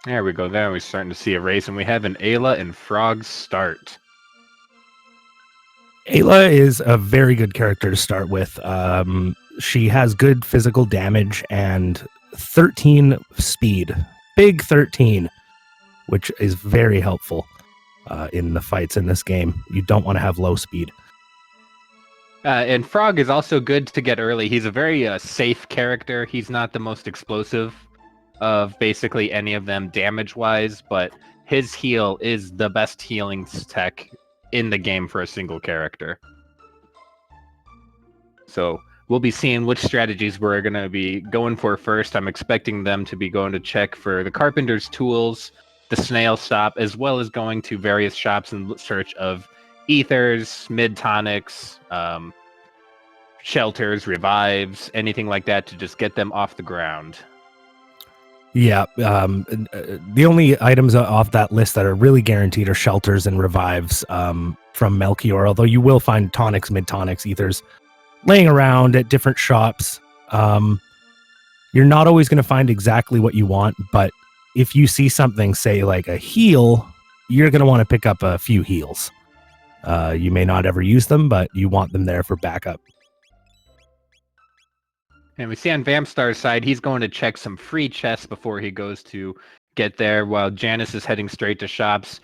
There we go. There we're starting to see a race, and we have an Ayla and Frog start. Ayla is a very good character to start with. She has good physical damage and 13 speed. Big 13, which is very helpful in the fights in this game. You don't want to have low speed. And Frog is also good to get early. He's a very safe character. He's not the most explosive of basically any of them damage-wise, but his heal is the best healing tech in the game for a single character. So we'll be seeing which strategies we're going to be going for first. I'm expecting them to be going to check for the Carpenter's tools, the Snail Stop, as well as going to various shops in search of ethers, mid-tonics, shelters, revives, anything like that to just get them off the ground. Yeah, the only items off that list that are really guaranteed are shelters and revives from Melchior, although you will find tonics, mid-tonics, ethers laying around at different shops. You're not always going to find exactly what you want, but if you see something, say like a heal, you're going to want to pick up a few heals. You may not ever use them, but you want them there for backup. And we see on Vampstar's side, he's going to check some free chests before he goes to get there, while Janus is heading straight to shops.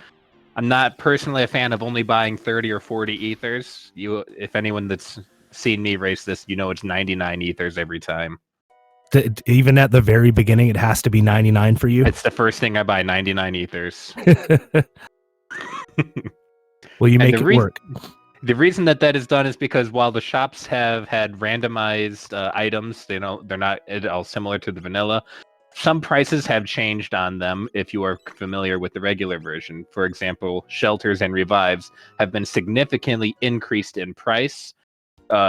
I'm not personally a fan of only buying 30 or 40 ethers. If anyone that's seen me race this, you know it's 99 ethers every time. Even at the very beginning, it has to be 99 for you? It's the first thing I buy, 99 ethers. Well, you make it work. The reason that is done is because while the shops have had randomized items, they're not at all similar to the vanilla. Some prices have changed on them if you are familiar with the regular version. For example, shelters and revives have been significantly increased in price.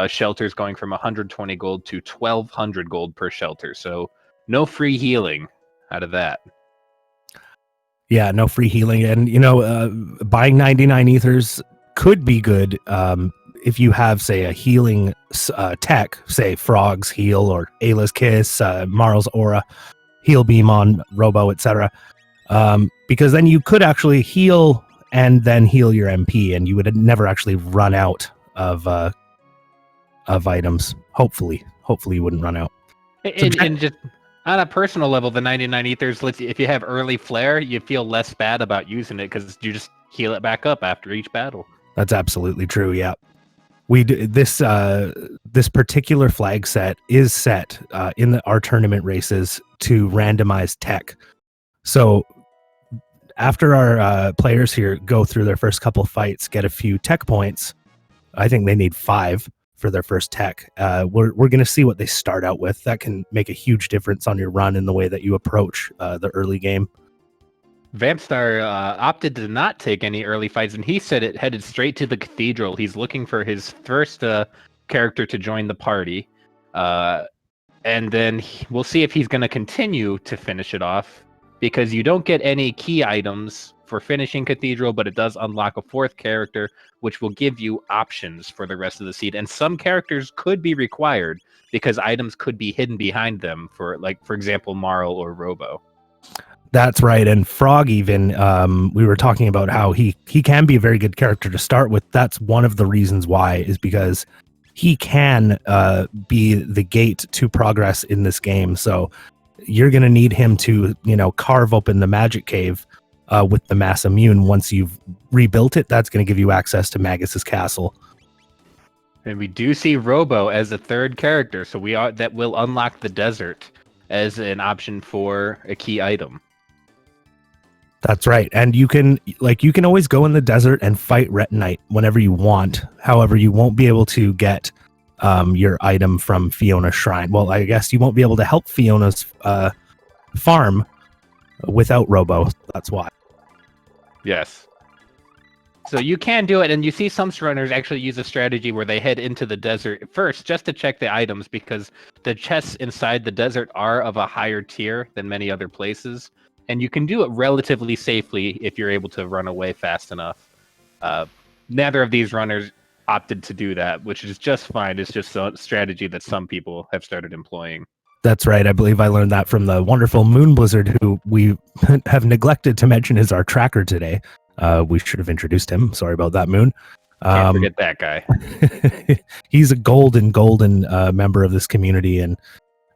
Shelters going from 120 gold to 1,200 gold per shelter. So no free healing out of that. Yeah, no free healing. And, buying 99 ethers could be good if you have, say, a healing tech, say Frog's Heal or Ayla's Kiss, Marl's Aura, Heal Beam on Robo, etc. Because then you could actually heal and then heal your MP, and you would never actually run out of items. Hopefully you wouldn't run out. And just on a personal level, the 99 ethers lets you, if you have early flare, you feel less bad about using it because you just heal it back up after each battle. That's absolutely true. Yeah, this particular flag set is set in our tournament races to randomize tech. So after our players here go through their first couple fights, get a few tech points. I think they need 5 for their first tech. We're going to see what they start out with. That can make a huge difference on your run in the way that you approach the early game. Vampstar opted to not take any early fights, and he said it headed straight to the cathedral. He's looking for his first character to join the party, and then we'll see if he's going to continue to finish it off, because you don't get any key items for finishing cathedral, but it does unlock a 4th character, which will give you options for the rest of the seed. And some characters could be required because items could be hidden behind them for example, Marl or Robo. That's right. And Frog, even, we were talking about how he can be a very good character to start with. That's one of the reasons why, is because he can be the gate to progress in this game. So you're going to need him to, carve open the magic cave with the mass immune. Once you've rebuilt it, that's going to give you access to Magus's castle. And we do see Robo as a 3rd character, so that will unlock the desert as an option for a key item. That's right. And you can always go in the desert and fight Retinite whenever you want. However, you won't be able to get your item from Fiona's shrine. Well, I guess you won't be able to help Fiona's farm without Robo. That's why. Yes. So you can do it, and you see some runners actually use a strategy where they head into the desert first just to check the items, because the chests inside the desert are of a higher tier than many other places. And you can do it relatively safely if you're able to run away fast enough. Neither of these runners opted to do that, which is just fine. It's just a strategy that some people have started employing. That's right. I believe I learned that from the wonderful Moon Blizzard, who we have neglected to mention is our tracker today. We should have introduced him. Sorry about that, Moon. Can't forget that guy. He's a golden member of this community, and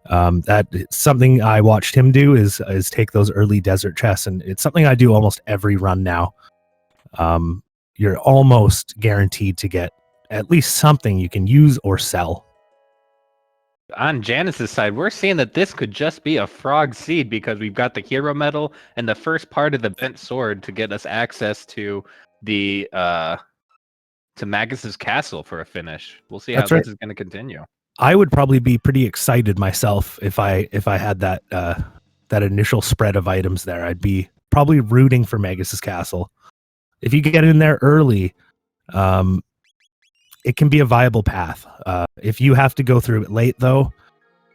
that something I watched him do is take those early desert chests, and it's something I do almost every run now. You're almost guaranteed to get at least something you can use or sell. On Janus's side, we're seeing that this could just be a frog seed because we've got the hero medal and the first part of the bent sword to get us access to the to Magus's castle for a finish. We'll see how this is going to continue. I would probably be pretty excited myself if I had that that initial spread of items there. I'd be probably rooting for Magus's castle. If you get in there early, it can be a viable path. If you have to go through it late, though,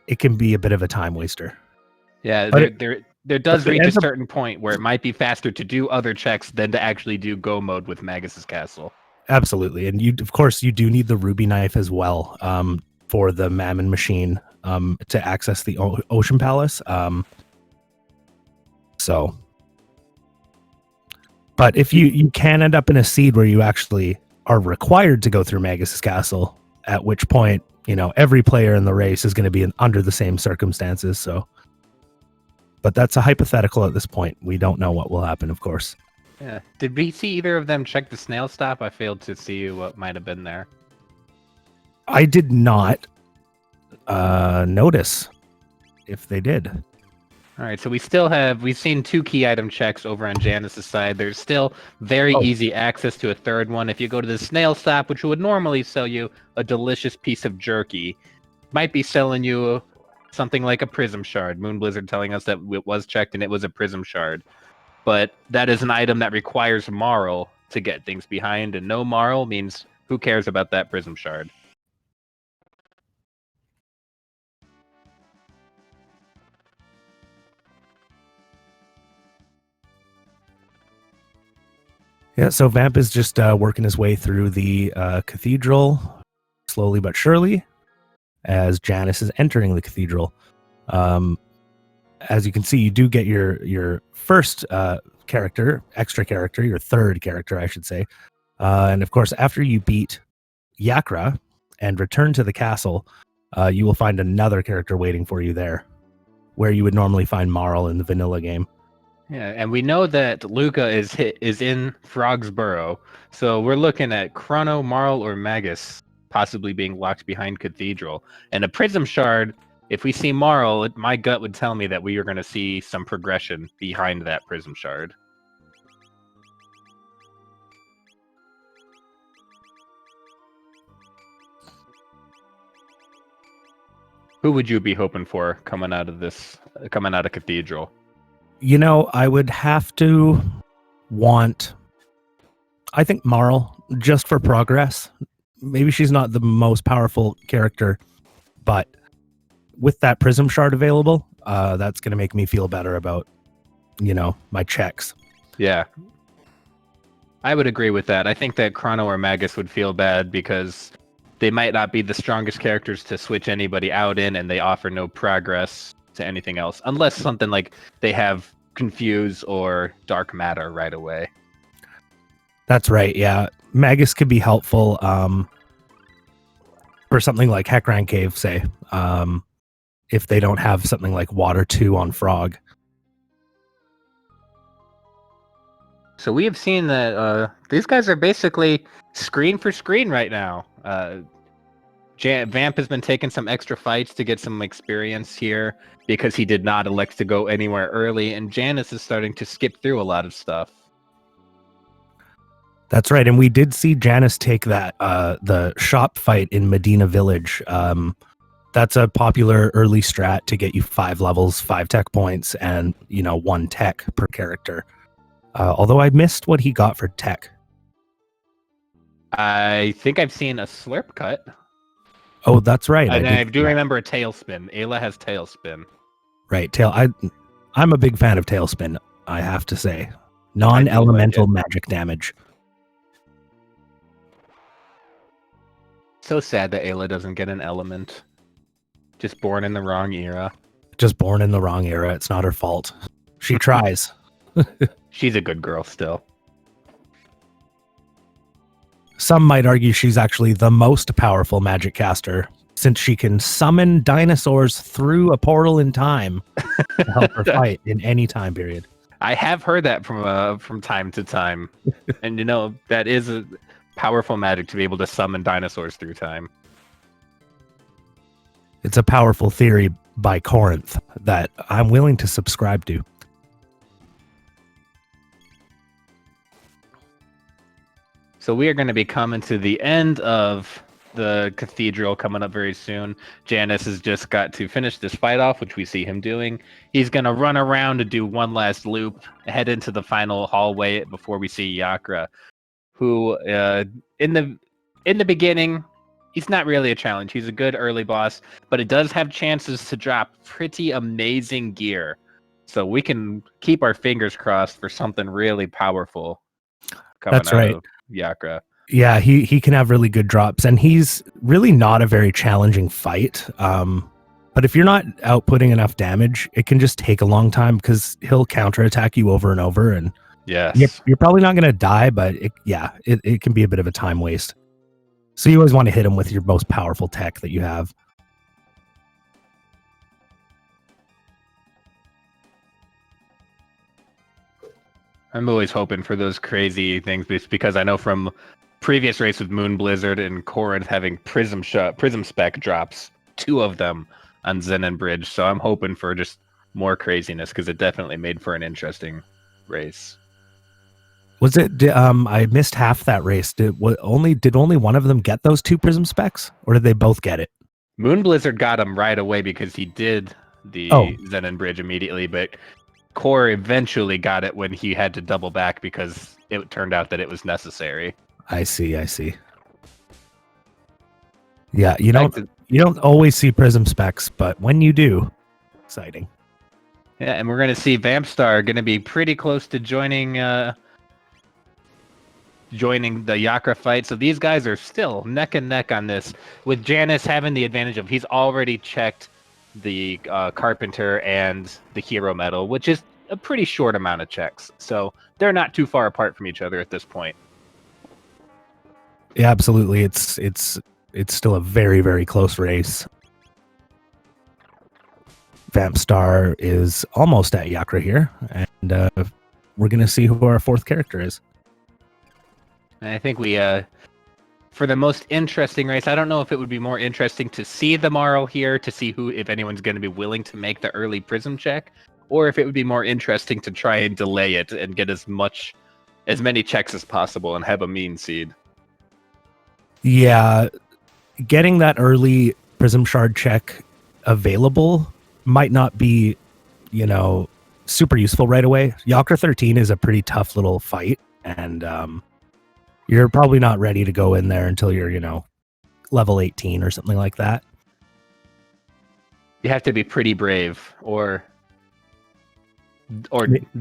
it can be a bit of a time waster. Yeah, there does reach a certain point where it might be faster to do other checks than to actually do go mode with Magus's castle. Absolutely, and of course you do need the ruby knife as well for the Mammon machine to access the Ocean Palace. But if you can end up in a seed where you actually are required to go through Magus's castle, at which point, every player in the race is going to be under the same circumstances. So, but that's a hypothetical at this point. We don't know what will happen, of course. Yeah. Did we see either of them check the snail stop? I failed to see what might have been there. I did not notice if they did. All right, so we've seen 2 key item checks over on Janus's side. There's still very easy access to a third one. If you go to the snail stop, which would normally sell you a delicious piece of jerky, might be selling you something like a prism shard. Moon Blizzard telling us that it was checked and it was a prism shard. But that is an item that requires Marl to get things behind, and no Marl means who cares about that prism shard? Yeah, so Vamp is just working his way through the cathedral, slowly but surely, as Janus is entering the cathedral. As you can see, you do get your first extra character, your third character, I should say. And of course, after you beat Yakra and return to the castle, you will find another character waiting for you there, where you would normally find Marl in the vanilla game. Yeah, and we know that Luca is in Frog's Burrow, so we're looking at Chrono, Marl, or Magus possibly being locked behind Cathedral. And a Prism Shard, if we see Marl, my gut would tell me that we are going to see some progression behind that Prism Shard. Who would you be hoping for coming out of Cathedral? I would have to want, I think, Marl, just for progress. Maybe she's not the most powerful character, but with that Prism Shard available, that's going to make me feel better about, my checks. Yeah. I would agree with that. I think that Chrono or Magus would feel bad because they might not be the strongest characters to switch anybody out in, and they offer no progress to anything else, unless something like they have Confuse or Dark Matter right away. That's right, yeah. Magus could be helpful for something like Heckran Cave, say, if they don't have something like Water 2 on Frog. So we have seen that these guys are basically screen for screen right now. Vamp has been taking some extra fights to get some experience here because he did not elect to go anywhere early, and Janus is starting to skip through a lot of stuff. That's right, and we did see Janus take that the shop fight in Medina Village. That's a popular early strat to get you 5 levels, 5 tech points, and 1 tech per character. Although I missed what he got for tech. I think I've seen a slurp cut. Oh, that's right. And I do remember a tailspin. Ayla has tailspin. Right, I'm a big fan of tailspin, I have to say. Non-elemental magic damage. So sad that Ayla doesn't get an element. Just born in the wrong era. Just born in the wrong era. It's not her fault. She tries. She's a good girl still. Some might argue she's actually the most powerful magic caster, since she can summon dinosaurs through a portal in time to help her fight in any time period. I have heard that from time to time. And that is a powerful magic to be able to summon dinosaurs through time. It's a powerful theory by Corinth that I'm willing to subscribe to. So we are going to be coming to the end of the cathedral coming up very soon. Janus has just got to finish this fight off, which we see him doing. He's going to run around to do one last loop, head into the final hallway before we see Yakra, who in the beginning, he's not really a challenge. He's a good early boss, but it does have chances to drop pretty amazing gear. So we can keep our fingers crossed for something really powerful coming That's right. out of Yakra. Yeah, he can have really good drops, and he's really not a very challenging fight. But if you're not outputting enough damage, it can just take a long time because he'll counterattack you over and over, and yes, you're probably not going to die, but it can be a bit of a time waste. So you always want to hit him with your most powerful tech that you have. I'm always hoping for those crazy things because I know from previous race with Moon Blizzard and Corinth having Prism Spec drops, 2 of them on Zen and Bridge. So I'm hoping for just more craziness because it definitely made for an interesting race. Was it? I missed half that race. Did only one of them get those 2 Prism Specs, or did they both get it? Moon Blizzard got him right away because he did the Zen and Bridge immediately, but Core eventually got it when he had to double back because it turned out that it was necessary. I see. Yeah, you don't always see Prism Specs, but when you do, exciting. Yeah, and we're going to see Vampstar going to be pretty close to joining the Yakra fight. So these guys are still neck and neck on this, with Janus having the advantage of he's already checked the Carpenter and the Hero Medal, which is a pretty short amount of checks. So they're not too far apart from each other at this point. Yeah, absolutely. It's still a very, very close race. Vampstar is almost at Yakra here, and we're going to see who our 4th character is. And I think we, for the most interesting race, I don't know if it would be more interesting to see the Marl here, to see if anyone's going to be willing to make the early Prism check, or if it would be more interesting to try and delay it and get as many checks as possible and have a mean seed. Yeah, getting that early Prism Shard check available might not be, super useful right away. Yakra 13 is a pretty tough little fight, and you're probably not ready to go in there until you're, level 18 or something like that. You have to be pretty brave or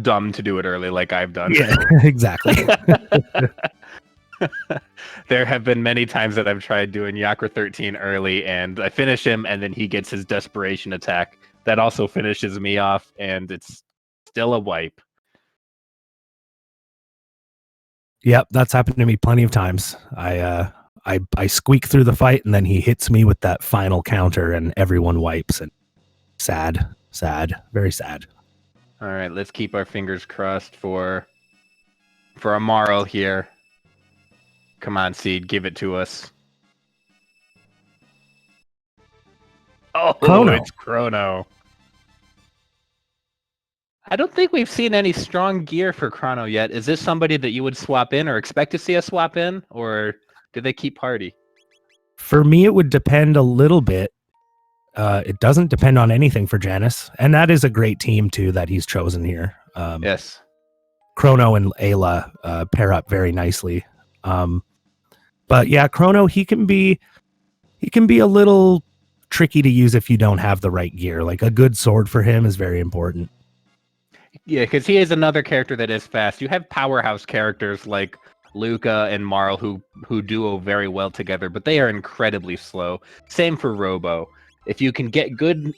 dumb to do it early like I've done. Yeah, exactly. There have been many times that I've tried doing Yakra 13 early, and I finish him, and then he gets his desperation attack. That also finishes me off, and it's still a wipe. Yep, that's happened to me plenty of times. I squeak through the fight, and then he hits me with that final counter, and everyone wipes. And sad, very sad. All right, let's keep our fingers crossed for Amaro here. Come on, Seed, give it to us. Oh, Chrono. It's Chrono. I don't think we've seen any strong gear for Chrono yet. Is this somebody that you would swap in or expect to see us swap in? Or do they keep party? For me, it would depend a little bit. It doesn't depend on anything for Janus. And that is a great team, too, that he's chosen here. Yes. Chrono and Ayla pair up very nicely. But yeah, Chrono, he can be a little tricky to use if you don't have the right gear. Like a good sword for him is very important. Yeah, because he is another character that is fast. You have powerhouse characters like Luca and Marl who duo very well together, but they are incredibly slow. Same for Robo. if you can get good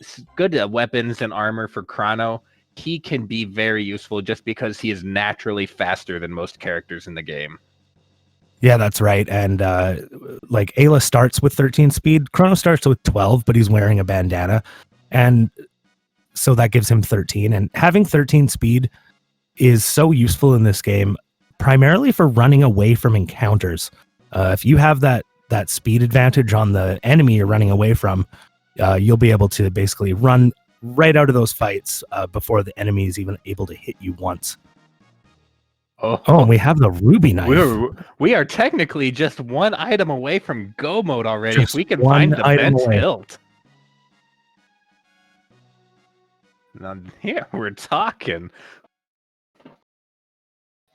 weapons and armor for Chrono, he can be very useful just because he is naturally faster than most characters in the game. Yeah, that's right. And like Ayla starts with 13 speed, Chrono starts with 12, but he's wearing a bandana. And so that gives him 13. And having 13 speed is so useful in this game, primarily for running away from encounters. If you have that speed advantage on the enemy you're running away from, you'll be able to basically run right out of those fights before the enemy is even able to hit you once. Oh, and we have the ruby knife. We are technically just one item away from go mode already. Just if we can find the bent away. hilt. Now here we're talking.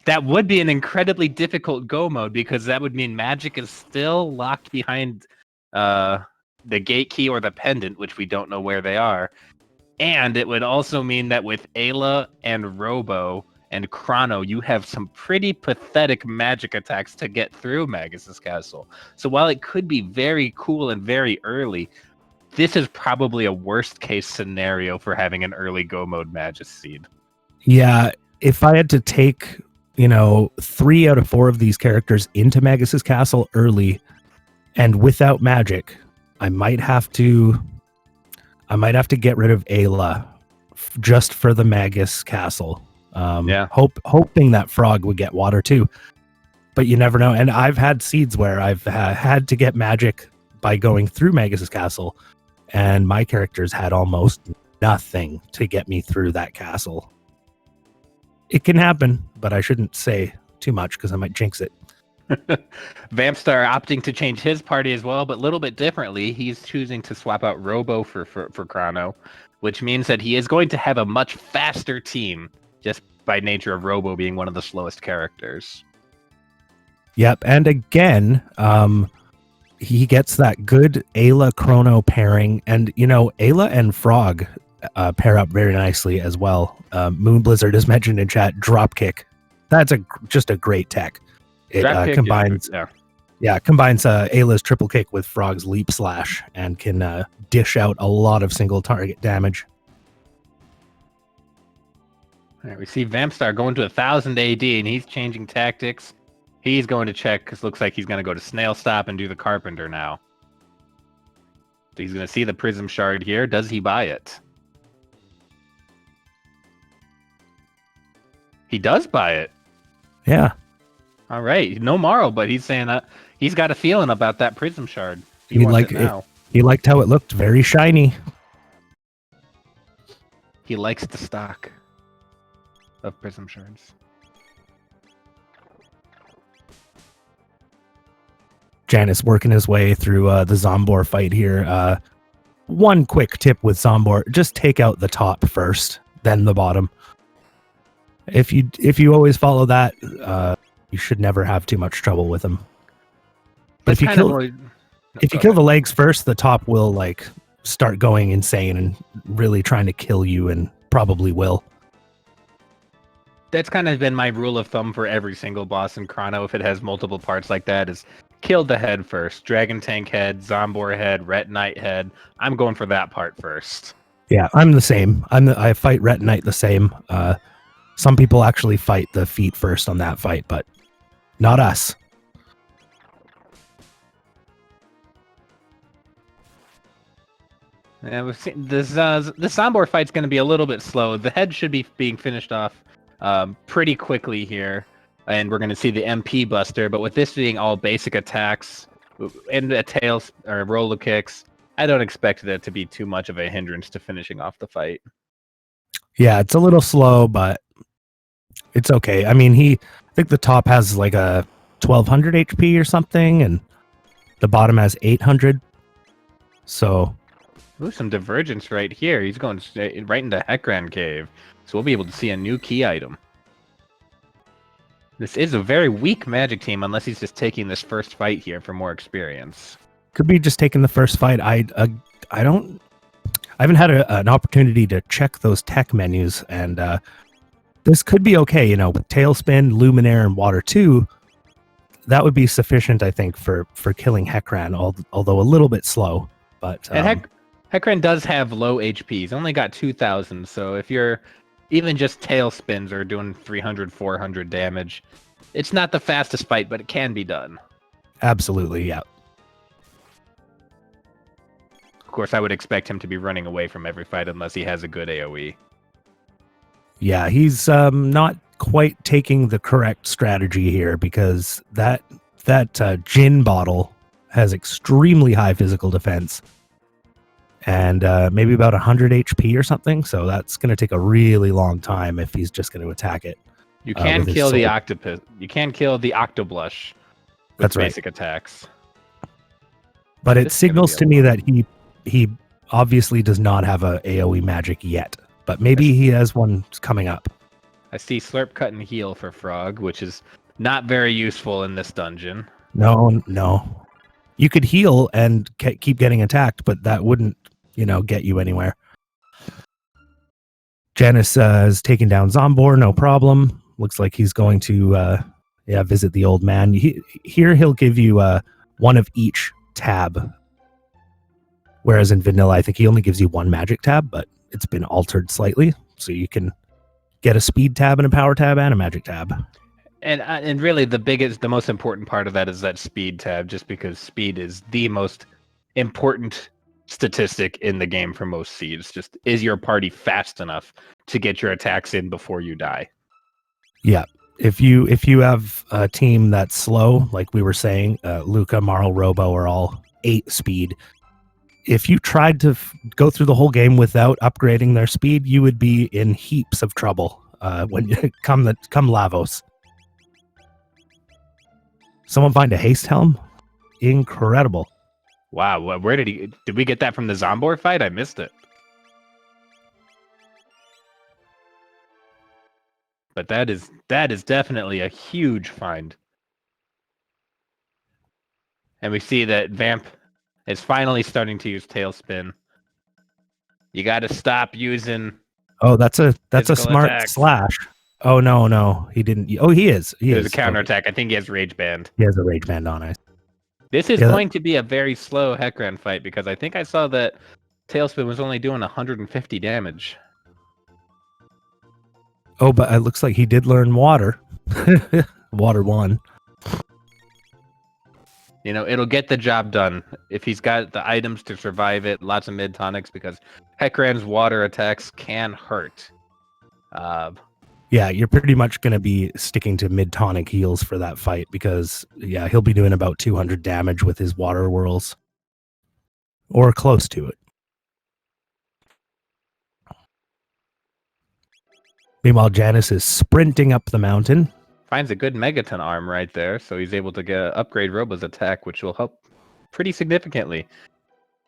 That would be an incredibly difficult go mode because that would mean magic is still locked behind the gate key or the pendant, which we don't know where they are. And it would also mean that with Ayla and Robo and Chrono, you have some pretty pathetic magic attacks to get through Magus's castle. So while it could be very cool and very early, this is probably a worst case scenario for having an early go mode Magus seed. Yeah, if I had to take, 3 out of 4 of these characters into Magus's castle early and without magic, I might have to get rid of Ayla just for the Magus castle. Hoping that Frog would get water too, but you never know. And I've had seeds where I've had to get magic by going through Magus's castle, and my characters had almost nothing to get me through that castle. It can happen, but I shouldn't say too much because I might jinx it. Vampstar opting to change his party as well, but a little bit differently. He's choosing to swap out Robo for Chrono, which means that he is going to have a much faster team, just by nature of Robo being one of the slowest characters. Yep, and again, he gets that good Ayla Chrono pairing, and Ayla and Frog pair up very nicely as well. Moon Blizzard is mentioned in chat. Dropkick, that's just a great tech. It combines Ayla's triple kick with Frog's leap slash and can dish out a lot of single target damage. All right, we see Vampstar going to 1000 AD, and he's changing tactics. He's going to check because looks like he's going to go to Snail Stop and do the Carpenter now. So he's going to see the Prism Shard here. Does he buy it? He does buy it. Yeah. All right. No Morrow, but he's saying that he's got a feeling about that Prism Shard. He liked how it looked very shiny. He likes the stock of Prism Shards. Janus working his way through the Zombor fight here. One quick tip with Zombor: just take out the top first, then the bottom. If you always follow that, you should never have too much trouble with him. But if you kill the legs first, the top will start going insane and really trying to kill you, and probably will. That's kind of been my rule of thumb for every single boss in Chrono. If it has multiple parts like that, is kill the head first. Dragon Tank head, Zombor head, Retinite head. I'm going for that part first. Yeah, I'm the same. I fight Retinite the same. Some people actually fight the feet first on that fight, but not us. Yeah, we've seen this. The Zombor fight's going to be a little bit slow. The head should be being finished off pretty quickly here, and we're going to see the MP Buster. But with this being all basic attacks and a tail or roller kicks, I don't expect that to be too much of a hindrance to finishing off the fight. Yeah, it's a little slow, but it's okay. I mean, I think the top has like a 1200 HP or something, and the bottom has 800. So, ooh, some divergence right here. He's going right into Heckran Cave, so we'll be able to see a new key item. This is a very weak magic team, unless he's just taking this first fight here for more experience. Could be just taking the first fight. I haven't had an opportunity to check those tech menus, and this could be okay. With Tailspin, Luminaire, and Water 2, that would be sufficient, I think, for killing Heckran, although a little bit slow. But and Hecaran does have low HP. He's only got 2,000, so if you're even just tail spins are doing 300, 400 damage, it's not the fastest fight, but it can be done. Absolutely, yeah. Of course, I would expect him to be running away from every fight unless he has a good AoE. Yeah, he's not quite taking the correct strategy here because that gin bottle has extremely high physical defense and maybe about 100 HP or something. So that's going to take a really long time if he's just going to attack it. You can with his kill the sword. octopus. You can kill the octoblush with That's right. basic attacks. But it This is gonna signals be a to me that he obviously does not have a AoE magic yet. But maybe he has one coming up. I see Slurp, Cut, and Heal for Frog, which is not very useful in this dungeon. No. You could heal and keep getting attacked, but that wouldn't, get you anywhere. Janus is taking down Zombor, no problem. Looks like he's going to visit the old man. Here he'll give you one of each tab. Whereas in vanilla, I think he only gives you one magic tab, but it's been altered slightly. So you can get a speed tab and a power tab and a magic tab. And really the most important part of that is that speed tab, just because speed is the most important statistic in the game for most seeds. Just, is your party fast enough to get your attacks in before you die? Yeah. If you have a team that's slow, like we were saying, Luca, Marl, Robo are all 8 speed. If you tried to go through the whole game without upgrading their speed, you would be in heaps of trouble when you come Lavos. Someone find a haste helm? Incredible. Wow, where did we get that from the Zombor fight? I missed it. But that is definitely a huge find. And we see that Vamp is finally starting to use Tailspin. You got to stop using. Oh, that's a smart attacks. slash. Oh no, he didn't. Oh, he is. There's a counterattack. Okay. I think he has Rage Band. He has a Rage Band on it. This is going to be a very slow Hecaran fight because I think I saw that Tailspin was only doing 150 damage. Oh, but it looks like he did learn water. Water 1. It'll get the job done if he's got the items to survive it. Lots of mid tonics because Hecaran's water attacks can hurt. Yeah, you're pretty much going to be sticking to mid tonic heals for that fight because he'll be doing about 200 damage with his water whirls, or close to it. Meanwhile, Janus is sprinting up the mountain. Finds a good Megaton arm right there, so he's able to upgrade Robo's attack, which will help pretty significantly.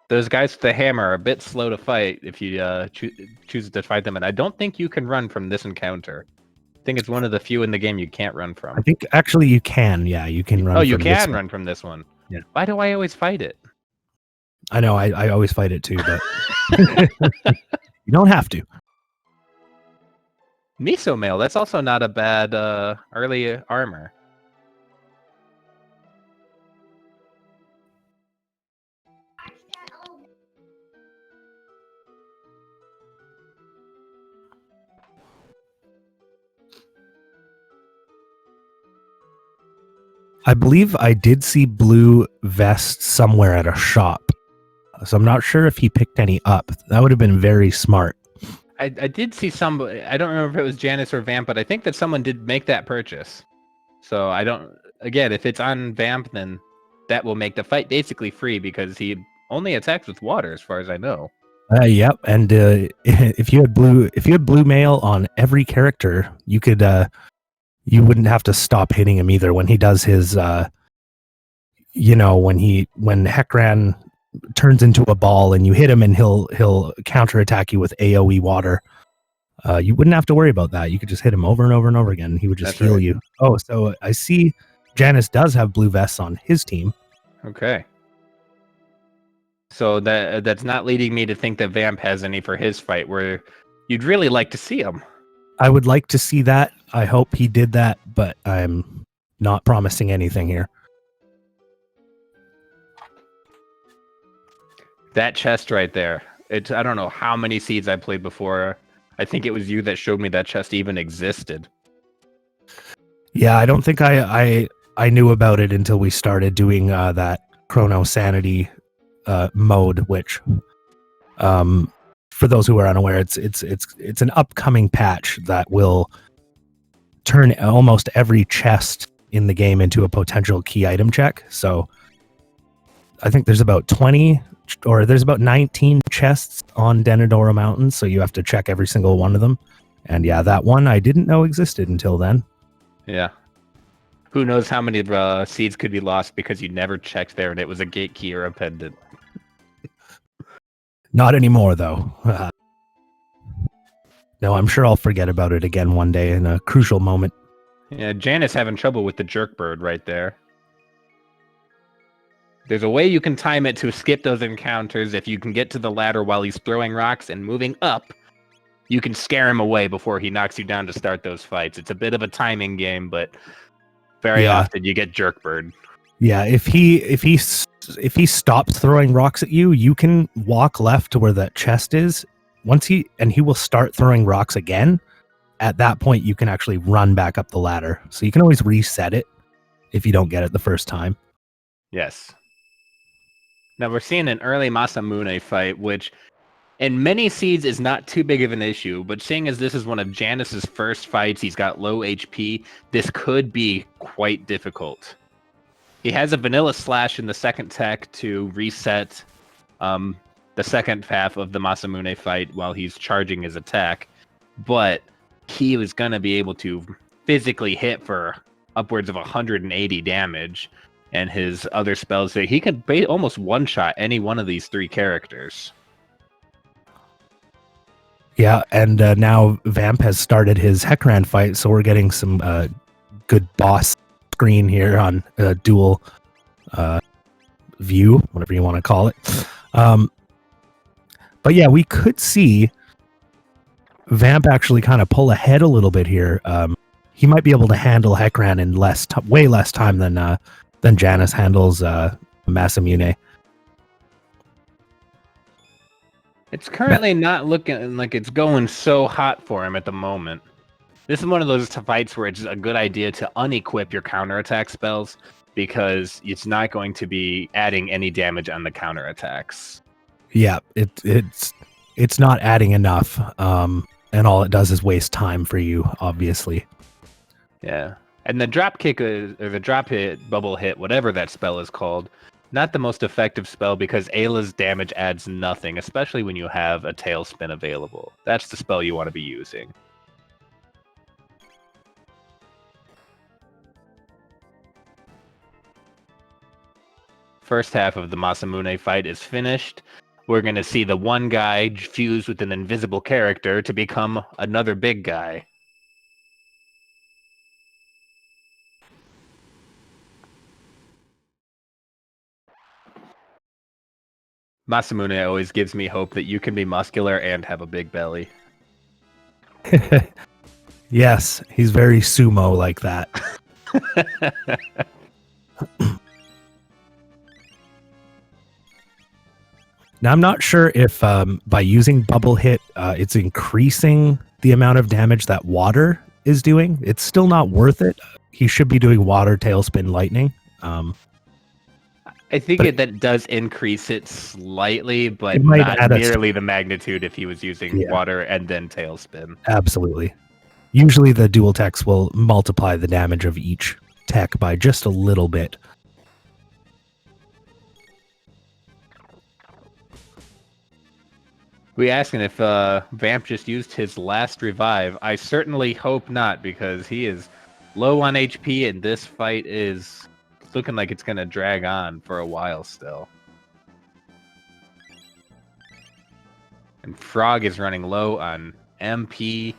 Those guys with the hammer are a bit slow to fight if you choose to fight them, and I don't think you can run from this encounter. I think it's one of the few in the game you can't run from. I think actually you can. Yeah, you can run. Oh, you can run from this one. Yeah. Why do I always fight it? I know. I always fight it too, but you don't have to. Miso Mail, that's also not a bad early armor. I believe I did see blue vests somewhere at a shop. So I'm not sure if he picked any up. That would have been very smart. I did see some. I don't remember if it was Janus or Vamp, but I think that someone did make that purchase. So I don't. Again, if it's on Vamp, then that will make the fight basically free because he only attacks with water, as far as I know. Yep. And if you had blue mail on every character, you could you wouldn't have to stop hitting him either when he does his. When Hecaran turns into a ball and you hit him and he'll counterattack you with AoE water. You wouldn't have to worry about that. You could just hit him over and over and over again. And he would just heal you. Oh, so I see Janus does have blue vests on his team. Okay. So that's not leading me to think that Vamp has any for his fight, where you'd really like to see him. I would like to see that. I hope he did that, but I'm not promising anything here. That chest right there. I don't know how many seeds I played before. I think it was you that showed me that chest even existed. Yeah, I don't think I knew about it until we started doing that Chrono Sanity mode, which for those who are unaware, it's an upcoming patch that will turn almost every chest in the game into a potential key item check. So I think there's about 20 or there's about 19 chests on Denadora Mountain, so you have to check every single one of them. And yeah, that one I didn't know existed until then. Yeah. Who knows how many seeds could be lost because you never checked there and it was a gate key or a pendant. Not anymore, though. No, I'm sure I'll forget about it again one day in a crucial moment. Yeah, Janus having trouble with the jerk bird right there. There's a way you can time it to skip those encounters. If you can get to the ladder while he's throwing rocks and moving up, you can scare him away before he knocks you down to start those fights. It's a bit of a timing game, but very often you get jerk bird. Yeah, if he stops throwing rocks at you, you can walk left to where that chest is. He will start throwing rocks again. At that point, you can actually run back up the ladder. So you can always reset it if you don't get it the first time. Yes. Now we're seeing an early Masamune fight, which in many seeds is not too big of an issue, but seeing as this is one of Janus's first fights, he's got low HP, this could be quite difficult. He has a vanilla slash in the second tech to reset the second half of the Masamune fight while he's charging his attack, but he was going to be able to physically hit for upwards of 180 damage, and his other spells, so he could almost one-shot any one of these three characters. Yeah, and now Vamp has started his Heckran fight, so we're getting some good boss screen here on dual view, whatever you want to call it. But yeah, we could see Vamp actually kind of pull ahead a little bit here. He might be able to handle Heckran in way less time than Janus handles Masamune. It's currently not looking like it's going so hot for him at the moment. This is one of those fights where it's a good idea to unequip your counterattack spells because it's not going to be adding any damage on the counterattacks. Yeah, it's not adding enough, and all it does is waste time for you, obviously. Yeah. And the drop kick or the drop hit, bubble hit, whatever that spell is called, not the most effective spell because Ayla's damage adds nothing, especially when you have a tailspin available. That's the spell you want to be using. First half of the Masamune fight is finished. We're going to see the one guy fuse with an invisible character to become another big guy. Masamune always gives me hope that you can be muscular and have a big belly. Yes, he's very sumo like that. Now, I'm not sure if by using bubble hit, it's increasing the amount of damage that water is doing. It's still not worth it. He should be doing water, tailspin, lightning. I think that does increase it slightly, but not nearly the magnitude if he was using water and then tailspin. Absolutely. Usually the dual techs will multiply the damage of each tech by just a little bit. We asking if Vamp just used his last revive. I certainly hope not, because he is low on HP and this fight is looking like it's going to drag on for a while still. And Frog is running low on MP.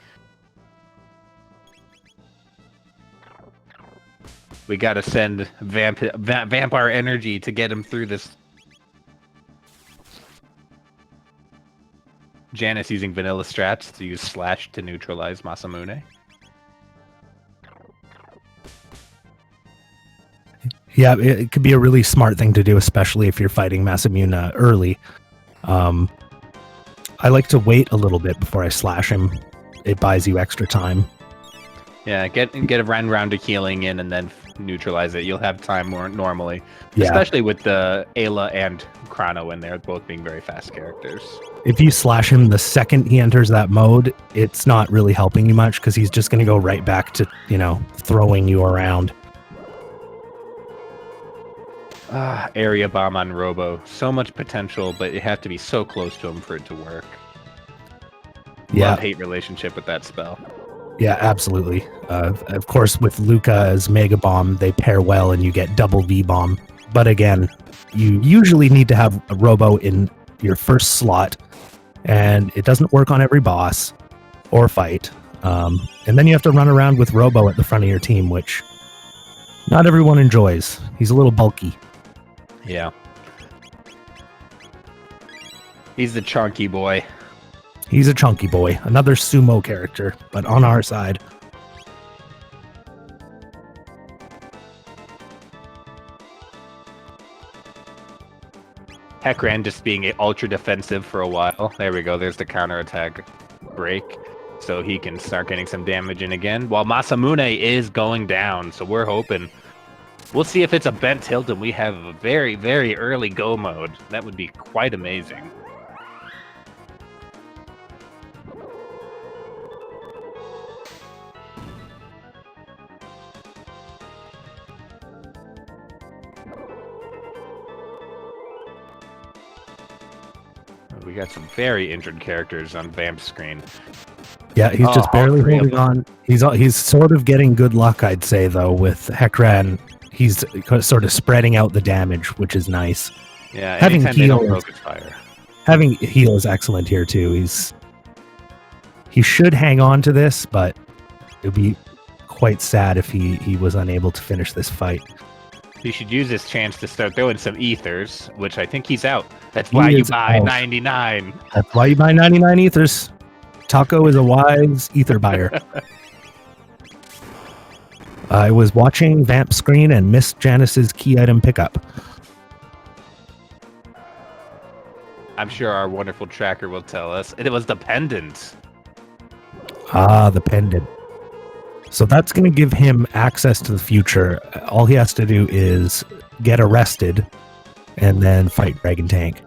We got to send Vamp our energy to get him through this. Janus using vanilla strats to use slash to neutralize Masamune. Yeah, it could be a really smart thing to do, especially if you're fighting Masamune early. I like to wait a little bit before I slash him. It buys you extra time. Yeah, get a round of healing in and then neutralize it. You'll have time more normally, Yeah. especially with the Ayla and Chrono in there, both being very fast characters. If you slash him the second he enters that mode, it's not really helping you much because he's just going to go right back to, throwing you around. Area bomb on Robo. So much potential, but you have to be so close to him for it to work. Yeah. Love-hate relationship with that spell. Yeah, absolutely. Of course, with Luca as Mega Bomb, they pair well and you get double V Bomb. But again, you usually need to have a Robo in your first slot, and it doesn't work on every boss or fight. And then you have to run around with Robo at the front of your team, which not everyone enjoys. He's a little bulky. Yeah. He's the chunky boy. He's a chunky boy, another sumo character, but on our side. Heckran just being ultra defensive for a while. There we go. There's the counterattack break. So he can start getting some damage in again. While Masamune is going down. So we're hoping. We'll see if it's a bent tilt and we have a very, very early go mode. That would be quite amazing. We got some very injured characters on Vamp's screen. Yeah, he's just barely holding on. He's sort of getting good luck, I'd say, though, with Heckran. He's sort of spreading out the damage, which is nice. Yeah, having heal is excellent here too. He should hang on to this, but it would be quite sad if he was unable to finish this fight. He should use this chance to start throwing some ethers, which I think he's out. That's why you buy 99. That's why you buy 99 ethers. Taco is a wise ether buyer. I was watching Vamp's screen and missed Janus's key item pickup. I'm sure our wonderful tracker will tell us. It was the pendant. Ah, the pendant. So that's going to give him access to the future. All he has to do is get arrested and then fight Dragon Tank.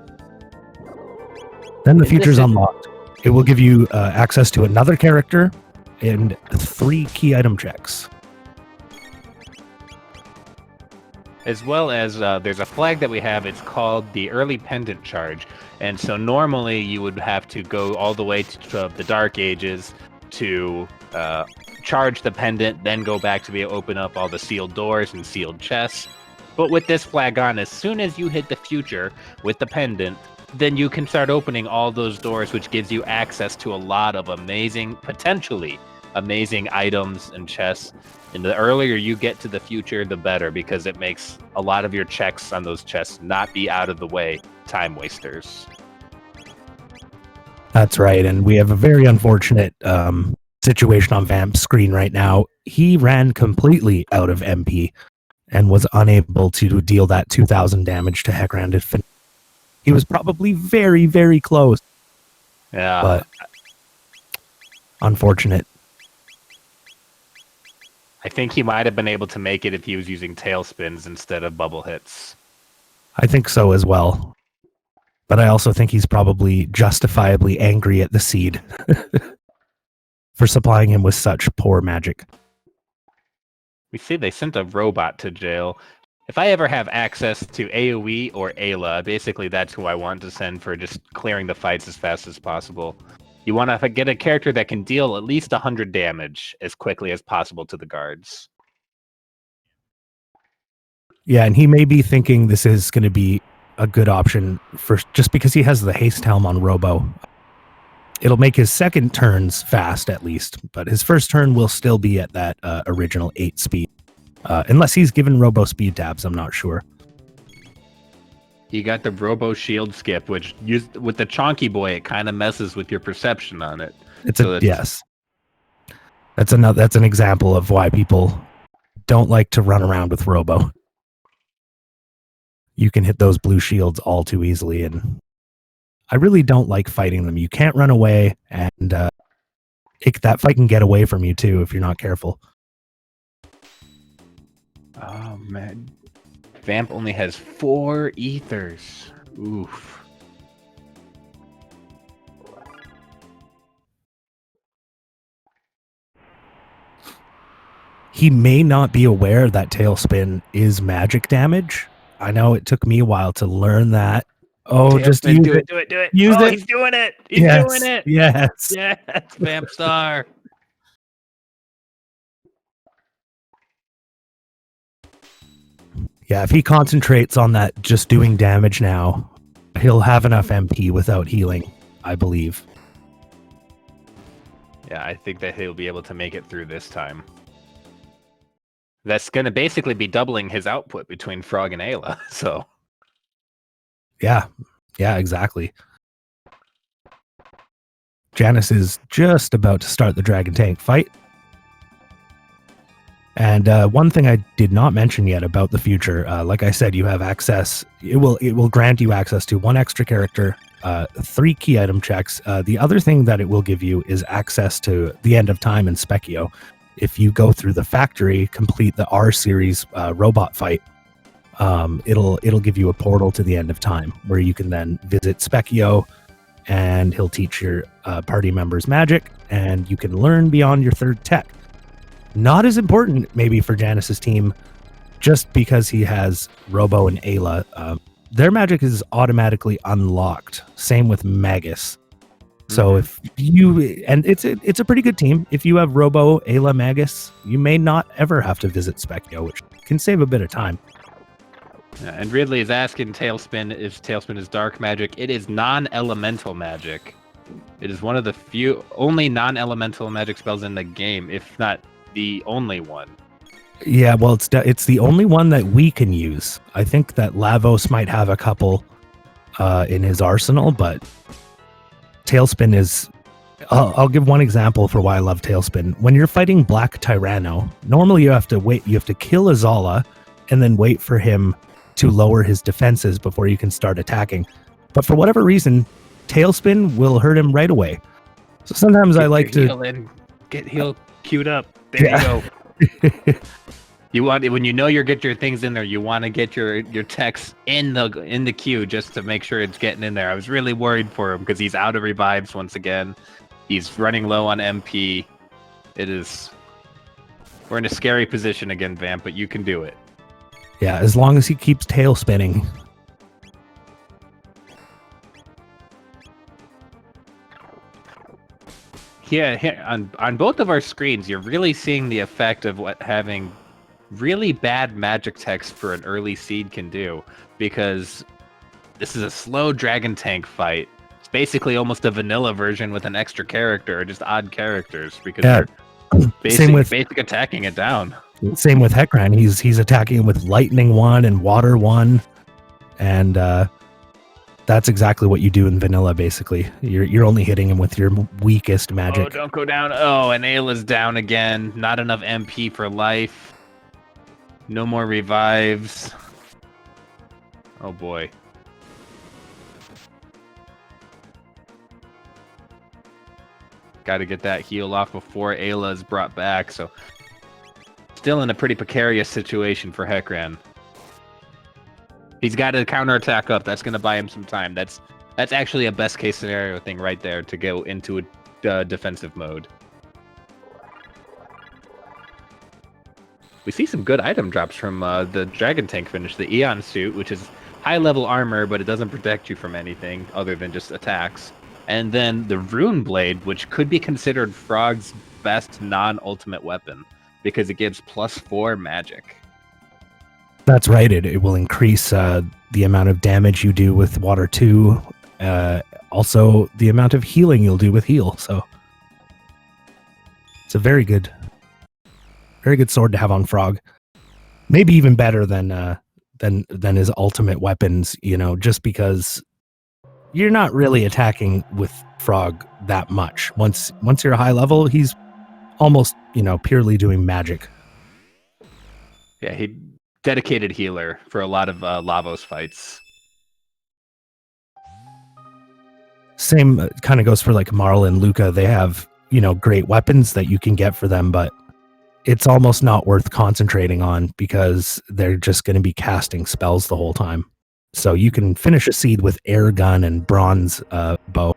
Then the future's unlocked. It will give you access to another character and 3 key item checks. As well as there's a flag that we have. It's called the early pendant charge. And so normally you would have to go all the way to the Dark Ages to charge the pendant, then go back to be able to open up all the sealed doors and sealed chests. But with this flag on, as soon as you hit the future with the pendant, then you can start opening all those doors, which gives you access to a lot of potentially amazing items and chests. And the earlier you get to the future, the better, because it makes a lot of your checks on those chests not be out of the way time wasters. That's right, and we have a very unfortunate situation on Vamp's screen right now. He ran completely out of MP and was unable to deal that 2,000 damage to Heckran. He was probably very, very close. Yeah. But unfortunate. I think he might have been able to make it if he was using tailspins instead of bubble hits. I think so as well. But I also think he's probably justifiably angry at the Seed for supplying him with such poor magic. We see they sent a robot to jail. If I ever have access to AoE or Ayla, basically that's who I want to send for just clearing the fights as fast as possible. You want to get a character that can deal at least 100 damage as quickly as possible to the guards. Yeah, and he may be thinking this is going to be a good option for just because he has the haste helm on Robo. It'll make his second turns fast at least, but his first turn will still be at that original 8 speed. Unless he's given Robo speed tabs, I'm not sure. You got the Robo shield skip, which with the Chonky Boy, it kind of messes with your perception on it. Yes. That's an example of why people don't like to run around with Robo. You can hit those blue shields all too easily, and I really don't like fighting them. You can't run away, and that fight can get away from you too if you're not careful. Oh man, Vamp only has 4 ethers. Oof. He may not be aware that Tailspin is magic damage. I know it took me a while to learn that. Oh, just use do it. Do it. Use oh, it. He's doing it. He's Yes. doing it. Yes. Yes, Vampstar. Yeah, if he concentrates on that just doing damage now, he'll have enough MP without healing, I believe. Yeah, I think that he'll be able to make it through this time. That's going to basically be doubling his output between Frog and Ayla, so... Yeah, exactly. Janus is just about to start the Dragon Tank fight. And one thing I did not mention yet about the future, like I said, you have access. It will grant you access to 1 extra character, 3 key item checks. The other thing that it will give you is access to the End of Time and Specchio. If you go through the factory, complete the R series robot fight, it'll give you a portal to the End of Time where you can then visit Specchio, and he'll teach your party members magic, and you can learn beyond your 3rd tech. Not as important, maybe, for Janus's team, just because he has Robo and Ayla. Their magic is automatically unlocked. Same with Magus. So if you... And it's a pretty good team. If you have Robo, Ayla, Magus, you may not ever have to visit Specchio, which can save a bit of time. Yeah, and Ridley is asking Tailspin if Tailspin is dark magic. It is non-elemental magic. It is one of the only non-elemental magic spells in the game, if not the only one. Yeah, well, it's the only one that we can use. I think that Lavos might have a couple in his arsenal, but Tailspin is... I'll give one example for why I love Tailspin. When you're fighting Black Tyranno, normally you have to wait. You have to kill Azala and then wait for him to lower his defenses before you can start attacking. But for whatever reason, Tailspin will hurt him right away. So sometimes I like to... Get heal queued up. There you go. You want, when you know you get your things in there, you want to get your techs in the queue just to make sure it's getting in there. I was really worried for him because he's out of revives once again. He's running low on MP. We're in a scary position again, Vamp, but you can do it. Yeah, as long as he keeps tail spinning. Yeah, here, on both of our screens, you're really seeing the effect of what having really bad magic text for an early seed can do, because this is a slow dragon tank fight. It's basically almost a vanilla version with an extra character, or just odd characters, because they're basic attacking it down. Same with Hekran. He's attacking with Lightning 1 and Water 1, and that's exactly what you do in vanilla, basically. You're only hitting him with your weakest magic. Oh, don't go down. Oh, and Ayla's down again. Not enough MP for life. No more revives. Oh, boy. Got to get that heal off before Ayla is brought back, so... Still in a pretty precarious situation for Hekran. He's got to counterattack up. That's going to buy him some time. That's actually a best case scenario thing right there to go into a defensive mode. We see some good item drops from the Dragon Tank finish. The Eon Suit, which is high level armor, but it doesn't protect you from anything other than just attacks. And then the Rune Blade, which could be considered Frog's best non-ultimate weapon, because it gives +4 magic. That's right. It will increase the amount of damage you do with Water 2. Also, the amount of healing you'll do with Heal. So it's a very good sword to have on Frog. Maybe even better than his ultimate weapons. You know, just because you're not really attacking with Frog that much. Once you're a high level, he's almost, purely doing magic. Yeah, he dedicated healer for a lot of Lavos fights. Same kind of goes for like Marl and Luca. They have, great weapons that you can get for them, but it's almost not worth concentrating on because they're just going to be casting spells the whole time. So you can finish a seed with air gun and bronze bow.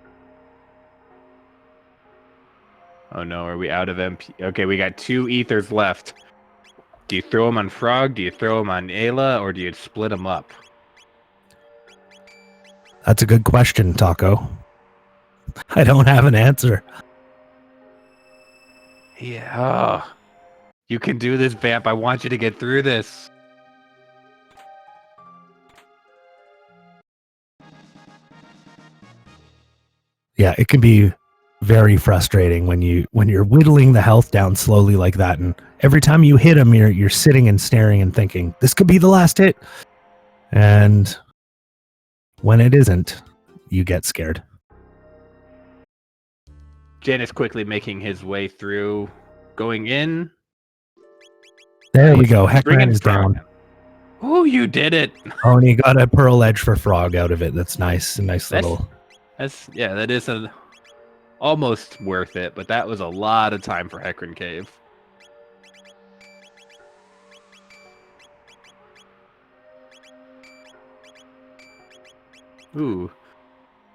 Oh no, are we out of MP? Okay, we got 2 ethers left. Do you throw them on Frog? Do you throw them on Ayla? Or do you split them up? That's a good question, Taco. I don't have an answer. Yeah. Oh, you can do this, Vamp. I want you to get through this. Yeah, it can be very frustrating when you're whittling the health down slowly like that, and every time you hit him, you're sitting and staring and thinking this could be the last hit, and when it isn't, you get scared. Janus quickly making his way through, going in. There we go. Heckman is down. Oh, you did it! Oh, and you got a pearl edge for Frog out of it. That's nice. A nice little. That is almost worth it, but that was a lot of time for Heckran Cave. Ooh.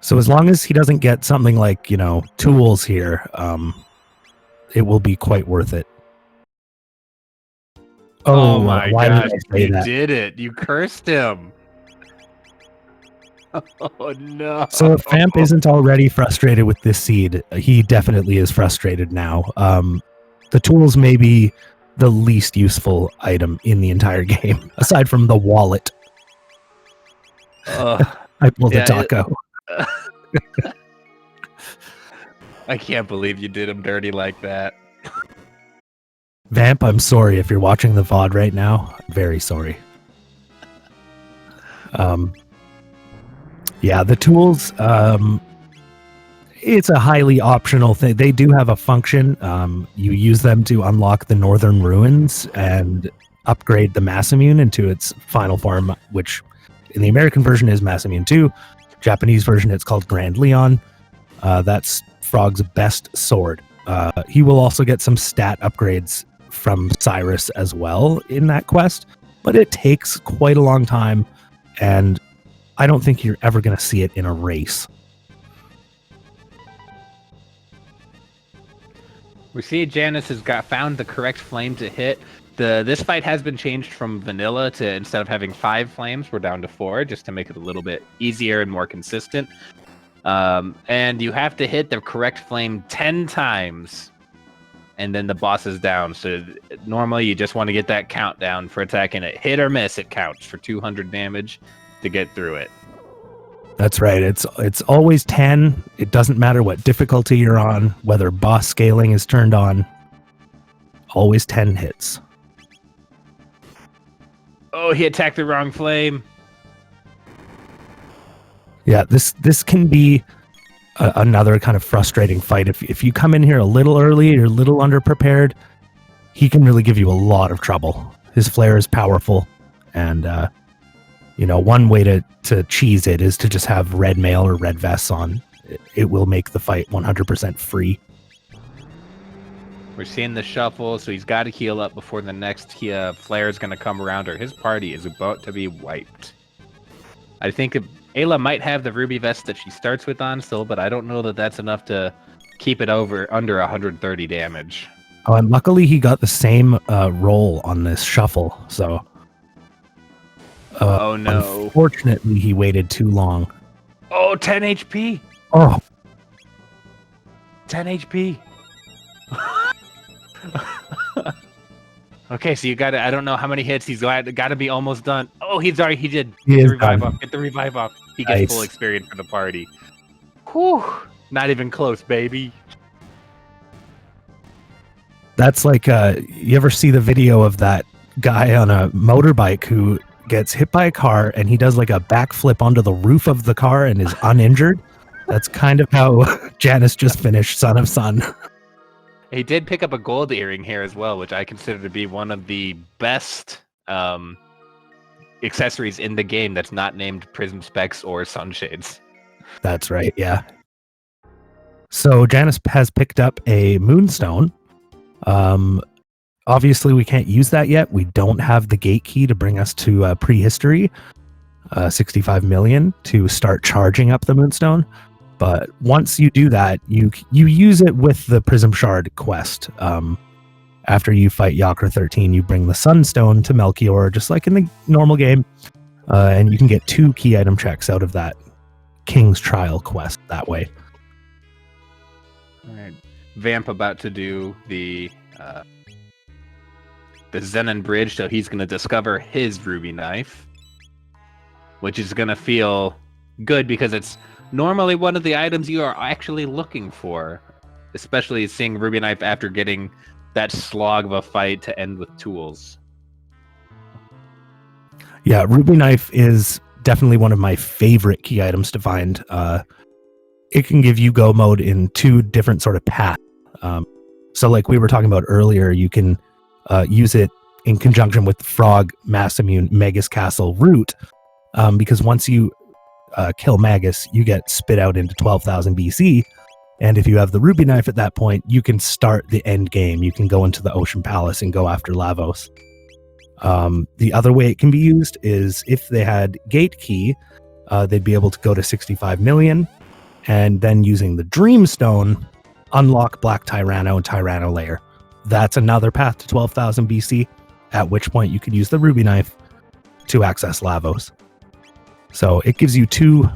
So as long as he doesn't get something like, tools here, it will be quite worth it. Oh my god, you did it. You cursed him. Oh no. So if Vamp isn't already frustrated with this seed, he definitely is frustrated now. The tools may be the least useful item in the entire game, aside from the wallet. I pulled a taco. I can't believe you did him dirty like that. Vamp, I'm sorry if you're watching the VOD right now. I'm very sorry. Yeah, the tools, it's a highly optional thing. They do have a function. You use them to unlock the Northern Ruins and upgrade the Masamune into its final form, which in the American version is Masamune 2. Japanese version, it's called Grand Leon. That's Frog's best sword. He will also get some stat upgrades from Cyrus as well in that quest, but it takes quite a long time, and I don't think you're ever going to see it in a race. We see Janus has found the correct flame to hit. This fight has been changed from vanilla to, instead of having 5 flames, we're down to 4, just to make it a little bit easier and more consistent. And you have to hit the correct flame 10 times, and then the boss is down. So normally you just want to get that countdown for attacking it. Hit or miss, it counts for 200 damage to get through it. That's right. It's always 10. It doesn't matter what difficulty you're on, whether boss scaling is turned on. Always 10 hits. Oh, he attacked the wrong flame. Yeah, this can be another kind of frustrating fight. If you come in here a little early, you're a little underprepared, he can really give you a lot of trouble. His flare is powerful, and one way to cheese it is to just have red mail or red vests on. It will make the fight 100% free. We're seeing the shuffle, so he's got to heal up before the next flare is going to come around, or his party is about to be wiped. I think Ayla might have the ruby vest that she starts with on still, but I don't know that that's enough to keep it under 130 damage. Oh, and luckily he got the same roll on this shuffle, so... oh no. Unfortunately, he waited too long. Oh, 10 HP! Oh! 10 HP! Okay, so you got to, I don't know how many hits, he's got to be almost done. Oh, he did. Get the revive off. Get the revive off. He gets full experience for the party. Whew! Not even close, baby. That's like, you ever see the video of that guy on a motorbike who gets hit by a car and he does like a backflip onto the roof of the car and is uninjured? That's kind of how Janus just finished Son of Sun. He did pick up a gold earring here as well, which I consider to be one of the best accessories in the game that's not named Prism Specs or Sunshades. That's right, yeah. So Janus has picked up a moonstone. Obviously, we can't use that yet. We don't have the gate key to bring us to prehistory, 65 million, to start charging up the moonstone. But once you do that, you use it with the Prism Shard quest. After you fight Yakra 13, you bring the Sunstone to Melchior, just like in the normal game, and you can get 2 key item checks out of that King's Trial quest that way. All right. Vamp about to do the Zenon Bridge, so he's going to discover his ruby knife, which is going to feel good because it's normally one of the items you are actually looking for, especially seeing ruby knife after getting that slog of a fight to end with tools. Yeah, ruby knife is definitely one of my favorite key items to find. It can give you go mode in 2 different sort of paths. So like we were talking about earlier, you can use it in conjunction with Frog, Mass Immune, Magus Castle, Root, because once you kill Magus, you get spit out into 12,000 BC. And if you have the ruby knife at that point, you can start the end game. You can go into the Ocean Palace and go after Lavos. The other way it can be used is if they had gate key, they'd be able to go to 65 million, and then using the Dreamstone, unlock Black Tyranno and Tyranno Lair. That's another path to 12,000 BC, at which point you could use the ruby knife to access Lavos. So it gives you two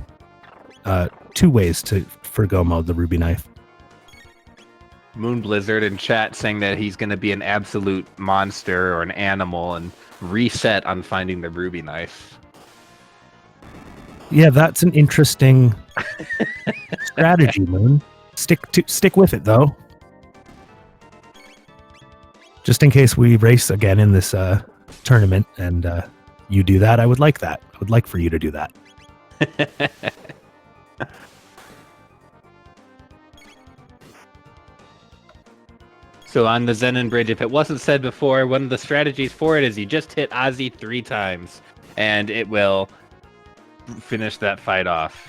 ways for go mode the ruby knife. Moon Blizzard in chat saying that he's going to be an absolute monster or an animal and reset on finding the ruby knife. Yeah, that's an interesting strategy, Moon. Stick with it though. Just in case we race again in this tournament and you do that, I would like that. I would like for you to do that. So on the Zenon Bridge, if it wasn't said before, one of the strategies for it is you just hit Ozzy 3 times, and it will finish that fight off.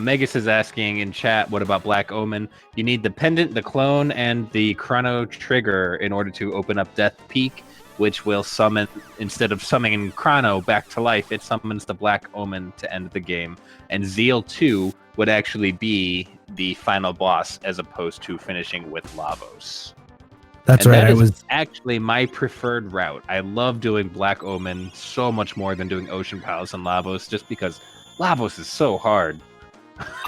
Megas is asking in chat, what about Black Omen? You need the pendant, the clone, and the Chrono trigger in order to open up Death Peak, which will summon, instead of summoning Chrono back to life, it summons the Black Omen to end the game. And Zeal 2 would actually be the final boss as opposed to finishing with Lavos. That's right. That is actually my preferred route. I love doing Black Omen so much more than doing Ocean Palace and Lavos, just because Lavos is so hard.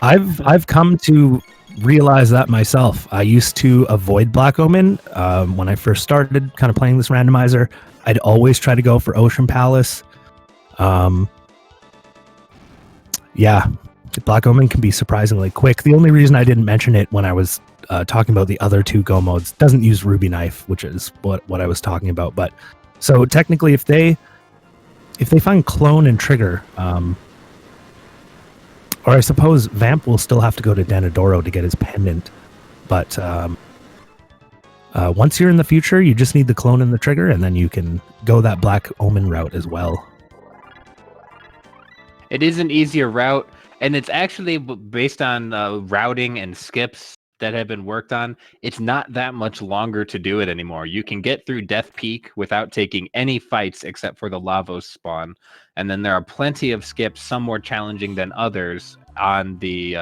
I've come to realize that myself. I used to avoid Black Omen when I first started kind of playing this randomizer. I'd always try to go for Ocean Palace. Yeah, Black Omen can be surprisingly quick. The only reason I didn't mention it when I was talking about the other 2 go modes, doesn't use ruby knife, which is what I was talking about. But so technically, if they find clone and trigger, or I suppose Vamp will still have to go to Denadoro to get his pendant. But once you're in the future, you just need the clone and the trigger, and then you can go that Black Omen route as well. It is an easier route, and it's actually based on routing and skips that have been worked on. It's not that much longer to do it anymore. You can get through Death Peak without taking any fights except for the Lavos spawn. And then there are plenty of skips, some more challenging than others, on the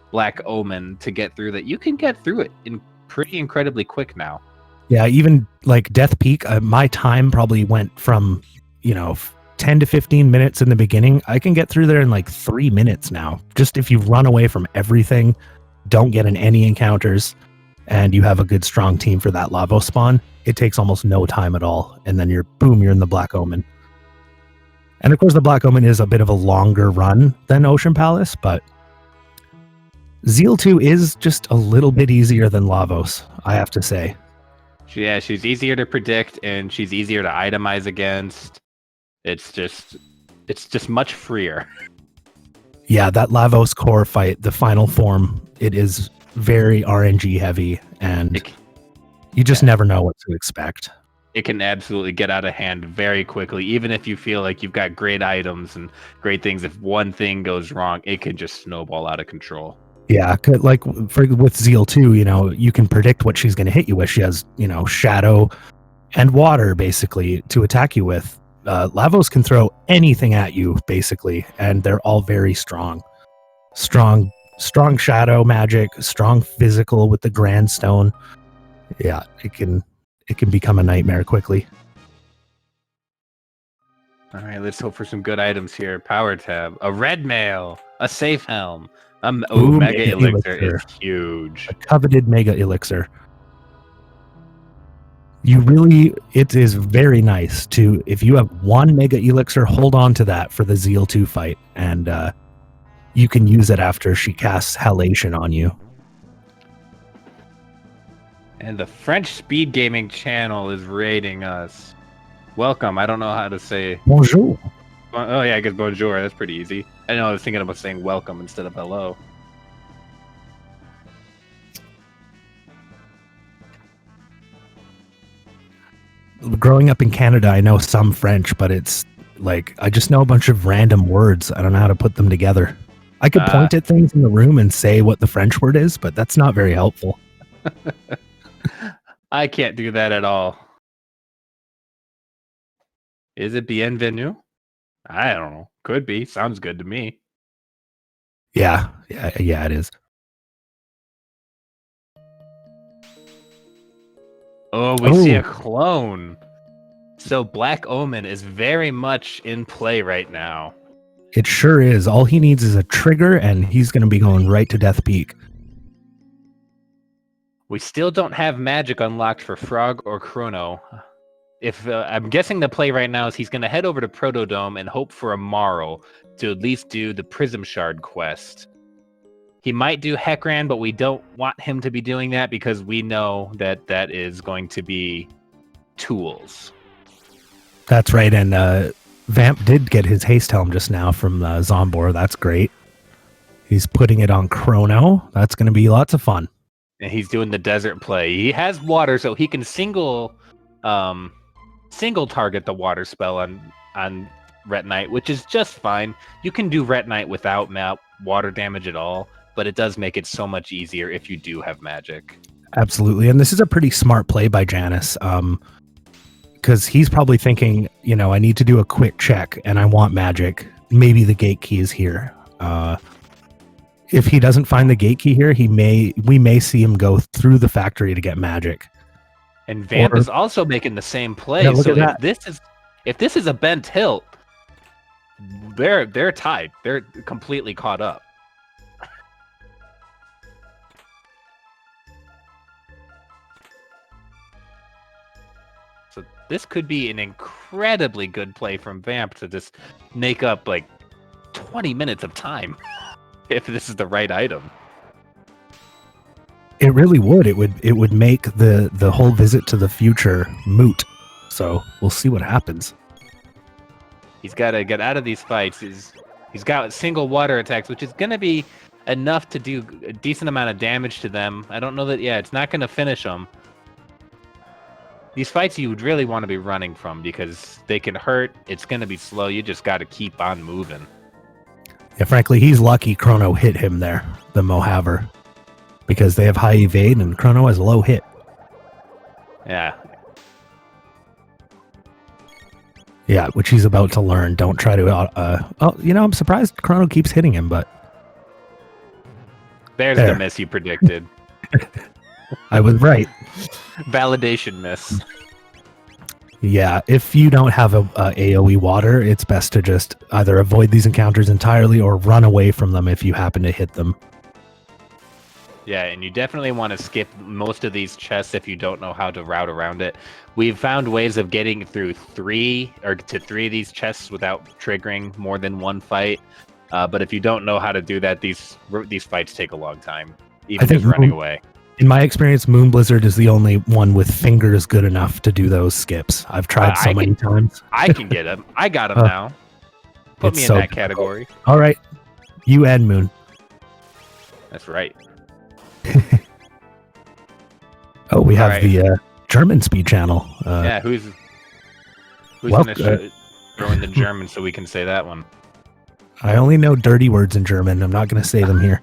Black Omen to get through that. You can get through it in pretty incredibly quick now. Yeah, even like Death Peak, my time probably went from, 10 to 15 minutes in the beginning. I can get through there in like 3 minutes now. Just if you run away from everything, don't get in any encounters, and you have a good strong team for that Lavos spawn, it takes almost no time at all. And then you're in the Black Omen. And of course, the Black Omen is a bit of a longer run than Ocean Palace, but Zeal 2 is just a little bit easier than Lavos, I have to say. Yeah, she's easier to predict, and she's easier to itemize against. It's just much freer. Yeah, that Lavos core fight, the final form, it is very RNG heavy, and you just never know what to expect. It can absolutely get out of hand very quickly. Even if you feel like you've got great items and great things, if one thing goes wrong, it can just snowball out of control. Yeah, like with Zeal 2, you can predict what she's going to hit you with. She has, shadow and water basically to attack you with. Lavos can throw anything at you basically, and they're all very strong. Strong shadow magic, strong physical with the Grand Stone. Yeah, it can become a nightmare quickly. All right, let's hope for some good items here. Power tab, a red mail, a safe helm. Mega elixir is huge. A coveted mega elixir. It is very nice to, if you have one mega elixir, hold on to that for the Zeal 2 fight, and you can use it after she casts Halation on you. And the French Speed Gaming channel is raiding us. Welcome. I don't know how to say bonjour. Oh yeah, I guess bonjour. That's pretty easy. I know I was thinking about saying welcome instead of hello. Growing up in Canada, I know some French, but it's like I just know a bunch of random words. I don't know how to put them together. I could point at things in the room and say what the French word is, but that's not very helpful. I can't do that at all. Is it bienvenue? I don't know. Could be. Sounds good to me. Yeah, it is. Oh, we see a clone. So Black Omen is very much in play right now. It sure is. All he needs is a trigger, and he's going to be going right to Death Peak. We still don't have magic unlocked for Frog or Chrono. If I'm guessing the play right now is he's going to head over to Protodome and hope for a Marl to at least do the Prism Shard quest. He might do Hekran, but we don't want him to be doing that because we know that that is going to be tools. That's right, and Vamp did get his haste helm just now from Zombor. That's great. He's putting it on Chrono. That's going to be lots of fun. And he's doing the desert play. He has water, so he can single target the water spell on Ret Knight, which is just fine. You can do Ret Knight without water damage at all, but it does make it so much easier if you do have magic. Absolutely, and this is a pretty smart play by Janus, because he's probably thinking, I need to do a quick check, and I want magic. Maybe the gate key is here. If he doesn't find the gate key here, we may see him go through the factory to get magic. And Vamp is also making the same play. Yeah, look so at that. if this is a bent hilt, they're tied. They're completely caught up. So this could be an incredibly good play from Vamp to just make up like 20 minutes of time if this is the right item. It really would. It would make the whole visit to the future moot. So we'll see what happens. He's got to get out of these fights. He's got single water attacks, which is going to be enough to do a decent amount of damage to them. I don't know that. Yeah, it's not going to finish them. These fights you would really want to be running from because they can hurt. It's going to be slow. You just got to keep on moving. Yeah, frankly, he's lucky Chrono hit him there, the Mohaver, because they have high evade and Chrono has low hit. Yeah. Yeah, which he's about to learn. Don't try to... I'm surprised Chrono keeps hitting him, but... There's the miss you predicted. I was right. Validation miss. Yeah, if you don't have a AoE water, it's best to just either avoid these encounters entirely or run away from them if you happen to hit them. Yeah, and you definitely want to skip most of these chests if you don't know how to route around it. We've found ways of getting through three of these chests without triggering more than one fight. But if you don't know how to do that, these fights take a long time, even just running away. In my experience, Moon Blizzard is the only one with fingers good enough to do those skips. I've tried many times. I can get them. I got them now. Put me in that category. All right. You and Moon. That's right. Oh, we have the German speed channel. Yeah, who's going to throw in the German so we can say that one? I only know dirty words in German. I'm not going to say them here.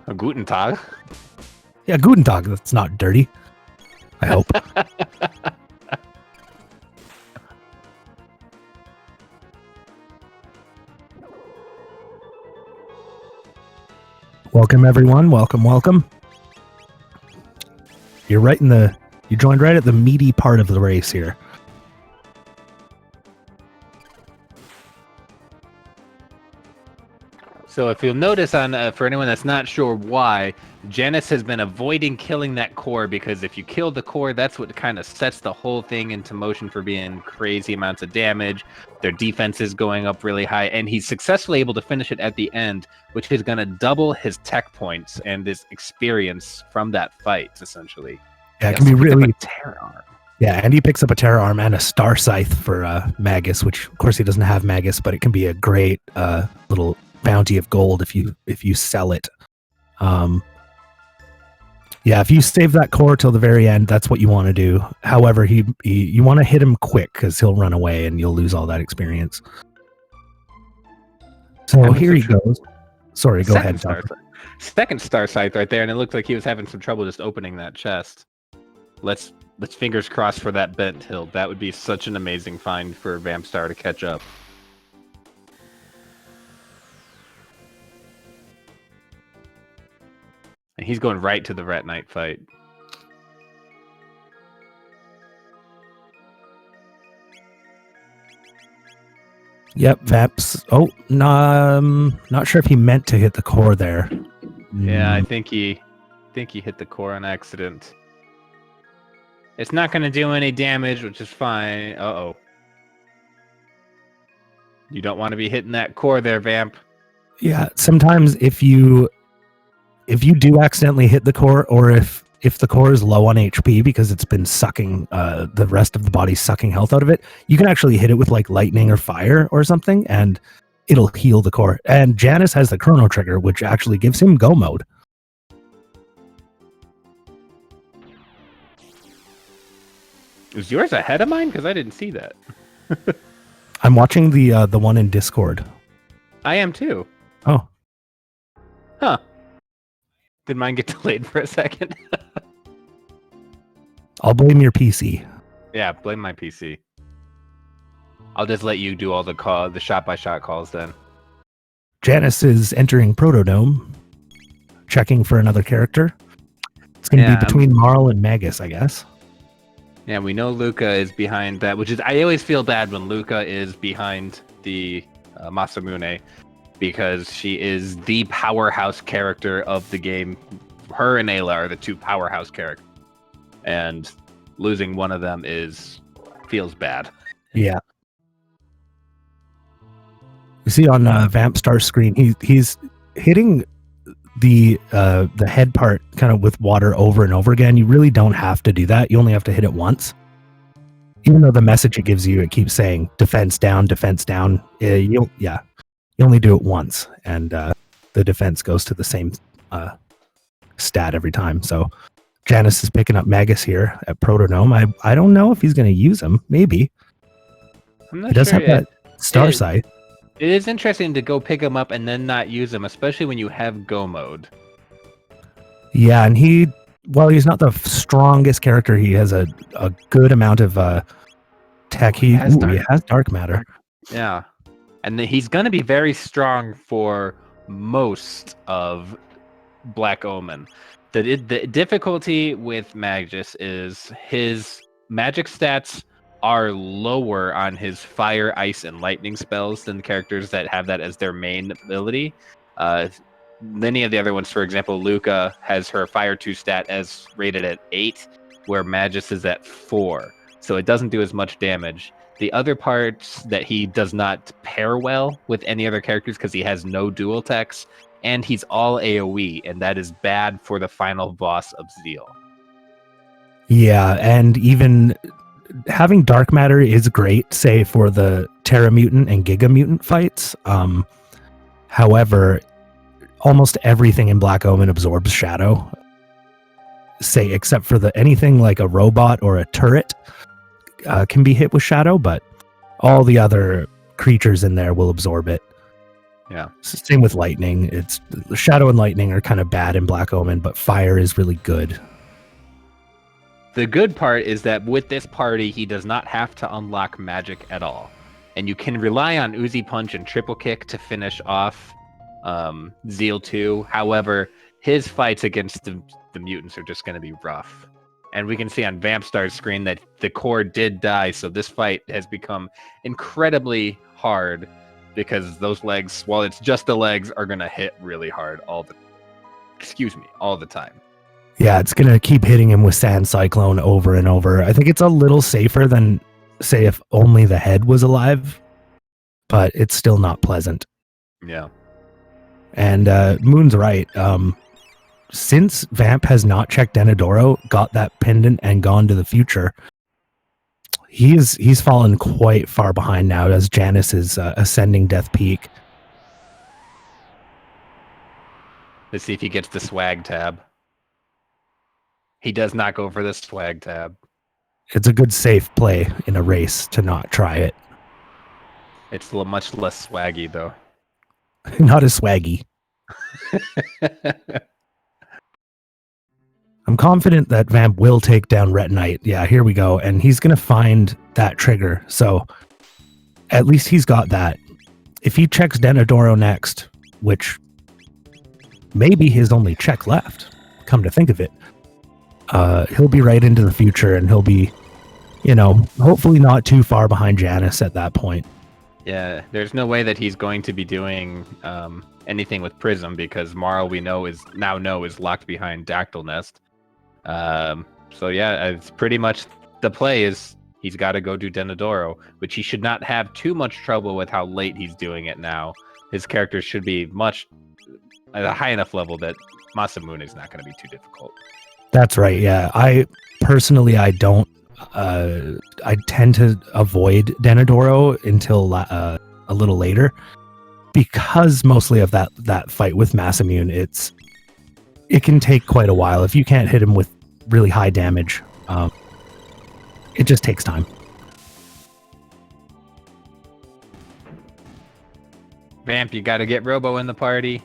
A Guten Tag. Yeah, Guten Tag. That's not dirty. I hope. Welcome, everyone. Welcome. You joined right at the meaty part of the race here. So if you'll notice for anyone that's not sure why, Janus has been avoiding killing that core because if you kill the core, that's what kind of sets the whole thing into motion for being crazy amounts of damage. Their defense is going up really high, and he's successfully able to finish it at the end, which is going to double his tech points and his experience from that fight, essentially. Yeah, it can be really... Terror arm. Yeah, and he picks up a Terror Arm and a Star Scythe for Magus, which, of course, he doesn't have Magus, but it can be a great little bounty of gold if you sell it. If you save that core till the very end, that's what you want to do. However, you want to hit him quick because he'll run away and you'll lose all that experience. So here he goes. Sorry, go ahead. Second Star Scythe right there, and it looked like he was having some trouble just opening that chest. Let's fingers crossed for that bent hilt. That would be such an amazing find for Vampstar to catch up. And he's going right to the Rat Knight fight. Yep, Vaps. Oh, not sure if he meant to hit the core there. Yeah, I think he hit the core on accident. It's not going to do any damage, which is fine. Uh-oh. You don't want to be hitting that core there, Vamp. Yeah, sometimes if you do accidentally hit the core, or if the core is low on HP because it's been sucking the rest of the body sucking health out of it, you can actually hit it with like lightning or fire or something, and it'll heal the core. And Janus has the Chrono trigger, which actually gives him go mode. Is yours ahead of mine? Because I didn't see that. I'm watching the one in Discord. I am too. Oh. Huh. Did mine get delayed for a second? I'll blame your PC. Yeah, blame my PC. I'll just let you do all the shot-by-shot calls then. Janus is entering Protodome, checking for another character. It's going to be between Marl and Magus, I guess. Yeah, we know Luca is behind that, which is... I always feel bad when Luca is behind the Masamune, because she is the powerhouse character of the game. Her and Ayla are the two powerhouse characters. And losing one of them feels bad. Yeah. You see on Vampstar's screen, he's hitting the head part kind of with water over and over again. You really don't have to do that. You only have to hit it once. Even though the message it gives you, it keeps saying defense down, defense down. You only do it once, and the defense goes to the same stat every time. So Janus is picking up Magus here at Protodome. I don't know if he's going to use him. Maybe. I'm not he does sure have that Star Sight. It is interesting to go pick him up and then not use him, especially when you have go mode. Yeah, and he's not the strongest character. He has a good amount of tech. He has dark matter. Yeah. And he's going to be very strong for most of Black Omen. The difficulty with Magus is his magic stats are lower on his fire, ice, and lightning spells than the characters that have that as their main ability. Many of the other ones, for example, Luca has her fire 2 stat as rated at 8, where Magus is at 4. So it doesn't do as much damage. The other parts that he does not pair well with any other characters because he has no dual techs, and he's all AoE, and that is bad for the final boss of Zeal. Yeah, and even having dark matter is great, say for the Terra Mutant and Giga Mutant fights. However, almost everything in Black Omen absorbs shadow. Say, except for anything like a robot or a turret can be hit with shadow, but all the other creatures in there will absorb it. Yeah. Same with lightning. It's shadow and lightning are kind of bad in Black Omen, but fire is really good. The good part is that with this party, he does not have to unlock magic at all. And you can rely on Uzi Punch and Triple Kick to finish off Zeal 2. However, his fights against the mutants are just going to be rough. And we can see on Vampstar's screen that the core did die, so this fight has become incredibly hard because those legs, while it's just the legs, are going to hit really hard all the time. Yeah, it's going to keep hitting him with Sand Cyclone over and over. I think it's a little safer than, say, if only the head was alive, but it's still not pleasant. Yeah. And Moon's right. Since Vamp has not checked Denadoro, got that pendant, and gone to the future, he's fallen quite far behind now as Janus is ascending Death Peak. Let's see if he gets the swag tab. He does not go for the swag tab. It's a good safe play in a race to not try it. It's much less swaggy, though. Not as swaggy. I'm confident that Vamp will take down Retinite. Yeah, here we go. And he's going to find that trigger. So at least he's got that. If he checks Denadoro next, which may be his only check left, come to think of it, he'll be right into the future, and he'll be, hopefully not too far behind Janus at that point. Yeah, there's no way that he's going to be doing anything with Prism, because Marl we know is locked behind Dactyl Nest. So yeah, it's pretty much the play is he's got to go do Denadoro, which he should not have too much trouble with how late he's doing it now. His character should be much at a high enough level that Masamune is not going to be too difficult. That's right. Yeah, I don't. I tend to avoid Denadoro until a little later, because mostly of that fight with Masamune, it can take quite a while. If you can't hit him with really high damage, it just takes time. Vamp, you got to get Robo in the party.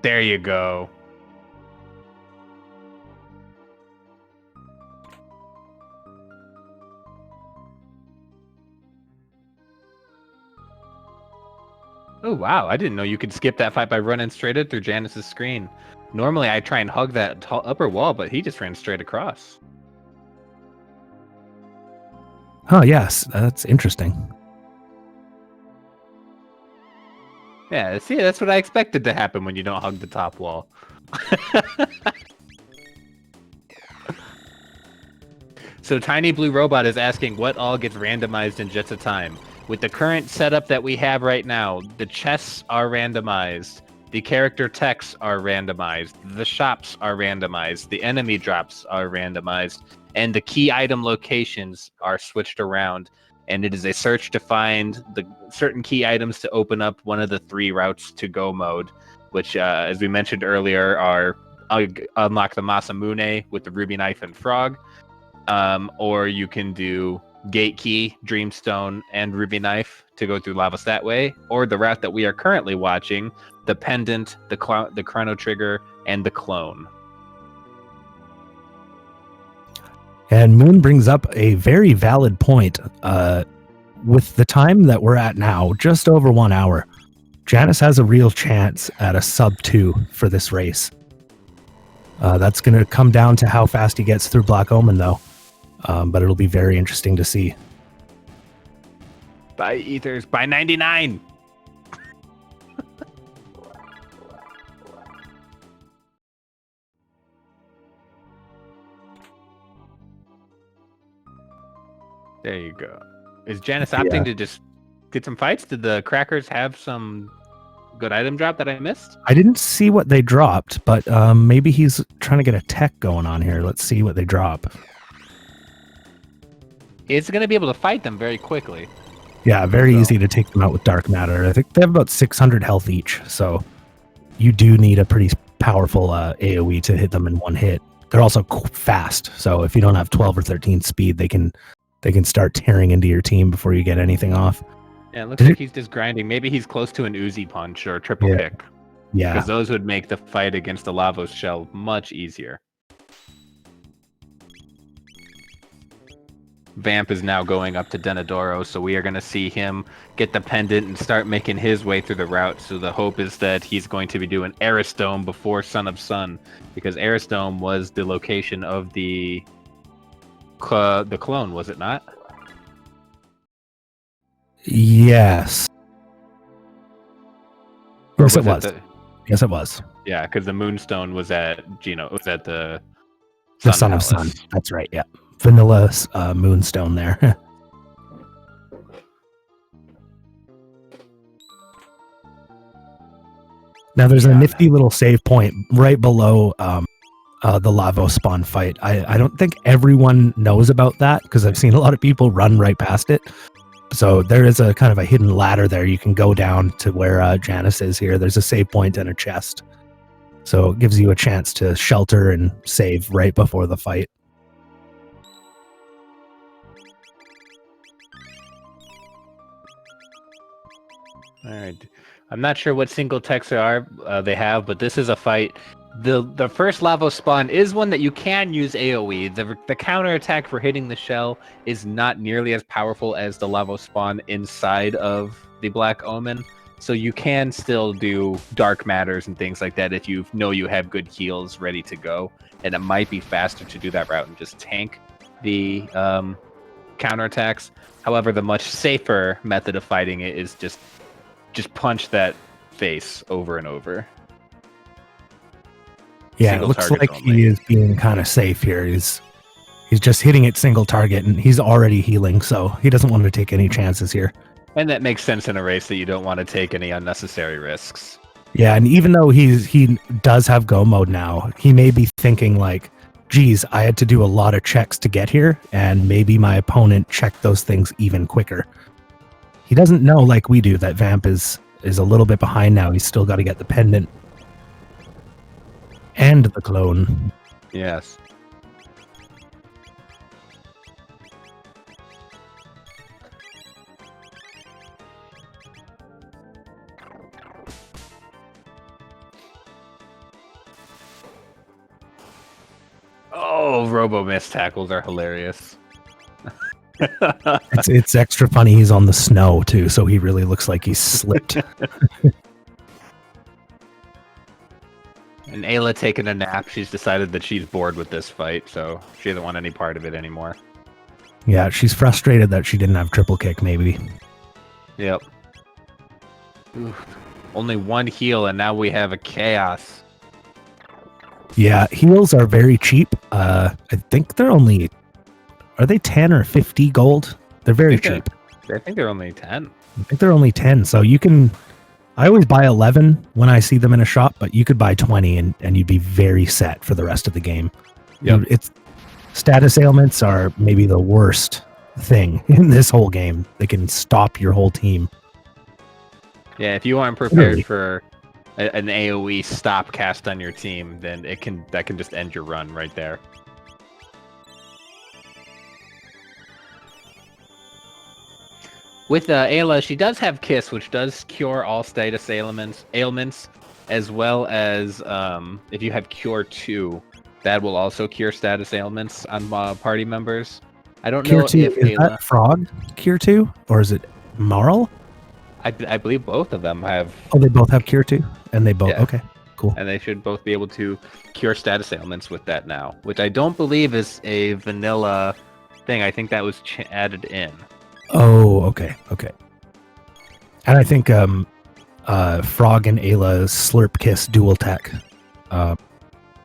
There you go. Oh, wow. I didn't know you could skip that fight by running straight in through Janus's screen. Normally, I try and hug that upper wall, but he just ran straight across. Oh, yes. That's interesting. Yeah, see, that's what I expected to happen when you don't hug the top wall. So Tiny Blue Robot is asking what all gets randomized in Jets of Time. With the current setup that we have right now, the chests are randomized, the character texts are randomized, the shops are randomized, the enemy drops are randomized, and the key item locations are switched around. And it is a search to find the certain key items to open up one of the 3 routes to go mode, which, as we mentioned earlier, are unlock the Masamune with the Ruby Knife and Frog, or you can do Gate Key, Dreamstone, and Ruby Knife to go through Lavas that way, or the route that we are currently watching, the Pendant, the Chrono Trigger, and the Clone. And Moon brings up a very valid point. With the time that we're at now, just over 1 hour, Janus has a real chance at a sub-2 for this race. That's going to come down to how fast he gets through Black Omen, though. But it'll be very interesting to see. Bye, Ethers. Bye, 99. There you go. Is Janus opting to just get some fights? Did the Crackers have some good item drop that I missed? I didn't see what they dropped, but maybe he's trying to get a tech going on here. Let's see what they drop. It's going to be able to fight them very quickly. Yeah, very easy to take them out with Dark Matter. I think they have about 600 health each, so you do need a pretty powerful AoE to hit them in one hit. they're also fast. So if you don't have 12 or 13 speed, they can start tearing into your team before you get anything off. Yeah, it looks like he's just grinding. Maybe he's close to an Uzi punch or a triple kick. Yeah. Because those would make the fight against the Lavos shell much easier. Vamp is now going up to Denadoro, so we are going to see him get the pendant and start making his way through the route. So the hope is that he's going to be doing Aristome before Son of Sun, because Aristome was the location of the clone, was it not? Yes. Yes, it was. Yes, it was. Yeah, because the Moonstone was at the Son of Sun. That's right. Yeah, vanilla Moonstone there. Now there's a nifty little save point right below the Lavos spawn fight. I don't think everyone knows about that because I've seen a lot of people run right past it. So there is a kind of a hidden ladder there. You can go down to where Janus is here. There's a save point and a chest. So it gives you a chance to shelter and save right before the fight. All right. I'm not sure what single techs they have, but this is a fight. The first Lavos spawn is one that you can use AoE. The counterattack for hitting the shell is not nearly as powerful as the Lavos spawn inside of the Black Omen. So you can still do dark matters and things like that if you know you have good heals ready to go. And it might be faster to do that route and just tank the counterattacks. However, the much safer method of fighting it is just punch that face over and over. Yeah, it looks like he is being kind of safe here. He's just hitting it single target, and he's already healing, so he doesn't want to take any chances here. And that makes sense in a race that you don't want to take any unnecessary risks. Yeah, and even though he does have go mode now, he may be thinking like, geez, I had to do a lot of checks to get here, and maybe my opponent checked those things even quicker. He doesn't know, like we do, that Vamp is a little bit behind now. He's still got to get the pendant. And the clone. Yes. Oh, Robo miss tackles are hilarious. It's extra funny he's on the snow too, so he really looks like he's slipped. And Ayla taking a nap. She's decided that she's bored with this fight, so she doesn't want any part of it anymore. Yeah, she's frustrated that she didn't have triple kick, maybe. Yep. Oof. Only one heal, and now we have a chaos. Yeah, heals are very cheap. I think they're only... Are they 10 or 50 gold? They're very cheap. I think they're only 10. I think they're only 10, so you can... I always buy 11 when I see them in a shop, but you could buy 20 and you'd be very set for the rest of the game. Yep. Status ailments are maybe the worst thing in this whole game. They can stop your whole team. Yeah, if you aren't prepared for an AoE stop cast on your team, then that can just end your run right there. With Ayla, she does have Kiss, which does cure all status ailments, as well as if you have Cure 2, that will also cure status ailments on party members. I don't know if is that Frog Cure 2, or is it Marl? I believe both of them have. Oh, they both have Cure 2, and they both. Yeah. Okay, cool. And they should both be able to cure status ailments with that now, which I don't believe is a vanilla thing. I think that was added in. Oh, okay. And I think Frog and Ayla's Slurp Kiss dual tech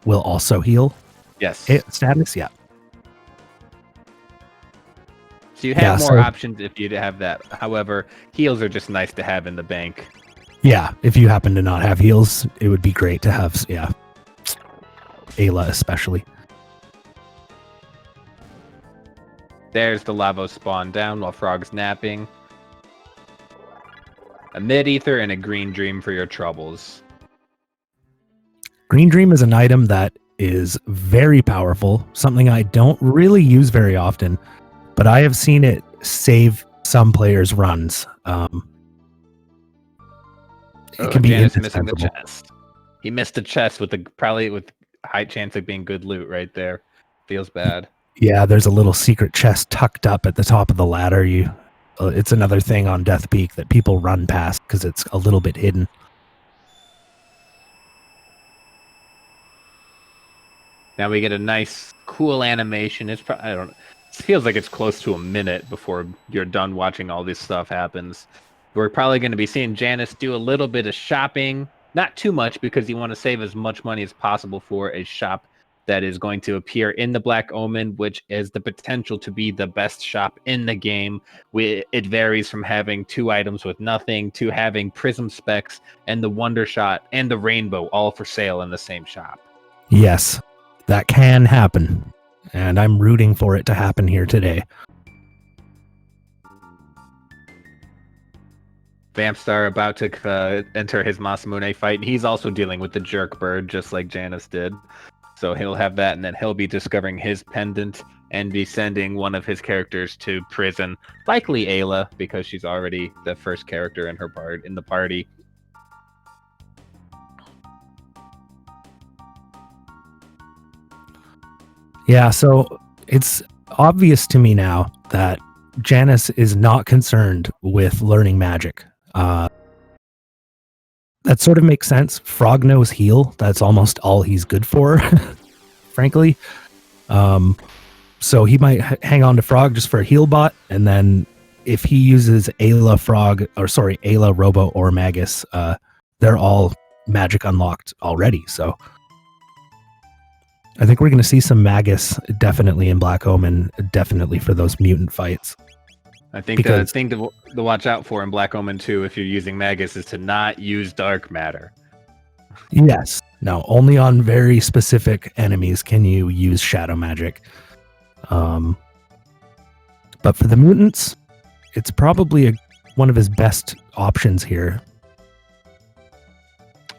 will also heal. Yes. Status, yeah. So you have more options if you have that. However, heals are just nice to have in the bank. Yeah, if you happen to not have heals, it would be great to have, Ayla especially. There's the Lavos spawn down while Frog's napping. A mid-ether and a green dream for your troubles. Green dream is an item that is very powerful, something I don't really use very often, but I have seen it save some players' runs. It can be Janus missing the indispensable. chest. He missed the chest probably with high chance of being good loot right there. Feels bad. Yeah, there's a little secret chest tucked up at the top of the ladder. It's another thing on Death Peak that people run past because it's a little bit hidden. Now we get a nice, cool animation. It feels like it's close to a minute before you're done watching all this stuff happens. We're probably going to be seeing Janus do a little bit of shopping. Not too much, because you want to save as much money as possible for a shop that is going to appear in the Black Omen, which is the potential to be the best shop in the game. It varies from having 2 items with nothing to having Prism Specs and the Wonder Shot and the Rainbow all for sale in the same shop. Yes, that can happen, and I'm rooting for it to happen here today. Vampstar about to enter his Masamune fight, and he's also dealing with the Jerk Bird, just like Janus did. So he'll have that, and then he'll be discovering his pendant and be sending one of his characters to prison. Likely Ayla, because she's already the first character in the party. Yeah, so it's obvious to me now that Janus is not concerned with learning magic. That sort of makes sense. Frog knows heal. That's almost all he's good for, frankly. So he might hang on to Frog just for a heal bot, and then if he uses Ayla, Robo, or Magus, they're all magic unlocked already. So I think we're going to see some Magus definitely in Black Omen, definitely for those mutant fights. I think the thing to watch out for in Black Omen 2, if you're using Magus, is to not use Dark Matter. Yes. No, only on very specific enemies can you use Shadow Magic. But for the mutants, it's probably one of his best options here.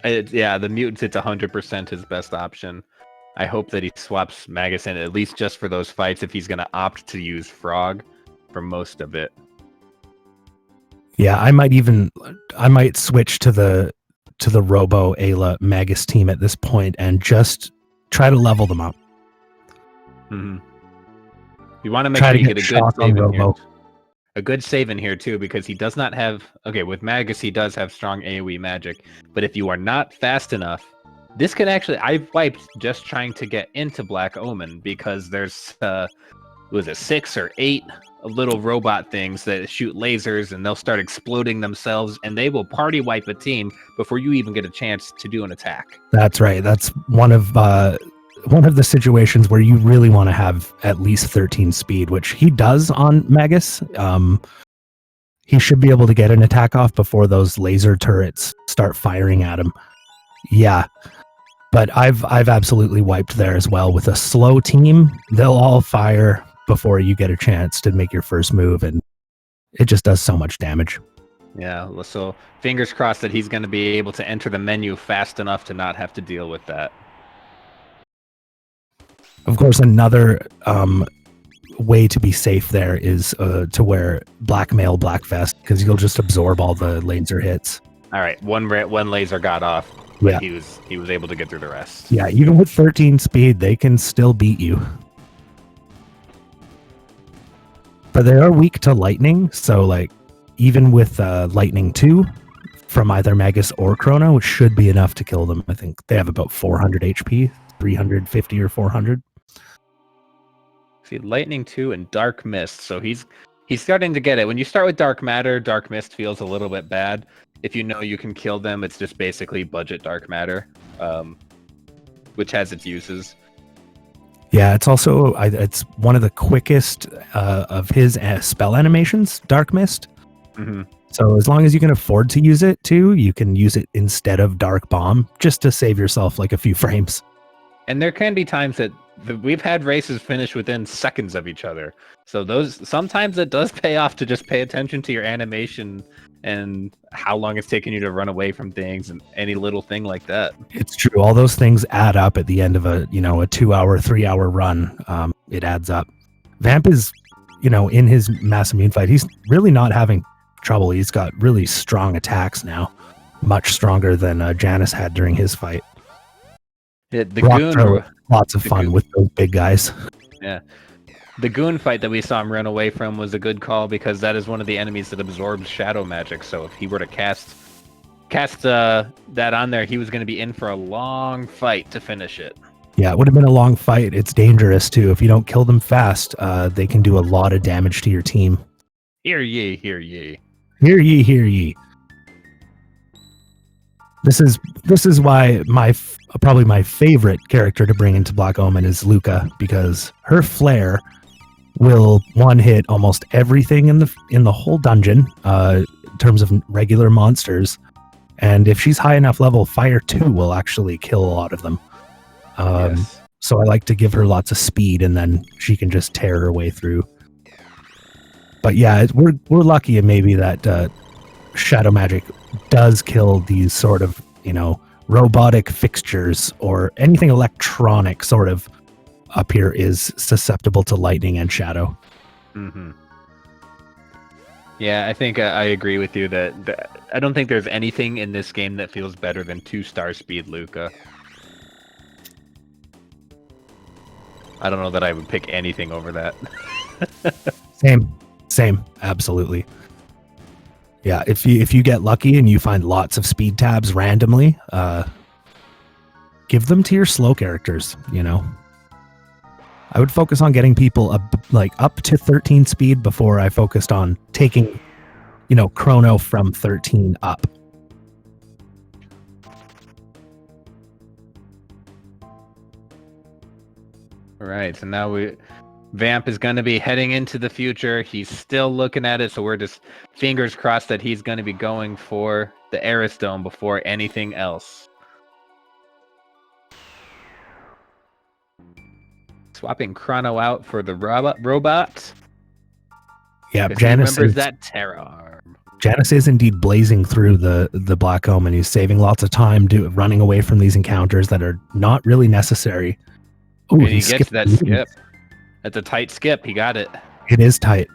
The mutants, it's 100% his best option. I hope that he swaps Magus in, at least just for those fights, if he's going to opt to use Frog for most of it. Yeah, I might switch to the Robo Ayla Magus team at this point and just try to level them up. Mm-hmm. You want to make sure you get a good save in here. A good save in here too, because he does not have. Okay, with Magus he does have strong AoE magic, but if you are not fast enough, this could actually. I've wiped just trying to get into Black Omen because there's was it 6 or 8 little robot things that shoot lasers, and they'll start exploding themselves, and they will party wipe a team before you even get a chance to do an attack. That's right. That's one of the situations where you really want to have at least 13 speed, which he does on Magus. He should be able to get an attack off before those laser turrets start firing at him. Yeah. But I've absolutely wiped there as well. With a slow team, they'll all fire before you get a chance to make your first move, and it just does so much damage. Yeah, so fingers crossed that he's going to be able to enter the menu fast enough to not have to deal with that. Of course, another way to be safe there is to wear Blackmail Black Vest, because you'll just absorb all the laser hits. All right, one laser got off, but he was able to get through the rest. Yeah, even with 13 speed, they can still beat you. But they are weak to lightning, so like even with lightning 2 from either Magus or Chrono, it should be enough to kill them. I think they have about 400 HP, 350 or 400. See, lightning 2 and Dark Mist, so he's starting to get it. When you start with Dark Matter, Dark Mist feels a little bit bad. If you know you can kill them, it's just basically budget Dark Matter, which has its uses. Yeah, it's also it's one of the quickest of his spell animations, Dark Mist. Mm-hmm. So as long as you can afford to use it too, you can use it instead of Dark Bomb, just to save yourself like a few frames. And there can be times that we've had races finish within seconds of each other. So sometimes it does pay off to just pay attention to your animation and how long it's taking you to run away from things and any little thing like that. It's true. All those things add up at the end of a 2-hour, 3-hour run. It adds up. Vamp is, in his mass immune fight, he's really not having trouble. He's got really strong attacks now, much stronger than Janus had during his fight. The goon, lots of fun with those big guys. Yeah. The goon fight that we saw him run away from was a good call because that is one of the enemies that absorbs shadow magic. So if he were to cast that on there, he was going to be in for a long fight to finish it. Yeah, it would have been a long fight. It's dangerous too. If you don't kill them fast, they can do a lot of damage to your team. Hear ye, hear ye. Hear ye, hear ye. This is why probably my favorite character to bring into Black Omen is Luca, because her flare will one hit almost everything in the whole dungeon in terms of regular monsters, and if she's high enough level, Fire 2 will actually kill a lot of them. Yes. So I like to give her lots of speed, and then she can just tear her way through. But yeah, we're lucky maybe that shadow magic does kill these sort of robotic fixtures, or anything electronic sort of up here is susceptible to lightning and shadow. Mm-hmm. Yeah, I think I agree with you that I don't think there's anything in this game that feels better than 2-star speed Luca. I don't know that I would pick anything over that. Same, absolutely. Yeah, if you get lucky and you find lots of speed tabs randomly, give them to your slow characters, I would focus on getting people up to 13 speed before I focused on taking, Chrono from 13 up. All right, so now Vamp is going to be heading into the future. He's still looking at it, so we're just fingers crossed that he's going to be going for the Aerostone before anything else. Swapping Chrono out for the robot. Yeah, Janus remembers that terror arm. Janus is indeed blazing through the Black Omen. He's saving lots of time running away from these encounters that are not really necessary. Oh, he gets that skip. That's a tight skip. He got it. It is tight.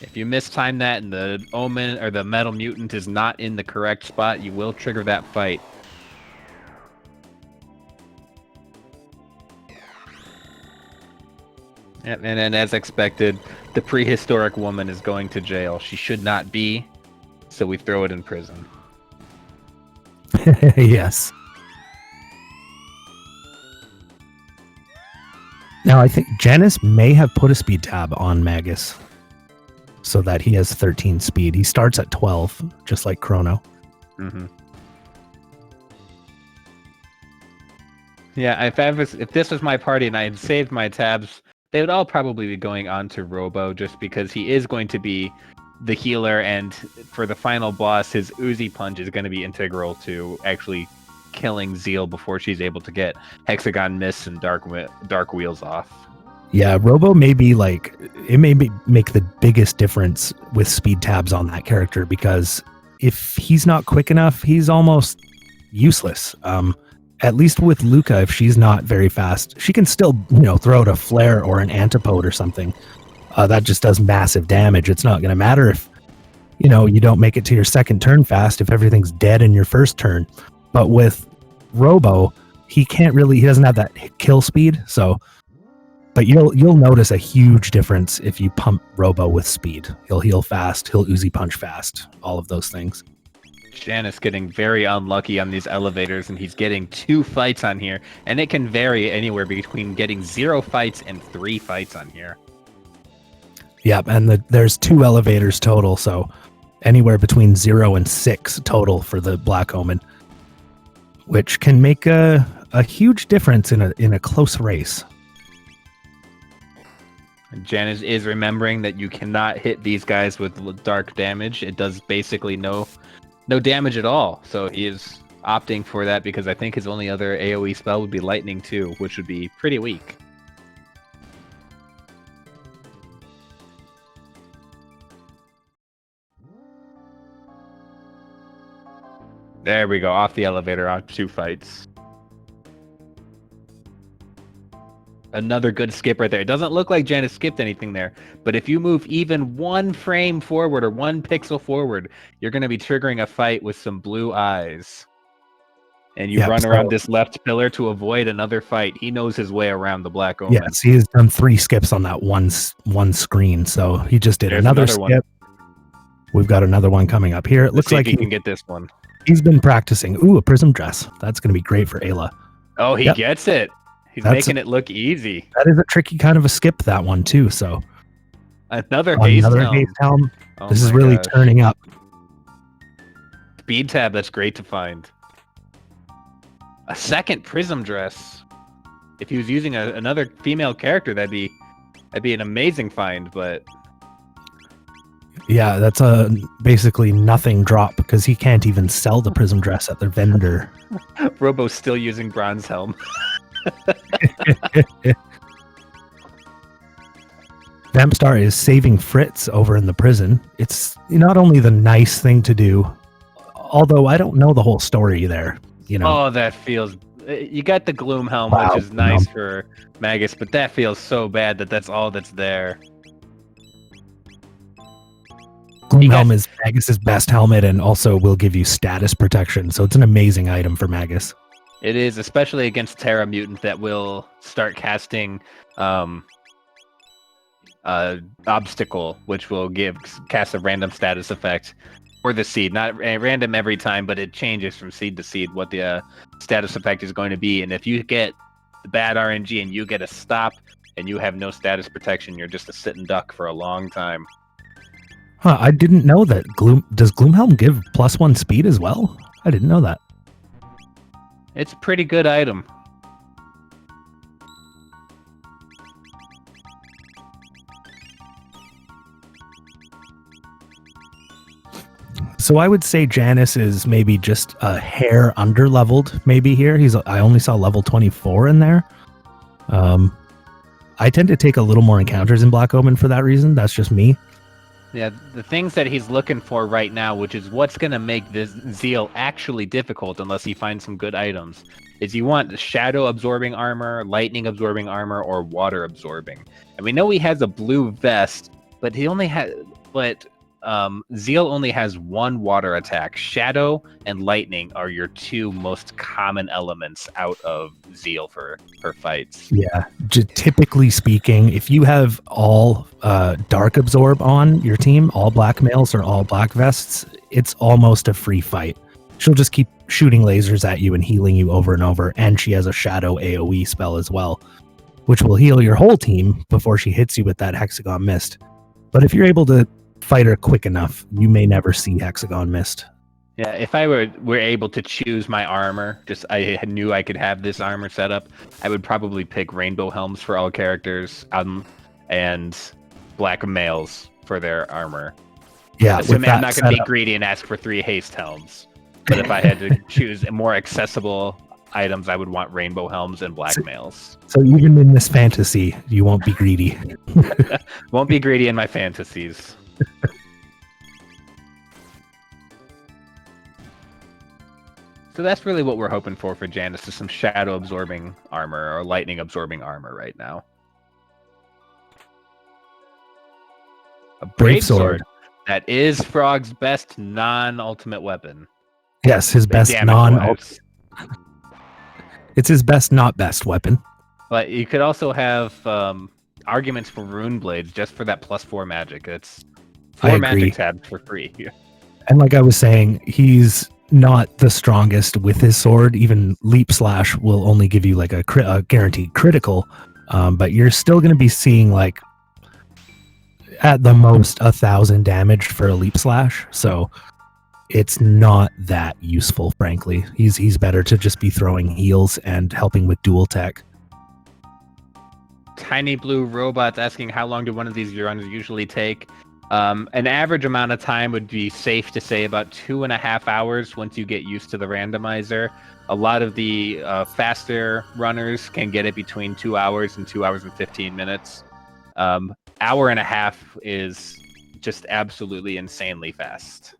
If you mistime that and the Omen or the Metal Mutant is not in the correct spot, you will trigger that fight. And then, as expected, the prehistoric woman is going to jail. She should not be, so we throw it in prison. Yes. Now, I think Janus may have put a speed tab on Magus so that he has 13 speed. He starts at 12, just like Chrono. Mm-hmm. Yeah, if this was my party and I had saved my tabs, they would all probably be going on to Robo, just because he is going to be the healer, and for the final boss, his Uzi Punch is going to be integral to actually killing Zeal before she's able to get Hexagon Mists and Dark Wheels off. Yeah, Robo may be make the biggest difference with speed tabs on that character, because if he's not quick enough, he's almost useless. At least with Luca, if she's not very fast, she can still, throw out a flare or an antipode or something. That just does massive damage. It's not going to matter if, you don't make it to your second turn fast if everything's dead in your first turn. But with Robo, he doesn't have that kill speed. But you'll notice a huge difference if you pump Robo with speed. He'll heal fast, he'll Uzi Punch fast, all of those things. Janus getting very unlucky on these elevators, and he's getting 2 fights on here, and it can vary anywhere between getting 0 fights and 3 fights on here. Yep, and there's 2 elevators total, so anywhere between 0 and 6 total for the Black Omen, which can make a huge difference in a close race. Janus is remembering that you cannot hit these guys with dark damage. It does basically no damage at all. So he is opting for that because I think his only other AoE spell would be Lightning too, which would be pretty weak. There we go, off the elevator, on 2 fights. Another good skip right there. It doesn't look like Janus skipped anything there, but if you move even 1 frame forward or 1 pixel forward, you're going to be triggering a fight with some blue eyes. And you run around this left pillar to avoid another fight. He knows his way around the Black Omen. Yes, he has done 3 skips on that one screen, so he just did another skip. One. We've got another one coming up here. It looks like he can get this one. He's been practicing. Ooh, a prism dress. That's going to be great for Ayla. Oh, he gets it. He's making it look easy. That is a tricky kind of a skip, that one, too. So Another haste helm. This is really turning up. Speed tab, that's great to find. A second prism dress. If he was using another female character, that'd be an amazing find, but... Yeah, that's a basically nothing drop because he can't even sell the prism dress at the vendor. Robo's still using bronze helm. Vampstar is saving Fritz over in the prison. It's not only the nice thing to do, although I don't know the whole story there. Oh, that feels... You got the Gloom helm, which is nice for Magus, but that feels so bad that that's all that's there. Gloom helm is Magus's best helmet and also will give you status protection, so it's an amazing item for Magus. It is, especially against Terra Mutant that will start casting Obstacle, which will cast a random status effect for the seed. Not random every time, but it changes from seed to seed what the status effect is going to be. And if you get the bad RNG and you get a stop and you have no status protection, you're just a sitting duck for a long time. Huh, I didn't know that. Does Gloomhelm give +1 speed as well? I didn't know that. It's a pretty good item. So I would say Janus is maybe just a hair under-leveled maybe here. I only saw level 24 in there. I tend to take a little more encounters in Black Omen for that reason. That's just me. Yeah, the things that he's looking for right now, which is what's going to make this Zeal actually difficult unless he finds some good items, is you want shadow absorbing armor, lightning absorbing armor, or water absorbing. And we know he has a blue vest, but Zeal only has 1 water attack. Shadow and lightning are your 2 most common elements out of Zeal for fights. Yeah, typically speaking, if you have all dark absorb on your team, all black males or all black vests, it's almost a free fight. She'll just keep shooting lasers at you and healing you over and over, and she has a shadow AoE spell as well, which will heal your whole team before she hits you with that hexagon mist. But if you're able to fight her quick enough, you may never see hexagon mist. Yeah, if I were able to choose my armor, I knew I could have this armor set up, I would probably pick rainbow helms for all characters, and black males for their armor. Yeah, I'm not going to be greedy and ask for 3 haste helms. But if I had to choose more accessible items, I would want rainbow helms and black males. So even in this fantasy, you won't be greedy. Won't be greedy in my fantasies. So that's really what we're hoping for Janus, is some shadow absorbing armor or lightning absorbing armor right now. A brave sword. That is Frog's best non-ultimate weapon. Yes, his best It's his best not best weapon. But you could also have arguments for rune blades just for that +4 magic. It's 4 magic tabs for free. And like I was saying, he's not the strongest with his sword. Even leap slash will only give you like a guaranteed critical, but you're still going to be seeing like at the most 1,000 damage for a leap slash. So it's not that useful, frankly. He's better to just be throwing heals and helping with dual tech. Tiny blue robots asking how long do one of these runs usually take. An average amount of time would be safe to say about 2.5 hours once you get used to the randomizer. A lot of the faster runners can get it between 2 hours and 2 hours and 15 minutes. Hour and a half is just absolutely insanely fast.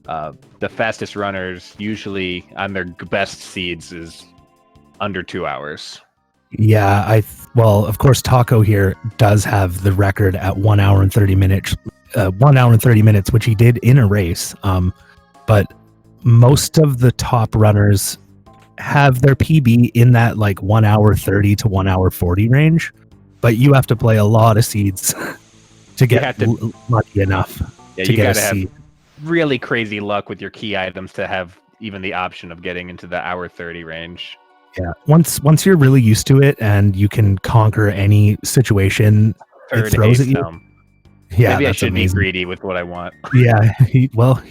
The fastest runners usually on their best seeds is under 2 hours. Yeah, well, of course, Taco here does have the record at 1 hour and 30 minutes. 1 hour and 30 minutes, which he did in a race. But most of the top runners have their PB in that like 1 hour 30 to 1 hour 40 range. But you have to play a lot of seeds to get lucky enough to get a seed. Really crazy luck with your key items to have even the option of getting into the hour 30 range. Yeah, once you're really used to it and you can conquer any situation it throws at you. Yeah, maybe I should be greedy with what I want. Yeah, well,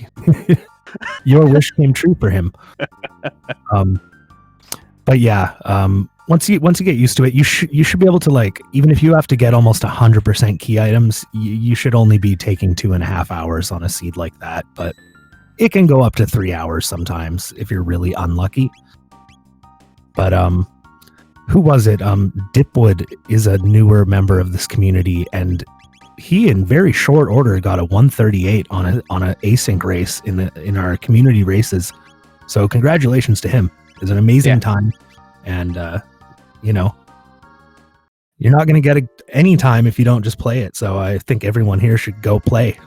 your wish came true for him. But yeah, once you get used to it, you should be able to, like, even if you have to get almost 100% key items, you should only be taking 2.5 hours on a seed like that. But it can go up to 3 hours sometimes if you're really unlucky. But who was it? Dipwood is a newer member of this community, and he in very short order got a 138 on a async race in our community races. So congratulations to him. It was an amazing time, and you're not going to get any time if you don't just play it. So I think everyone here should go play.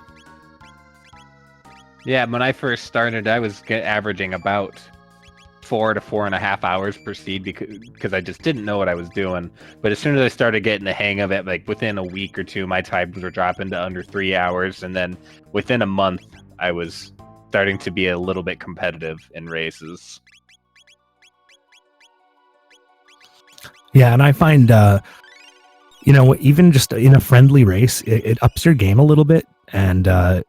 Yeah, when I first started, I was averaging about 4 to 4.5 hours per seed because I just didn't know what I was doing. But as soon as I started getting the hang of it, like within a week or two, my times were dropping to under 3 hours. And then within a month, I was starting to be a little bit competitive in races. Yeah, and I find, even just in a friendly race, it ups your game a little bit. And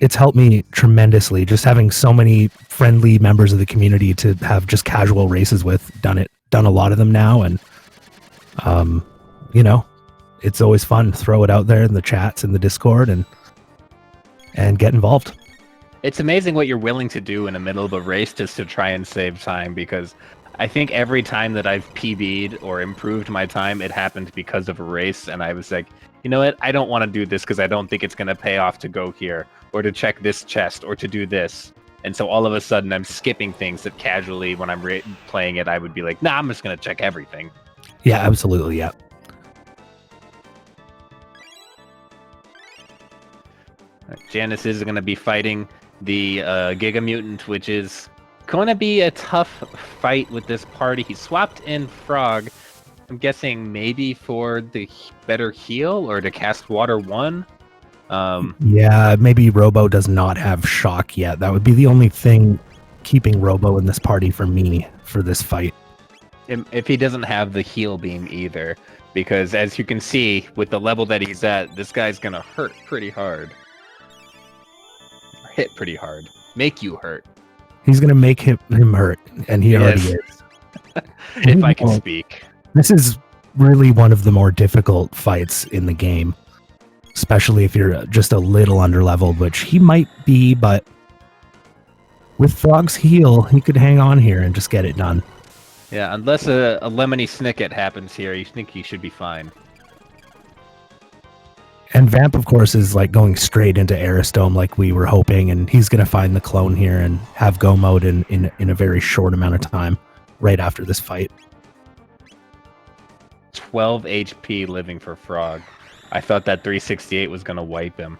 it's helped me tremendously, just having so many friendly members of the community to have just casual races with. Done a lot of them now, and it's always fun to throw it out there in the chats in the Discord and get involved. It's amazing what you're willing to do in the middle of a race just to try and save time, because I think every time that I've PB'd or improved my time, it happened because of a race, and I was like, you know what, I don't want to do this because I don't think it's going to pay off to go here, or to check this chest, or to do this. And so all of a sudden I'm skipping things that casually, when I'm playing it, I would be like, nah, I'm just going to check everything. Yeah, absolutely, yeah. Janus is going to be fighting the Giga Mutant, which is going to be a tough fight with this party. He swapped in Frog, I'm guessing maybe for the better heal or to cast Water 1. Yeah, maybe Robo does not have shock yet. That would be the only thing keeping Robo in this party for me for this fight. If he doesn't have the heal beam either, because as you can see with the level that he's at, this guy's gonna hurt pretty hard. Hit pretty hard. Make you hurt. He's gonna make him hurt, and he already is. If I can speak. This is really one of the more difficult fights in the game, especially if you're just a little underleveled, which he might be, but with Frog's heal, he could hang on here and just get it done. Yeah, unless a Lemony Snicket happens here, you think he should be fine. And Vamp, of course, is like going straight into Aristome like we were hoping, and he's going to find the clone here and have go mode in a very short amount of time right after this fight. 12 HP living for Frog. I thought that 368 was going to wipe him.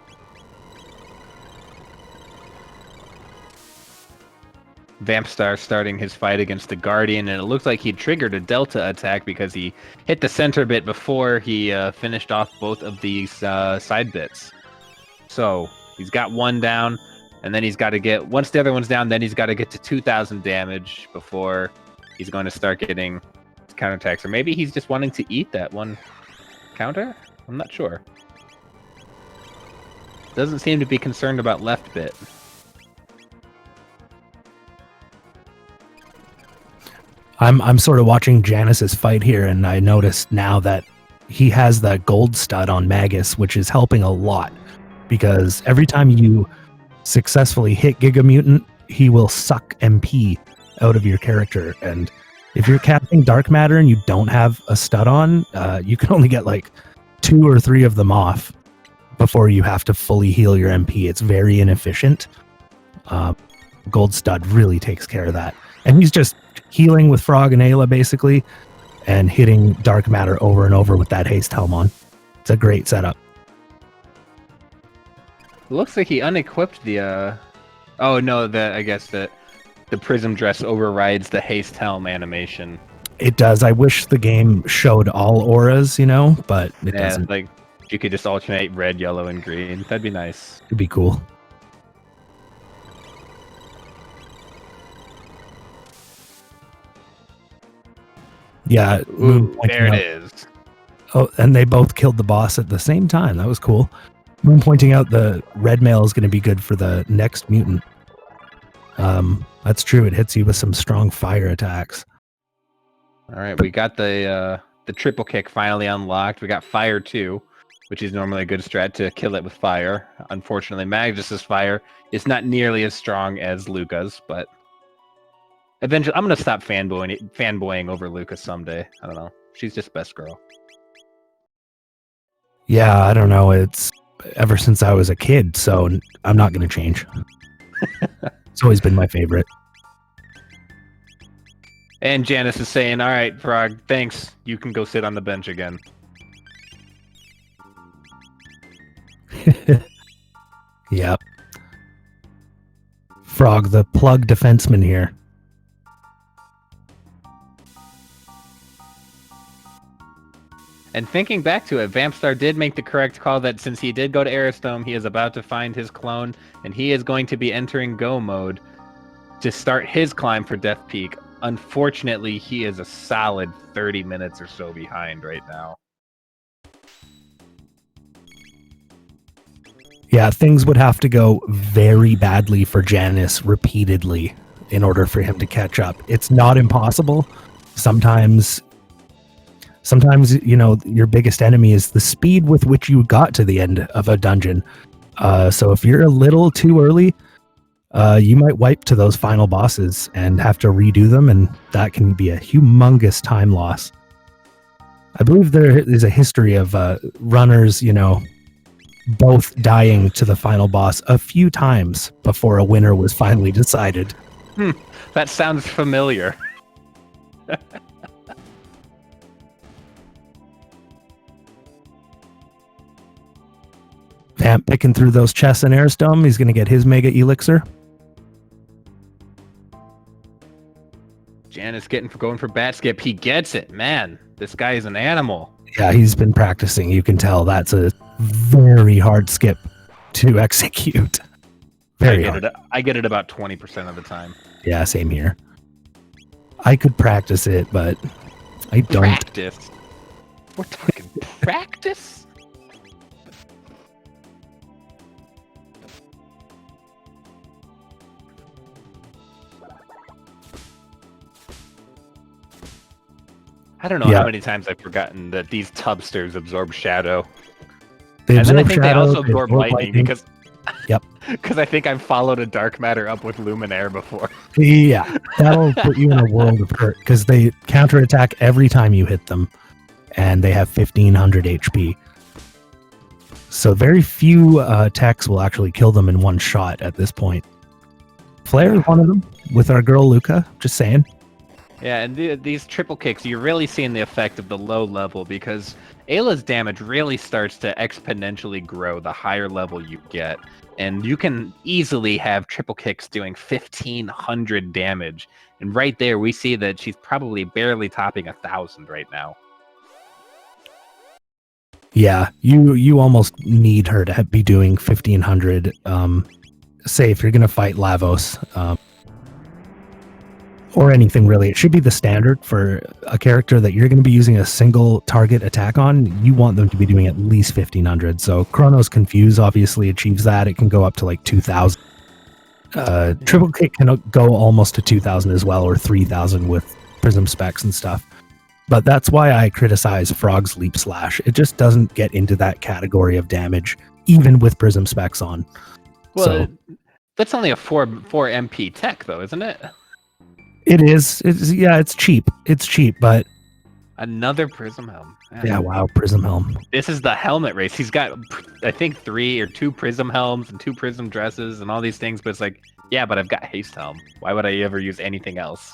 Vampstar starting his fight against the Guardian, and it looks like he triggered a Delta attack because he hit the center bit before he finished off both of these side bits. So he's got one down, and then he's got to get, once the other one's down, then he's got to get to 2,000 damage before he's going to start getting counterattacks. Or maybe he's just wanting to eat that one counter? I'm not sure. Doesn't seem to be concerned about left bit. I'm sort of watching Janus's fight here, and I noticed now that he has that gold stud on Magus, which is helping a lot because every time you successfully hit Giga Mutant, he will suck MP out of your character. And if you're casting Dark Matter and you don't have a stud on, you can only get like 2 or 3 of them off before you have to fully heal your MP. It's very inefficient. Gold Stud really takes care of that. And he's just healing with Frog and Ayla basically, and hitting Dark Matter over and over with that Haste Helm on. It's a great setup. It looks like he unequipped the oh no, I guess the Prism Dress overrides the Haste Helm animation. It does. I wish the game showed all auras, but it doesn't. Like you could just alternate red, yellow, and green. That'd be nice. It'd be cool. Yeah. Ooh, there it is. Oh, and they both killed the boss at the same time. That was cool. Moon pointing out the red mail is going to be good for the next mutant. That's true. It hits you with some strong fire attacks. All right, we got the triple kick finally unlocked. We got fire too, which is normally a good strat to kill it with fire. Unfortunately, Magus's fire is not nearly as strong as Luca's, but eventually I'm gonna stop fanboying over Luca someday. I don't know. She's just best girl. Yeah, I don't know. It's ever since I was a kid, so I'm not going to change. It's always been my favorite. And Janus is saying, all right, Frog, thanks. You can go sit on the bench again. Yep. Frog, the plug defenseman here. And thinking back to it, Vampstar did make the correct call that since he did go to Aristome, he is about to find his clone, and he is going to be entering Go mode to start his climb for Death Peak. Unfortunately, he is a solid 30 minutes or so behind right now. Yeah, things would have to go very badly for Janus repeatedly in order for him to catch up. It's not impossible. Sometimes, your biggest enemy is the speed with which you got to the end of a dungeon. So if you're a little too early, you might wipe to those final bosses and have to redo them, and that can be a humongous time loss. I believe there is a history of runners, both dying to the final boss a few times before a winner was finally decided. That sounds familiar. Vamp picking through those chests in Aristome. He's going to get his Mega Elixir. Janus going for bat skip. He gets it. Man, this guy is an animal. Yeah, he's been practicing. You can tell that's a very hard skip to execute. Very hard. I get it about 20% of the time. Yeah, same here. I could practice it, but I don't. Practice? We're talking practice? I don't know how many times I've forgotten that these tubsters absorb shadow. And then I think they also absorb lightning because because I think I've followed a dark matter up with Luminaire before. Yeah, that'll put you in a world of hurt because they counterattack every time you hit them, and they have 1500 HP. So very few attacks will actually kill them in one shot at this point. Flare is one of them with our girl Luca, just saying. Yeah, and these triple kicks, you're really seeing the effect of the low level because Ayla's damage really starts to exponentially grow the higher level you get. And you can easily have triple kicks doing 1500 damage. And right there, we see that she's probably barely topping 1000 right now. Yeah, you almost need her to be doing 1500. Say if you're going to fight Lavos, or anything really, it should be the standard for a character that you're going to be using a single target attack on. You want them to be doing at least 1500. So Chrono's Confuse obviously achieves that. It can go up to like 2000. Triple kick can go almost to 2000 as well, or 3000 with prism specs and stuff. But that's why I criticize Frog's Leap Slash. It just doesn't get into that category of damage. even with prism specs on. Well, So that's only a 4 MP tech, though, isn't it? it is. It's cheap. It's cheap, but Another prism helm. Man. yeah, wow, prism helm. This is the helmet race. He's got, I think, 3 or 2 prism helms and 2 prism dresses and all these things, but it's like, yeah, but I've got haste helm. Why would I ever use anything else?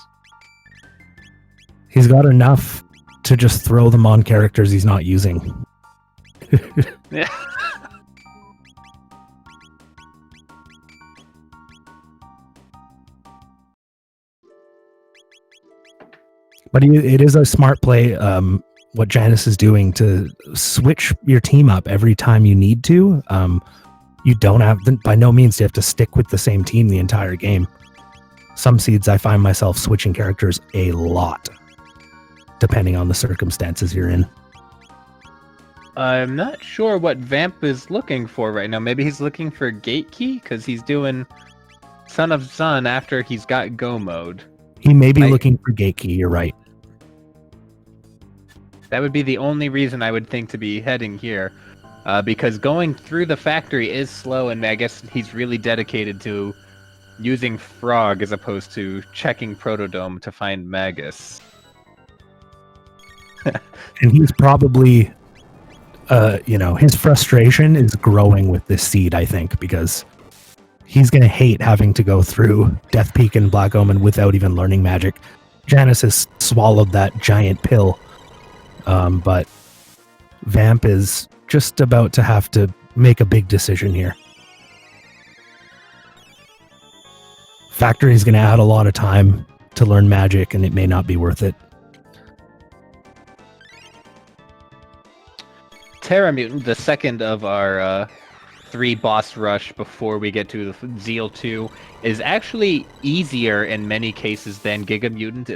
He's got enough to just throw them on characters he's not using. Yeah. But it is a smart play, what Janus is doing to switch your team up every time you need to. You don't have, by no means, you have to stick with the same team the entire game. Some seeds, I find myself switching characters a lot, depending on the circumstances you're in. I'm not sure what Vamp is looking for right now. Maybe he's looking for Gate Key, because he's doing Son of Sun after he's got Go mode. He may be looking for Gate Key, you're right. That would be the only reason I would think to be heading here. Because going through the factory is slow, and I guess he's really dedicated to using Frog as opposed to checking Protodome to find Magus. And he's probably, his frustration is growing with this seed, I think, because he's going to hate having to go through Death Peak and Black Omen without even learning magic. Janus has swallowed that giant pill, but Vamp is just about to have to make a big decision here. Factory is going to add a lot of time to learn magic, and it may not be worth it. Terra Mutant, the second of our 3 boss rush before we get to the Zeal 2, is actually easier in many cases than Giga Mutant.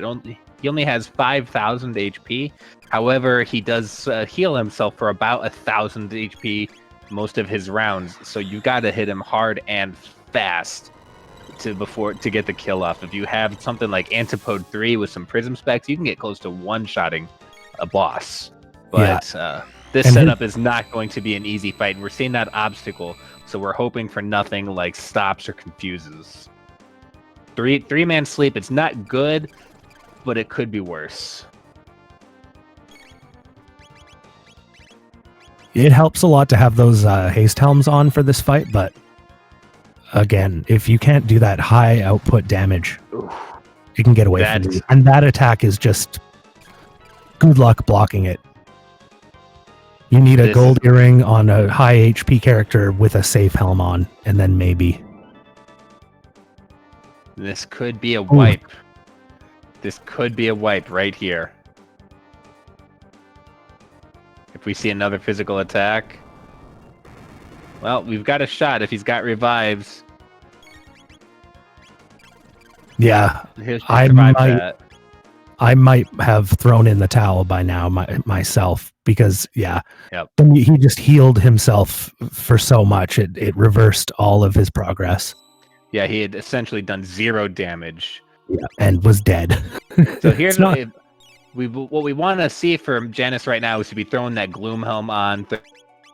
He only has 5,000 HP. However, he does heal himself for about 1,000 HP most of his rounds. So you got to hit him hard and fast to get the kill off. If you have something like Antipode 3 with some prism specs, you can get close to one-shotting a boss. But this setup is not going to be an easy fight. We're seeing that obstacle, so we're hoping for nothing like stops or confuses. Three-man sleep, it's not good, but it could be worse. It helps a lot to have those haste helms on for this fight, but again, if you can't do that high output damage, you can get away from you. And that attack is just good luck blocking it. You need a gold earring on a high HP character with a safe helm on, and then maybe. This could be a wipe. This could be a wipe right here. If we see another physical attack. Well, we've got a shot if he's got revives. Yeah, I might have thrown in the towel by now myself, because he just healed himself for so much. It reversed all of his progress. Yeah, he had essentially done 0 damage. Yeah, and was dead. So here's what we want to see from Janus right now is to be throwing that Gloom Helm on,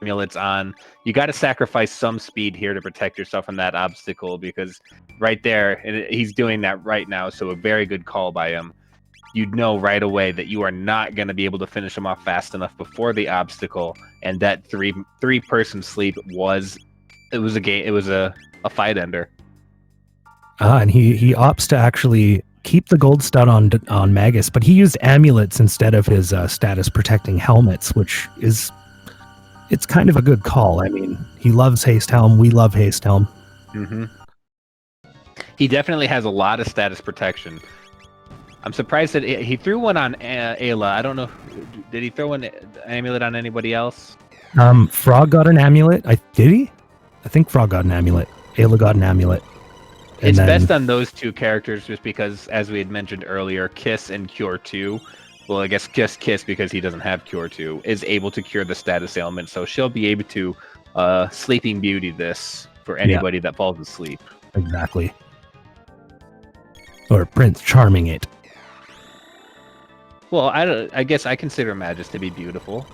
amulets on. You got to sacrifice some speed here to protect yourself from that obstacle, because right there, he's doing that right now, so a very good call by him. You'd know right away that you are not going to be able to finish him off fast enough before the obstacle, and that three-person sleep was a fight ender. And he opts to actually keep the gold stud on Magus, but he used amulets instead of his status protecting helmets, which it's kind of a good call. I mean, he loves haste helm. We love haste helm. Mm-hmm. He definitely has a lot of status protection. I'm surprised that he threw one on Ayla. I don't know. Did he throw an amulet on anybody else? Frog got an amulet. Did he? I think Frog got an amulet. Ayla got an amulet. It's best on those 2 characters just because, as we had mentioned earlier, Kiss and Cure 2, well, I guess just Kiss because he doesn't have Cure 2, is able to cure the status ailment, so she'll be able to Sleeping Beauty this for anybody that falls asleep. Exactly. Or Prince Charming it. Well, I guess I consider Magus to be beautiful.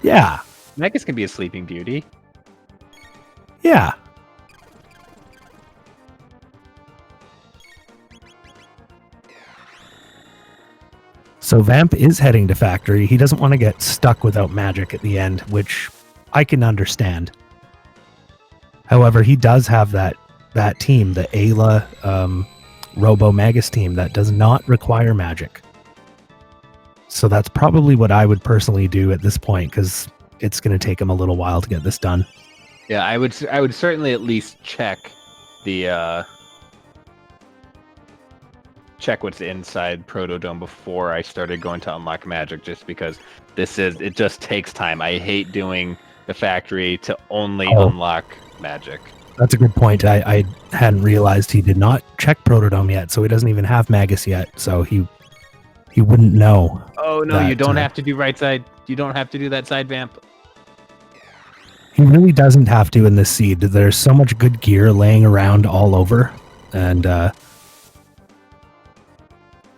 Yeah, Megas can be a Sleeping Beauty. Yeah. So Vamp is heading to factory. He doesn't want to get stuck without magic at the end, which I can understand. However, he does have that team, the Ayla Robo Magus team, that does not require magic. So that's probably what I would personally do at this point, because it's going to take him a little while to get this done. Yeah, I would certainly at least check the check what's inside Protodome before I started going to unlock magic, just because it just takes time. I hate doing the factory to only unlock magic. That's a good point. I hadn't realized he did not check Protodome yet, so he doesn't even have Magus yet, so he wouldn't know. Oh no, you don't have to do right side. You don't have to do that side vamp. He really doesn't have to in this seed. There's so much good gear laying around all over, and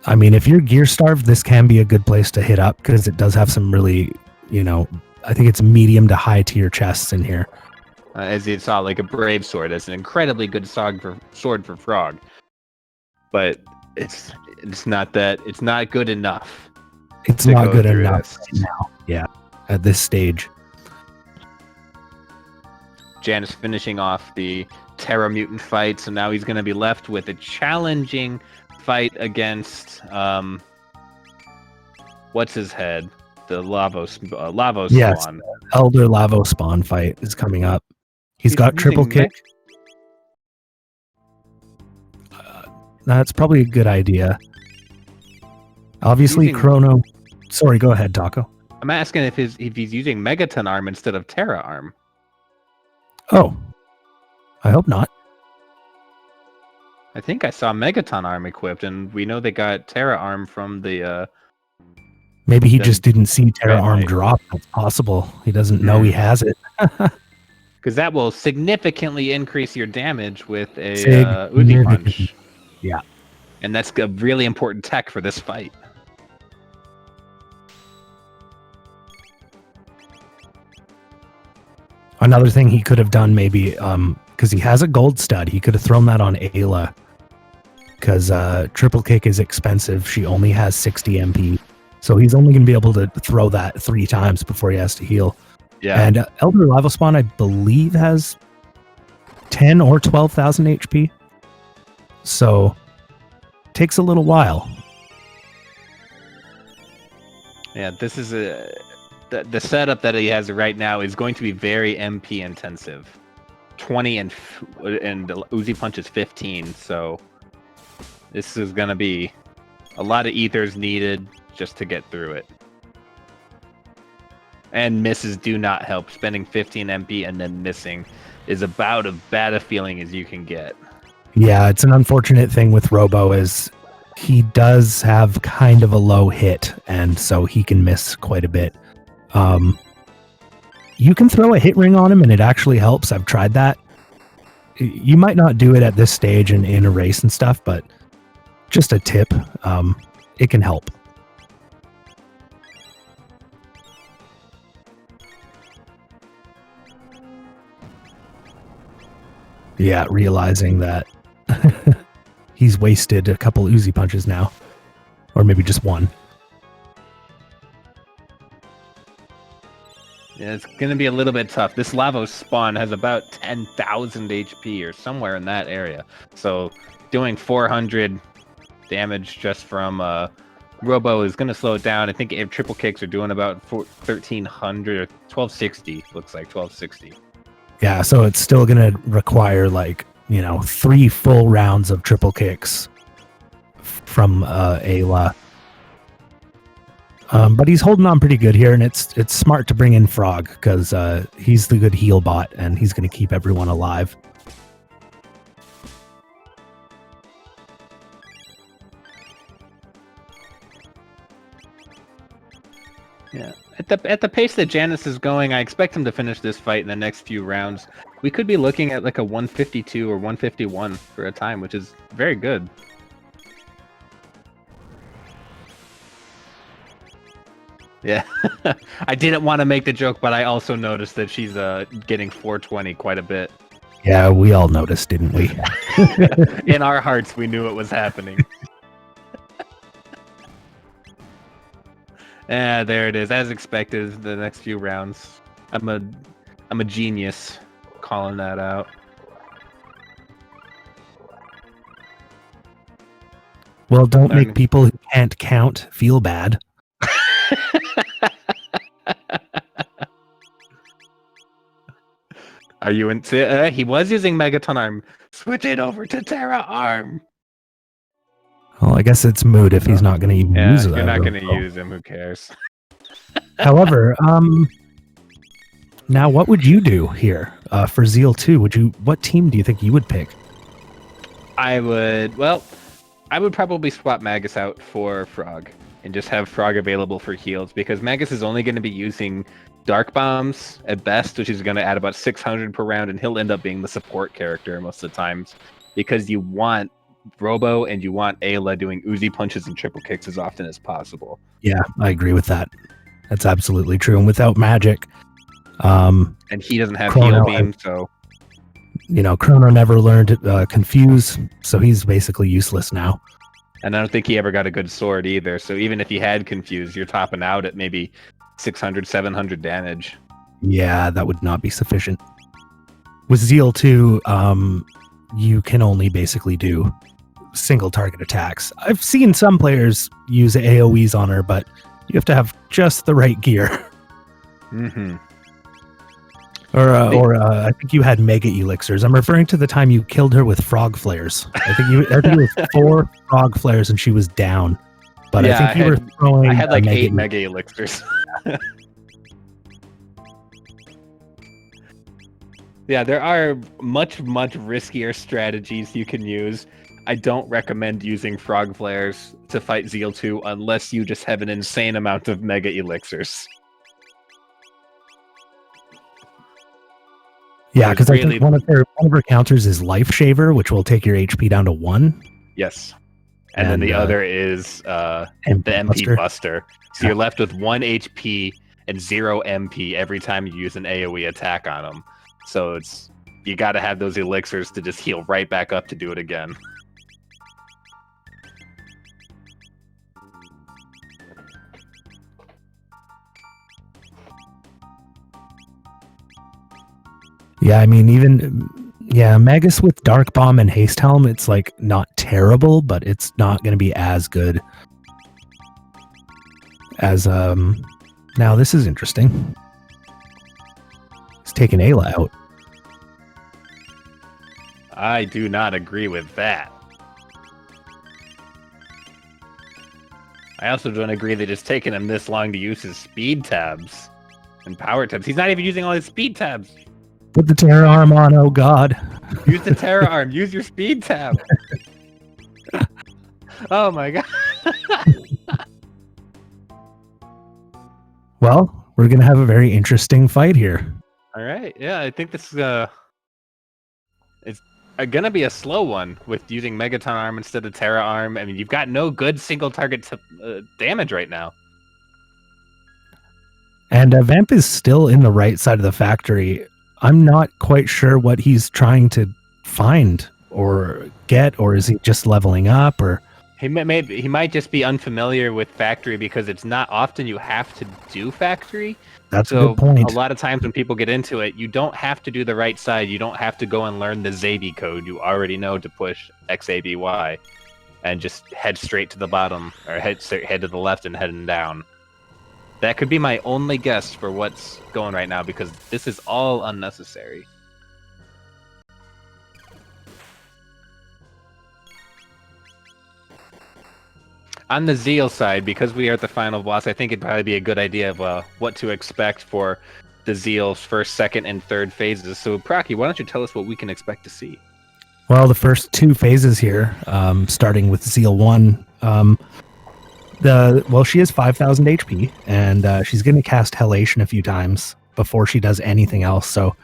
I mean, if you're gear starved, this can be a good place to hit up, because it does have some really, I think it's medium to high tier chests in here. As you saw, like a Brave Sword. That's an incredibly good sword for Frog. But it's not good enough. It's not good enough now. Yeah, at this stage. Janus finishing off the Terra Mutant fight, so now he's going to be left with a challenging fight against what's his head? The Lavo Yes, Spawn. Elder Lavo Spawn fight is coming up. He's got triple kick. That's probably a good idea. Obviously, Chrono. Sorry, go ahead, Taco. I'm asking if he's using Megaton Arm instead of Terra Arm. Oh, I hope not. I think I saw Megaton Arm equipped, and we know they got Terra Arm from the. Maybe he just didn't see Terra Arm drop. That's possible. He doesn't know he has it. Because that will significantly increase your damage with a Uzi Punch. Yeah. And that's a really important tech for this fight. Another thing he could have done, maybe, because he has a gold stud, he could have thrown that on Ayla. Because triple kick is expensive. She only has 60 MP. So he's only going to be able to throw that 3 times before he has to heal. Yeah. And Elder Lava Spawn, I believe, has 10 or 12,000 HP. So takes a little while. Yeah, this is the setup that he has right now is going to be very MP intensive. 20 and Uzi Punch is 15, so this is going to be a lot of ethers needed just to get through it. And misses do not help. Spending 15 MP and then missing is about as bad a feeling as you can get. Yeah, it's an unfortunate thing with Robo is he does have kind of a low hit, and so he can miss quite a bit. You can throw a hit ring on him, and it actually helps. I've tried that. You might not do it at this stage in a race and stuff, but just a tip. It can help. Yeah, realizing that he's wasted a couple Uzi punches now. Or maybe just one. Yeah, it's going to be a little bit tough. This Lavo Spawn has about 10,000 HP or somewhere in that area. So doing 400 damage just from Robo is going to slow it down. I think if triple kicks are doing about 1,300 or 1,260. Looks like 1,260. Yeah, so it's still going to require 3 full rounds of triple kicks from Ayla. But he's holding on pretty good here, and it's smart to bring in Frog because he's the good heal bot, and he's going to keep everyone alive. Yeah, at the pace that Janus is going, I expect him to finish this fight in the next few rounds. We could be looking at like a 152 or 151 for a time, which is very good. Yeah. I didn't want to make the joke, but I also noticed that she's getting 420 quite a bit. Yeah, we all noticed, didn't we? In our hearts, we knew it was happening. There it is. As expected, the next few rounds. I'm a genius calling that out. Well, don't make people who can't count feel bad. Are you into? He was using Megaton Arm. Switch it over to Terra Arm. Well, I guess it's moot if he's not going to even use it. You're not going to use him. Who cares? However, now what would you do here for Zeal 2? What team do you think you would pick? I would probably swap Magus out for Frog and just have Frog available for heals, because Magus is only going to be using Dark Bombs at best, which is going to add about 600 per round, and he'll end up being the support character most of the times, because you want Robo and you want Ayla doing Uzi punches and triple kicks as often as possible. Yeah, I agree with that. That's absolutely true. And without magic, and he doesn't have Chrono, heal beam, so Chrono never learned Confuse, so he's basically useless now. And I don't think he ever got a good sword either. So even if he had Confuse, you're topping out at maybe 600, 700 damage. Yeah, that would not be sufficient. With Zeal 2, you can only basically do single target attacks. I've seen some players use AoEs on her, but you have to have just the right gear. Mm-hmm. Or I think you had mega elixirs. I'm referring to the time you killed her with frog flares. I think it was 4 frog flares and she was down. But yeah, I think you were throwing. I had like 8 mega elixirs. Yeah, there are much riskier strategies you can use. I don't recommend using frog flares to fight Zeal 2 unless you just have an insane amount of mega elixirs. Yeah, because I think one of her counters is Life Shaver, which will take your HP down to 1. Yes. And then the other is the MP Buster. So you're left with 1 HP and 0 MP every time you use an AoE attack on them. So you got to have those elixirs to just heal right back up to do it again. Yeah, I mean, Magus with Dark Bomb and Haste Helm, it's like not terrible, but it's not going to be as good as now this is interesting. He's taking Ayla out. I do not agree with that. I also don't agree that it's taken him this long to use his speed tabs and power tabs. He's not even using all his speed tabs. Put the Terra Arm on, oh god. Use the Terra Arm. Use your speed tab. Oh my god. Well, we're going to have a very interesting fight here. All right. Yeah, I think this it's going to be a slow one with using Megaton Arm instead of Terra Arm. I mean, you've got no good single target damage right now. And Vamp is still in the right side of the factory. I'm not quite sure what he's trying to find or get, or is he just leveling up, or he might just be unfamiliar with factory because it's not often you have to do factory. That's a good point. A lot of times when people get into it, you don't have to do the right side. You don't have to go and learn the Zabi code. You already know to push XABY and just head straight to the bottom, or head to the left and heading down. That could be my only guess for what's going right now, because this is all unnecessary. On the Zeal side, because we are at the final boss, I think it'd probably be a good idea of what to expect for the Zeal's first, second, and third phases. So, Procky, why don't you tell us what we can expect to see? Well, the first 2 phases here, starting with Zeal 1, she has 5,000 HP, and she's going to cast Hellation a few times before she does anything else. So,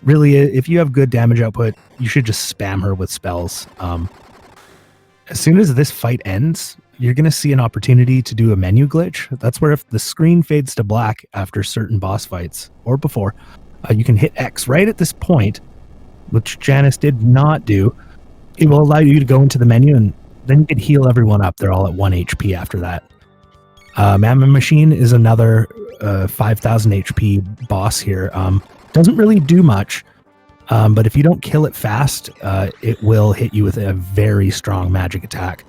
really, if you have good damage output, you should just spam her with spells. As soon as this fight ends, you're going to see an opportunity to do a menu glitch. That's where if the screen fades to black after certain boss fights or before, you can hit X right at this point, which Janus did not do. It will allow you to go into the menu, and then you can heal everyone up. They're all at 1 HP after that. Mammon Machine is another 5,000 HP boss here. Doesn't really do much, but if you don't kill it fast, it will hit you with a very strong magic attack,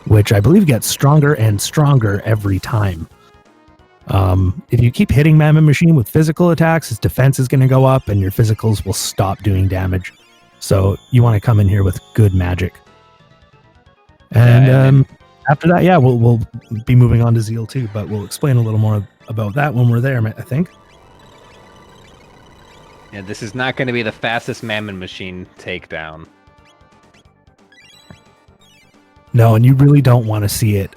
which I believe gets stronger and stronger every time. If you keep hitting Mammon Machine with physical attacks, its defense is going to go up and your physicals will stop doing damage. So you want to come in here with good magic. And after that, yeah, we'll be moving on to Zeal 2, but we'll explain a little more about that when we're there, I think. Yeah, this is not going to be the fastest Mammon Machine takedown. No, and you really don't want to see it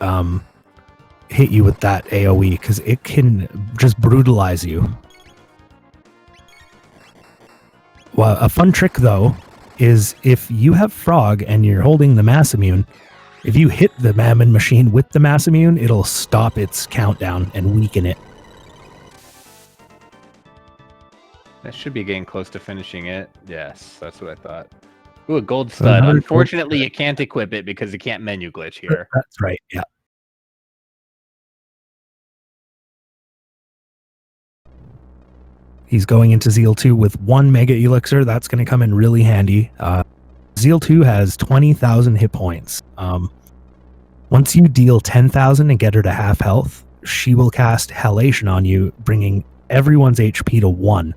hit you with that AoE, because it can just brutalize you. Well, a fun trick, though, is if you have Frog and you're holding the Mass Immune, if you hit the Mammon Machine with the Mass Immune, it'll stop its countdown and weaken it. That should be getting close to finishing it. Yes, that's what I thought. Ooh, a gold stud. Unfortunately, you can't equip it because you can't menu glitch here. That's right, yeah. He's going into Zeal 2 with 1 Mega Elixir. That's going to come in really handy. Zeal 2 has 20,000 hit points. Once you deal 10,000 and get her to half health, she will cast Halation on you, bringing everyone's HP to 1.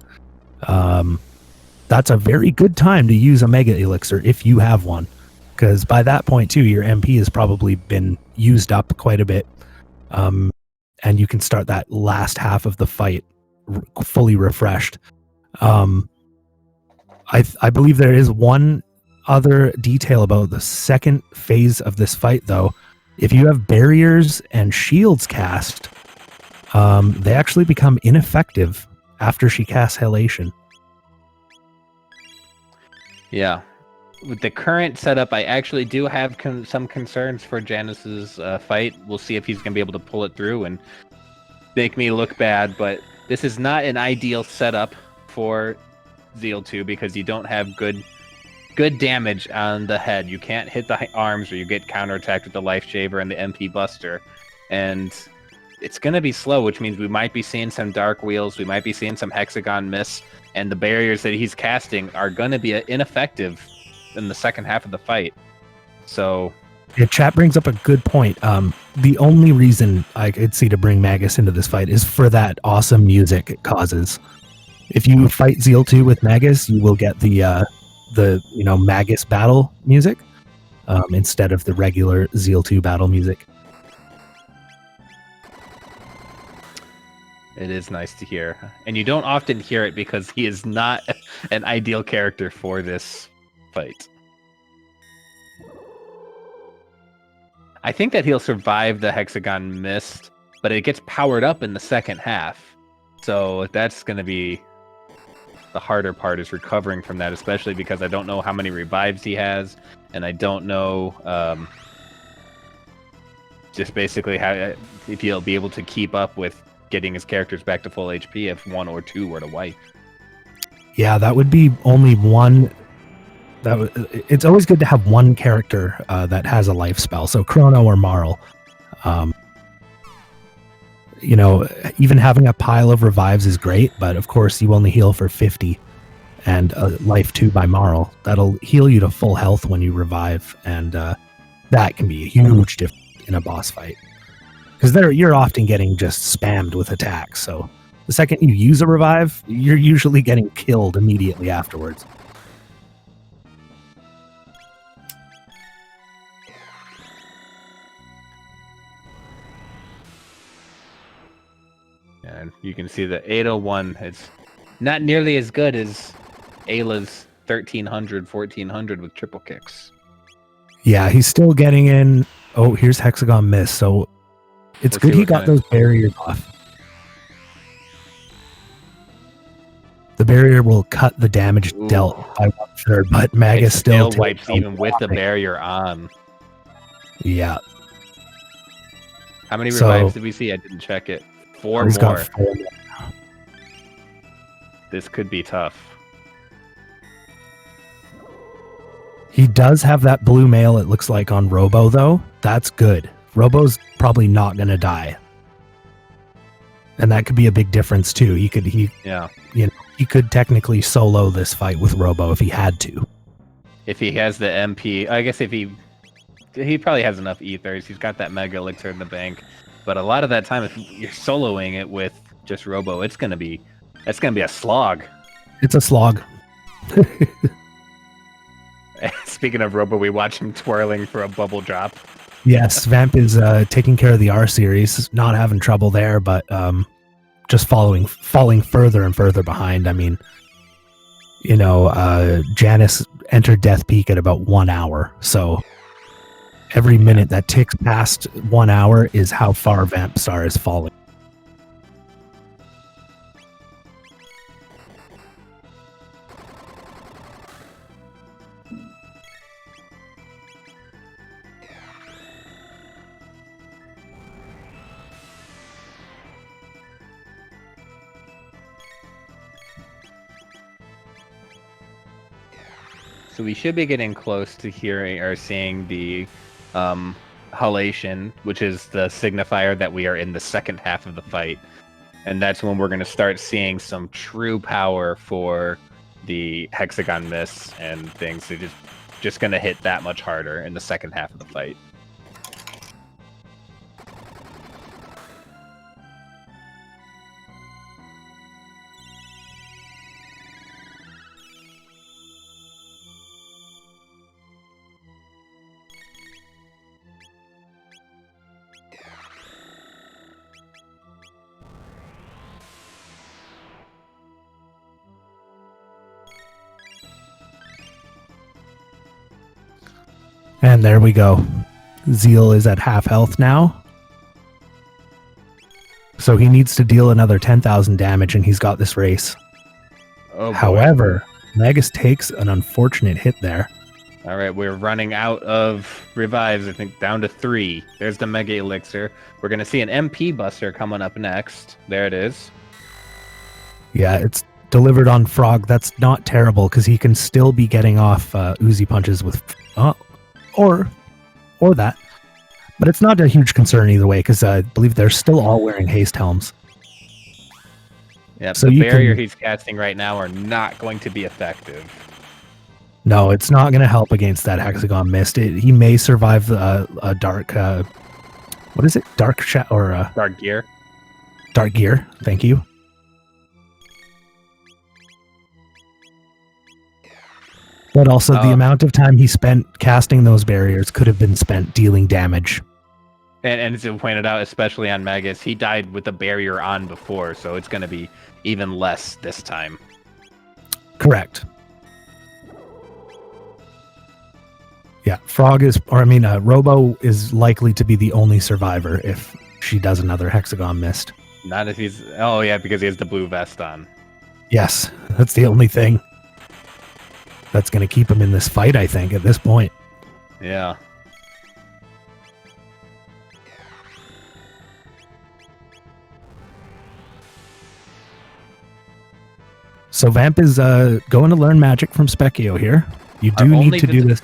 That's a very good time to use a Mega Elixir if you have one, because by that point too, your MP has probably been used up quite a bit, and you can start that last half of the fight fully refreshed. I believe there is one other detail about the second phase of this fight, though. If you have barriers and shields cast, they actually become ineffective after she casts Halation. Yeah. With the current setup, I actually do have some concerns for Janus's fight. We'll see if he's going to be able to pull it through and make me look bad, but this is not an ideal setup for Zeal 2 because you don't have good damage on the head. You can't hit the arms or you get counterattacked with the Life Shaver and the MP Buster. And it's going to be slow, which means we might be seeing some Dark Wheels, we might be seeing some Hexagon Miss, and the barriers that he's casting are going to be ineffective in the second half of the fight. So yeah, chat brings up a good point. The only reason I could see to bring Magus into this fight is for that awesome music it causes. If you fight Zeal 2 with Magus, you will get the Magus battle music instead of the regular Zeal 2 battle music. It is nice to hear. And you don't often hear it because he is not an ideal character for this fight. I think that he'll survive the Hexagon Mist, but it gets powered up in the second half. So that's going to be the harder part, is recovering from that, especially because I don't know how many revives he has, and I don't know just basically how if he'll be able to keep up with getting his characters back to full HP if 1 or 2 were to wipe. Yeah, that would be only one. It's always good to have one character that has a life spell. So Chrono or Marl. Even having a pile of revives is great, but of course you only heal for 50, and life 2 by Marl. That'll heal you to full health when you revive, and that can be a huge difference in a boss fight. Because you're often getting just spammed with attacks, so the second you use a revive, you're usually getting killed immediately afterwards. And you can see the 801, it's not nearly as good as Ayla's 1300, 1400 with triple kicks. Yeah, he's still getting in. Oh, here's Hexagon Miss, so it's good he got those barriers off. The barrier will cut the damage dealt by 1/3, but Magus still wipes even with the barrier on. Yeah. How many revives did we see? I didn't check it. 4 he's more. got 4 more. This could be tough. He does have that blue mail, it looks like, on Robo, though. That's good. Robo's probably not going to die. And that could be a big difference, too. He could technically solo this fight with Robo if he had to. If he has the MP, I guess if he probably has enough ethers. He's got that mega elixir in the bank. But a lot of that time, if you're soloing it with just Robo, it's gonna be a slog. It's a slog. Speaking of Robo, we watch him twirling for a bubble drop. Yes, Vamp is taking care of the R series, not having trouble there, but just falling further and further behind. I mean, Janus entered Death Peak at about 1 hour, so every minute that ticks past 1 hour is how far Vampstar is falling. So we should be getting close to hearing or seeing the halation, which is the signifier that we are in the second half of the fight. And that's when we're going to start seeing some true power for the hexagon miss and things. They're just going to hit that much harder in the second half of the fight. And there we go. Zeal is at half health now. So he needs to deal another 10,000 damage, and he's got this race. Oh, however, Magus takes an unfortunate hit there. All right, we're running out of revives, I think, down to 3. There's the Mega Elixir. We're going to see an MP Buster coming up next. There it is. Yeah, it's delivered on Frog. That's not terrible, because he can still be getting off Uzi punches with... Or that. But it's not a huge concern either way, because I believe they're still all wearing haste helms. Yeah, so the barrier he's casting right now are not going to be effective. No, it's not going to help against that hexagon mist. He may survive a dark... what is it? Dark gear. Dark gear, thank you. But also the amount of time he spent casting those barriers could have been spent dealing damage. And as you pointed out, especially on Magus, he died with the barrier on before, so it's going to be even less this time. Correct. Yeah, Robo is likely to be the only survivor if she does another hexagon mist. Not if he's... Oh, yeah, because he has the blue vest on. Yes, that's the only thing that's going to keep him in this fight, I think, at this point. Yeah. So Vamp is going to learn magic from Specchio here. You do need to do this.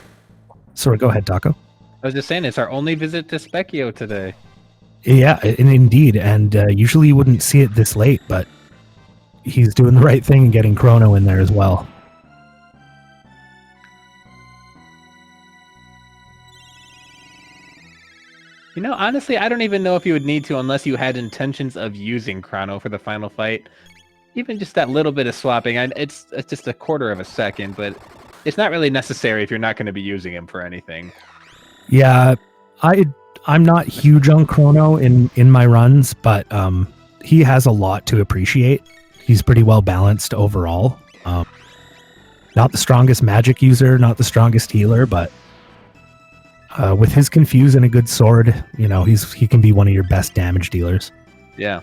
Sorry, go ahead, Taco. I was just saying, it's our only visit to Specchio today. Yeah, indeed. And usually you wouldn't see it this late, but he's doing the right thing and getting Chrono in there as well. Honestly, I don't even know if you would need to unless you had intentions of using Chrono for the final fight. Even just that little bit of swapping, it's just a quarter of a second, but it's not really necessary if you're not going to be using him for anything. Yeah, I'm not huge on Chrono in my runs, but he has a lot to appreciate. He's pretty well balanced overall. Not the strongest magic user, not the strongest healer, but with his Confuse and a good sword, he can be one of your best damage dealers. Yeah.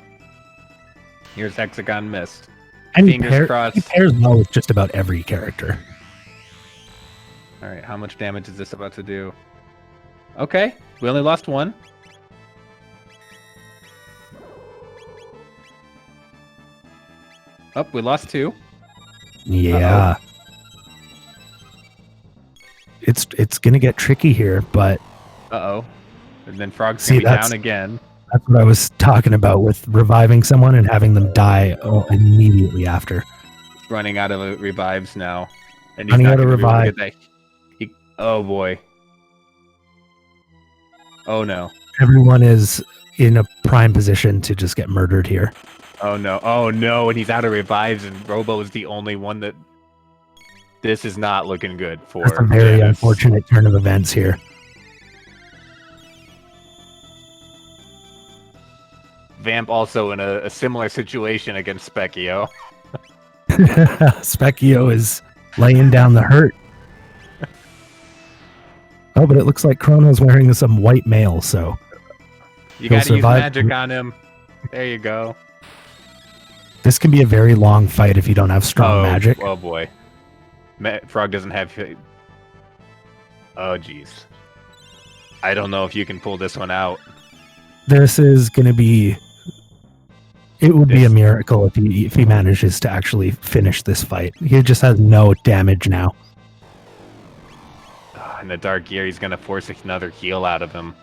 Here's Hexagon Mist. And Fingers crossed. He pairs well with just about every character. All right, how much damage is this about to do? Okay, we only lost 1. Oh, we lost 2. Yeah. It's gonna get tricky here, but Uh-oh. And then Frog's See, gonna be that's- down again. that's what I was talking about with reviving someone and having them die immediately after. He's running out of revives now. And he's Running not out of gonna be able to revive. get that. Oh boy. Oh no. Everyone is in a prime position to just get murdered here. Oh no. Oh no. And he's out of revives, and Robo is the only one that. This is not looking good for. That's a very Janus. unfortunate turn of events here. Vamp also in a similar situation against Specchio. Specchio is laying down the hurt. Oh, but it looks like Chrono's wearing some white mail, so You he'll gotta use survive. magic on him. There you go. This can be a very long fight if you don't have strong magic. Oh boy. Frog doesn't have. Oh jeez. I don't know if you can pull this one out. This is going to be. It would be a miracle if he manages to actually finish this fight. He just has no damage now. In the Dark Gear, he's gonna force another heal out of him.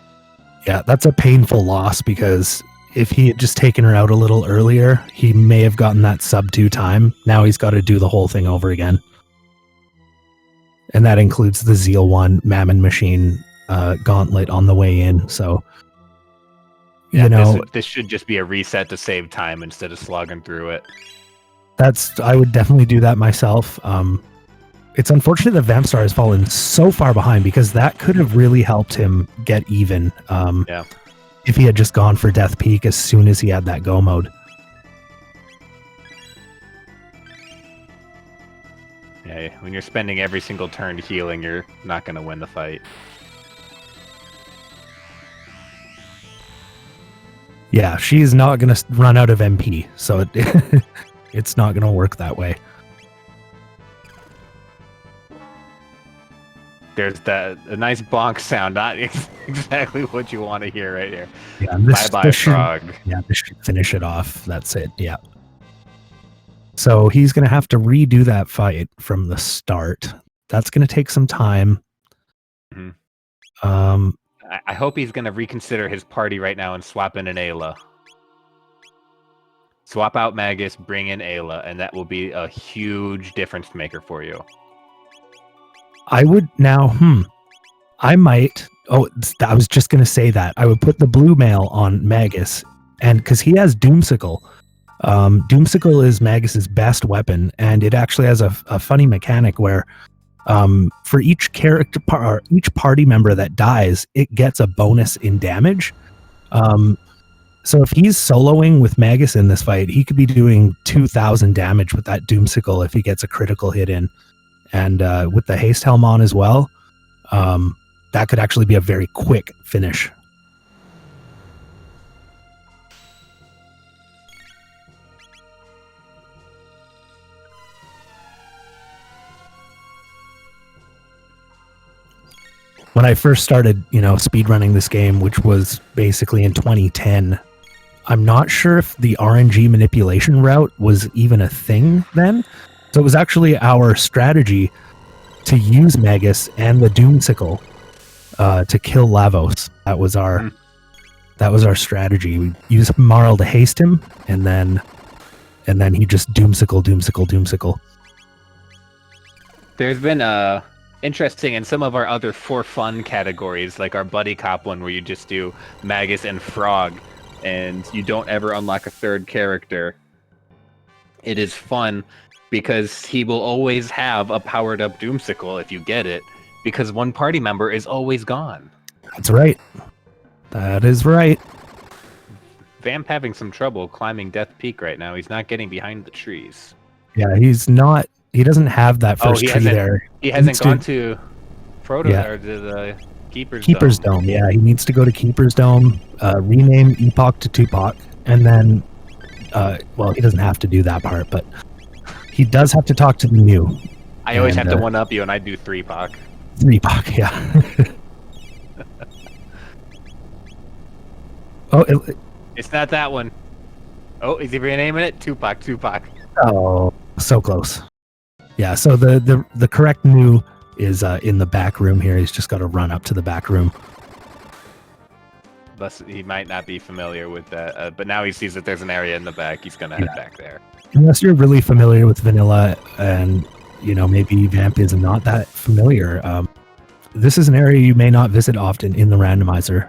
Yeah, that's a painful loss because if he had just taken her out a little earlier, he may have gotten that sub 2 time. Now he's got to do the whole thing over again. And that includes the Zeal 1 Mammon Machine gauntlet on the way in. So, Yeah, this should just be a reset to save time instead of slogging through it. I would definitely do that myself. It's unfortunate that Vampstar has fallen so far behind because that could have really helped him get even. Yeah. If he had just gone for Death Peak as soon as he had that go mode. Yeah, when you're spending every single turn healing, you're not going to win the fight. Yeah, she's not going to run out of MP, so it's not going to work that way. There's a nice bonk sound, not exactly what you want to hear right here. Yeah, Bye-bye, Frog. Yeah, this should finish it off. That's it, yeah. So he's going to have to redo that fight from the start. That's going to take some time. Mm-hmm. I hope he's going to reconsider his party right now and swap in an Ayla. Swap out Magus, bring in Ayla, and that will be a huge difference maker for you. I would now, I might, I was just going to say that. I would put the blue mail on Magus, and because he has Doomsicle. Doomsicle is Magus's best weapon, and it actually has a funny mechanic where for each character or each party member that dies, it gets a bonus in damage. So if he's soloing with Magus in this fight, he could be doing 2,000 damage with that Doomsicle if he gets a critical hit in. And with the haste helm on as well, that could actually be a very quick finish. When I first started, speedrunning this game, which was basically in 2010, I'm not sure if the RNG manipulation route was even a thing then. So it was actually our strategy to use Magus and the Doomsicle to kill Lavos. That was our strategy. We used Marl to haste him, and then he just Doomsicle. There's been interesting in some of our other for fun categories, like our buddy cop one where you just do Magus and Frog and you don't ever unlock a third character. It is fun because he will always have a powered up Doomsicle if you get it, because one party member is always gone. That's right. That is right. Vamp having some trouble climbing Death Peak right now. He's not getting behind the trees. Yeah, he doesn't have that first tree there. He hasn't gone to Proto or to the Keeper's Dome. Yeah, he needs to go to Keeper's Dome, rename Epoch to Tupac, and then, he doesn't have to do that part, but he does have to talk to the new. I always have to one-up you, and I do 3-Pac. 3-Pac, yeah. It's not that one. Oh, is he renaming it? Tupac. Oh, so close. Yeah, so the correct new is in the back room here. He's just got to run up to the back room. Thus, he might not be familiar with that, but now he sees that there's an area in the back. He's gonna head back there. Unless you're really familiar with vanilla, and maybe Vamp is not that familiar. This is an area you may not visit often in the randomizer.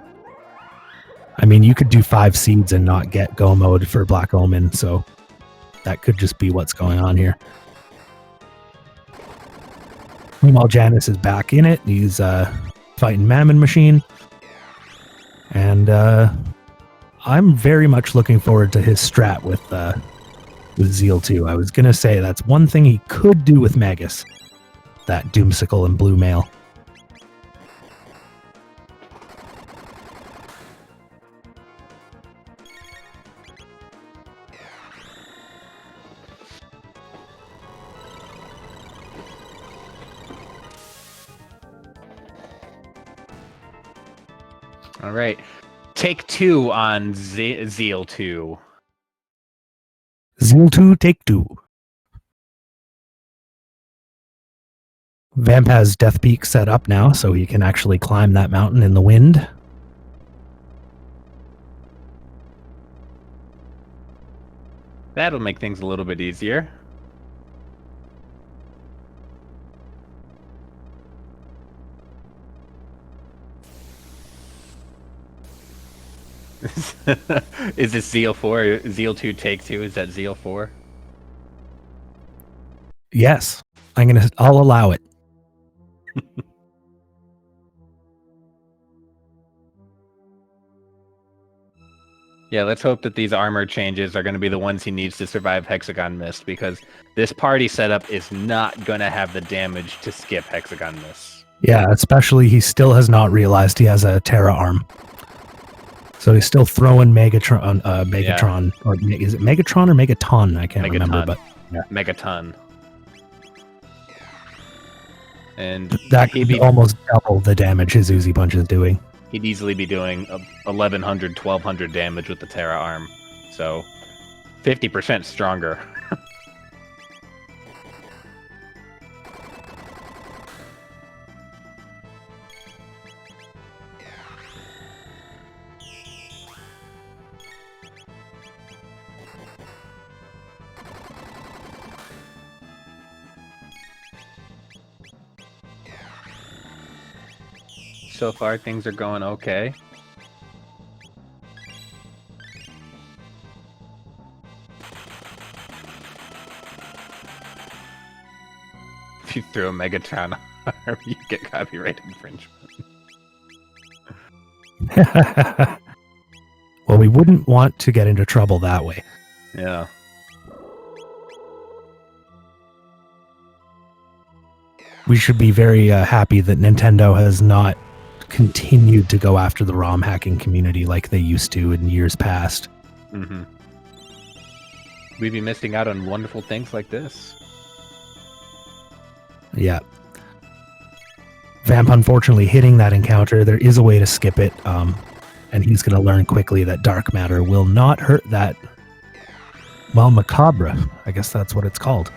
I mean, you could do 5 seeds and not get go mode for Black Omen, so that could just be what's going on here. Meanwhile, Janus is back in it. He's fighting Mammon Machine. And I'm very much looking forward to his strat with Zeal 2. I was going to say that's one thing he could do with Magus. That Doomsicle and Blue Mail. All right. Take 2 on Zeal 2. Zeal 2, take 2. Vamp has Death Peak set up now, so he can actually climb that mountain in the wind. That'll make things a little bit easier. Is this Zeal 4? Zeal 2 take 2? Is that Zeal 4? Yes. I'll allow it. Yeah, let's hope that these armor changes are going to be the ones he needs to survive Hexagon Mist, because this party setup is not going to have the damage to skip Hexagon Mist. Yeah, especially he still has not realized he has a Terra arm. So he's still throwing Megatron, or is it Megatron or Megaton? I can't remember, but yeah. Megaton. And that could almost double the damage his Uzi Punch is doing. He'd easily be doing 1,100, 1,200 damage with the Terra arm. So 50% stronger. So far, things are going okay. If you throw a Megatron arm, you get copyright infringement. Well, we wouldn't want to get into trouble that way. Yeah. We should be very happy that Nintendo has not continued to go after the ROM hacking community like they used to in years past. Mm-hmm. We'd be missing out on wonderful things like this. Yeah. Vamp unfortunately hitting that encounter. There is a way to skip it, and he's going to learn quickly that dark matter will not hurt that. Well, macabre. I guess that's what it's called.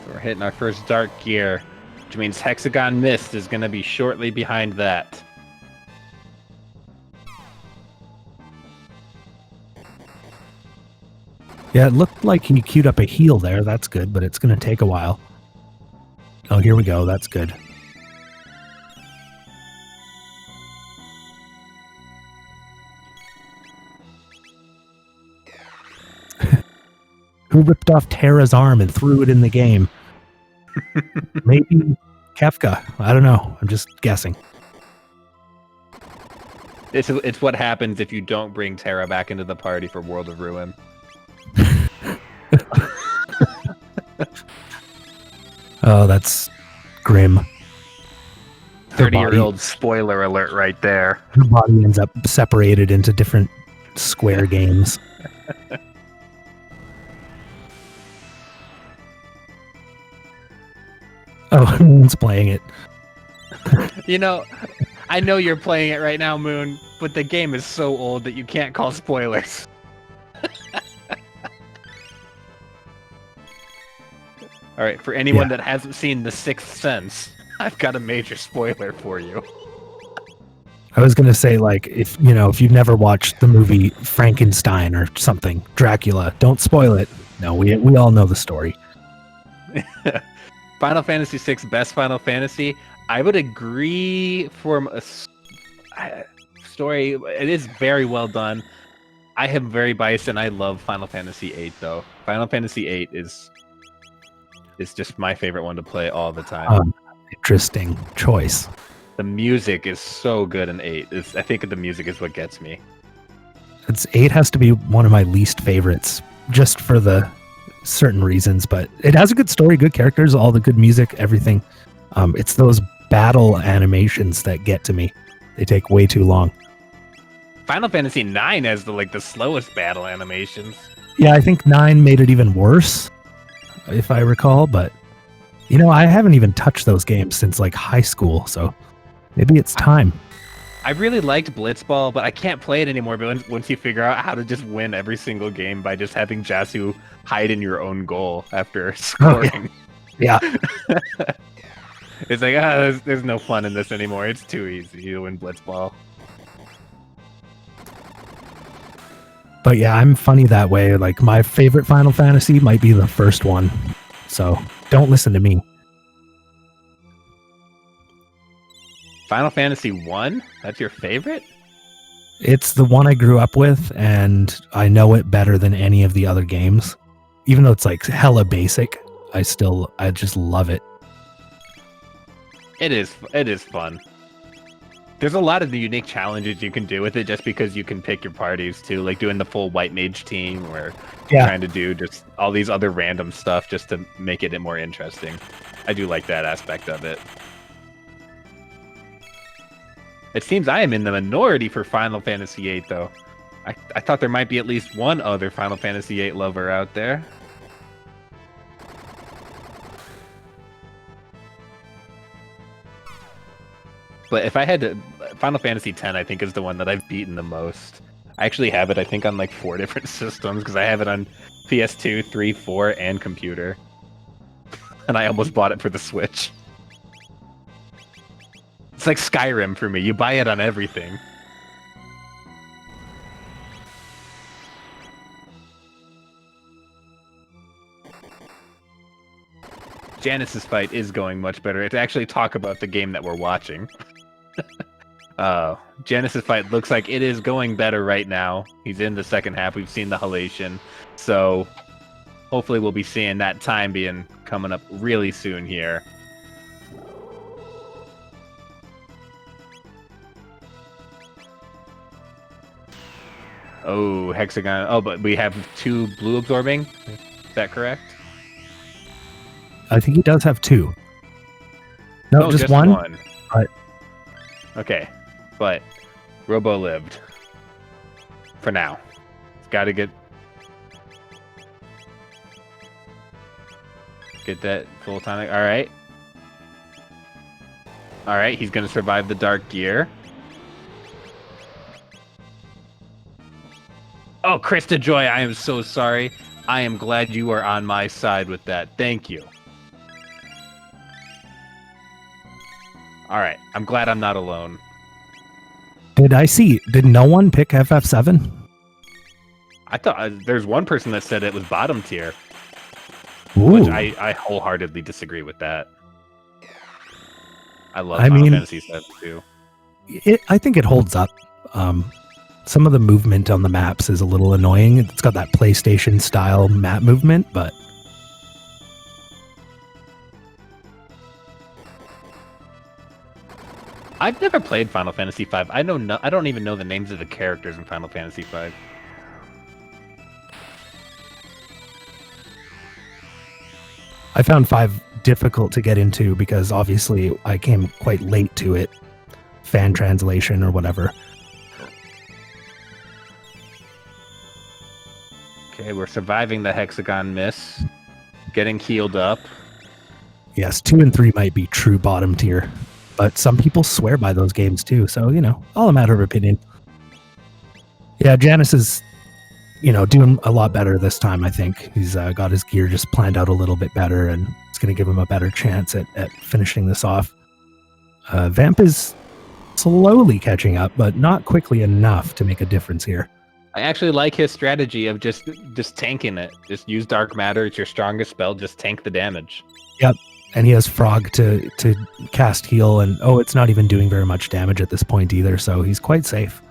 We're hitting our first dark gear, which means Hexagon Mist is going to be shortly behind that. Yeah, it looked like he queued up a heal there. That's good, but it's going to take a while. Oh, here we go. That's good. Who ripped off Terra's arm and threw it in the game? Maybe Kefka. I don't know. I'm just guessing. It's what happens if you don't bring Terra back into the party for World of Ruin. Oh, that's grim. 30-year-old spoiler alert right there. Her body ends up separated into different square games. Oh, no one's playing it. You know, I know you're playing it right now, Moon, but the game is so old that you can't call spoilers. All right, for anyone that hasn't seen The Sixth Sense, I've got a major spoiler for you. I was gonna say, like, if you've never watched the movie Frankenstein or something, Dracula, don't spoil it. No, we all know the story. Final Fantasy VI, best Final Fantasy. I would agree for a story. It is very well done. I am very biased, and I love Final Fantasy VIII, though. Final Fantasy VIII is just my favorite one to play all the time. Interesting choice. The music is so good in 8. I think the music is what gets me. 8 has to be one of my least favorites, just for the certain reasons, but it has a good story, good characters, all the good music, everything. It's those battle animations that get to me. They take way too long. Final Fantasy IX has the slowest battle animations. Yeah, I think 9 made it even worse, if I recall, but I haven't even touched those games since high school, so maybe it's time. I really liked Blitzball, but I can't play it anymore. But once you figure out how to just win every single game by just having Jasu hide in your own goal after scoring. Yeah. It's like, there's no fun in this anymore. It's too easy to win Blitzball. But yeah, I'm funny that way. Like, my favorite Final Fantasy might be the first one. So don't listen to me. Final Fantasy 1? That's your favorite? It's the one I grew up with, and I know it better than any of the other games. Even though it's hella basic, I just love it. It is fun. There's a lot of the unique challenges you can do with it just because you can pick your parties too, like doing the full white mage team or trying to do just all these other random stuff just to make it more interesting. I do like that aspect of it. It seems I am in the minority for Final Fantasy VIII, though. I thought there might be at least one other Final Fantasy VIII lover out there. But if I had to... Final Fantasy X, I think, is the one that I've beaten the most. I actually have it, I think, on 4 different systems, because I have it on PS2, 3, 4, and computer. And I almost bought it for the Switch. It's like Skyrim for me. You buy it on everything. Janus's fight is going much better. To actually talk about the game that we're watching. Janus's fight looks like it is going better right now. He's in the second half. We've seen the halation. So hopefully we'll be seeing that time being coming up really soon here. Oh, hexagon. Oh, but we have 2 blue absorbing. Is that correct? I think he does have 2. No, just one. But... Okay, but Robo lived. For now. Got to get that full tonic. All right. All right, he's going to survive the dark gear. Oh, Krista Joy, I am so sorry. I am glad you are on my side with that. Thank you. All right, I'm glad I'm not alone. Did no one pick FF7? I thought there's one person that said it was bottom tier. Ooh. Which I wholeheartedly disagree with that. I love Final Fantasy 7 too. I think it holds up. Some of the movement on the maps is a little annoying. It's got that PlayStation style map movement, but I've never played Final Fantasy V. I don't even know the names of the characters in Final Fantasy V. I found 5 difficult to get into because obviously I came quite late to it. Fan translation or whatever. Okay, we're surviving the hexagon miss. Getting healed up. Yes, 2 and 3 might be true bottom tier. but some people swear by those games too. So, all a matter of opinion. Yeah, Janus is, doing a lot better this time, I think. He's got his gear just planned out a little bit better, and it's going to give him a better chance at finishing this off. Vamp is slowly catching up, but not quickly enough to make a difference here. I actually like his strategy of just tanking it. Just use Dark Matter. It's your strongest spell. Just tank the damage. Yep. And he has Frog to cast heal, and it's not even doing very much damage at this point either, so he's quite safe.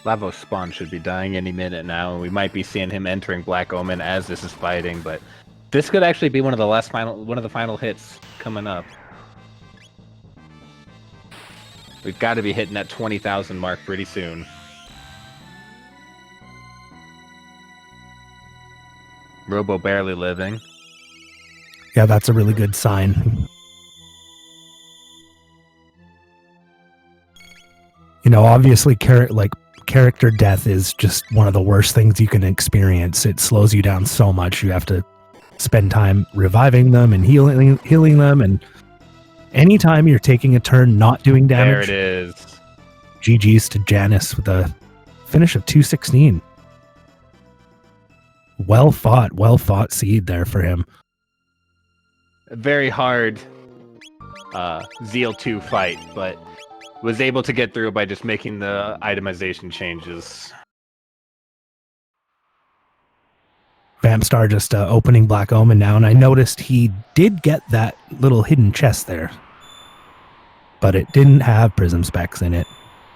Lavos Spawn should be dying any minute now, and we might be seeing him entering Black Omen as this is fighting, but this could actually be one of the final hits coming up. We've got to be hitting that 20,000 mark pretty soon. Robo barely living. Yeah, that's a really good sign. Obviously, character death is just one of the worst things you can experience. It slows you down so much. You have to spend time reviving them and healing them, and anytime you're taking a turn not doing damage. There it is. GG's to Janus with a finish of 216. Well fought seed there for him. A very hard Zeal 2 fight, but was able to get through by just making the itemization changes. Vampstar just opening Black Omen now, and I noticed he did get that little hidden chest there, but it didn't have prism specs in it.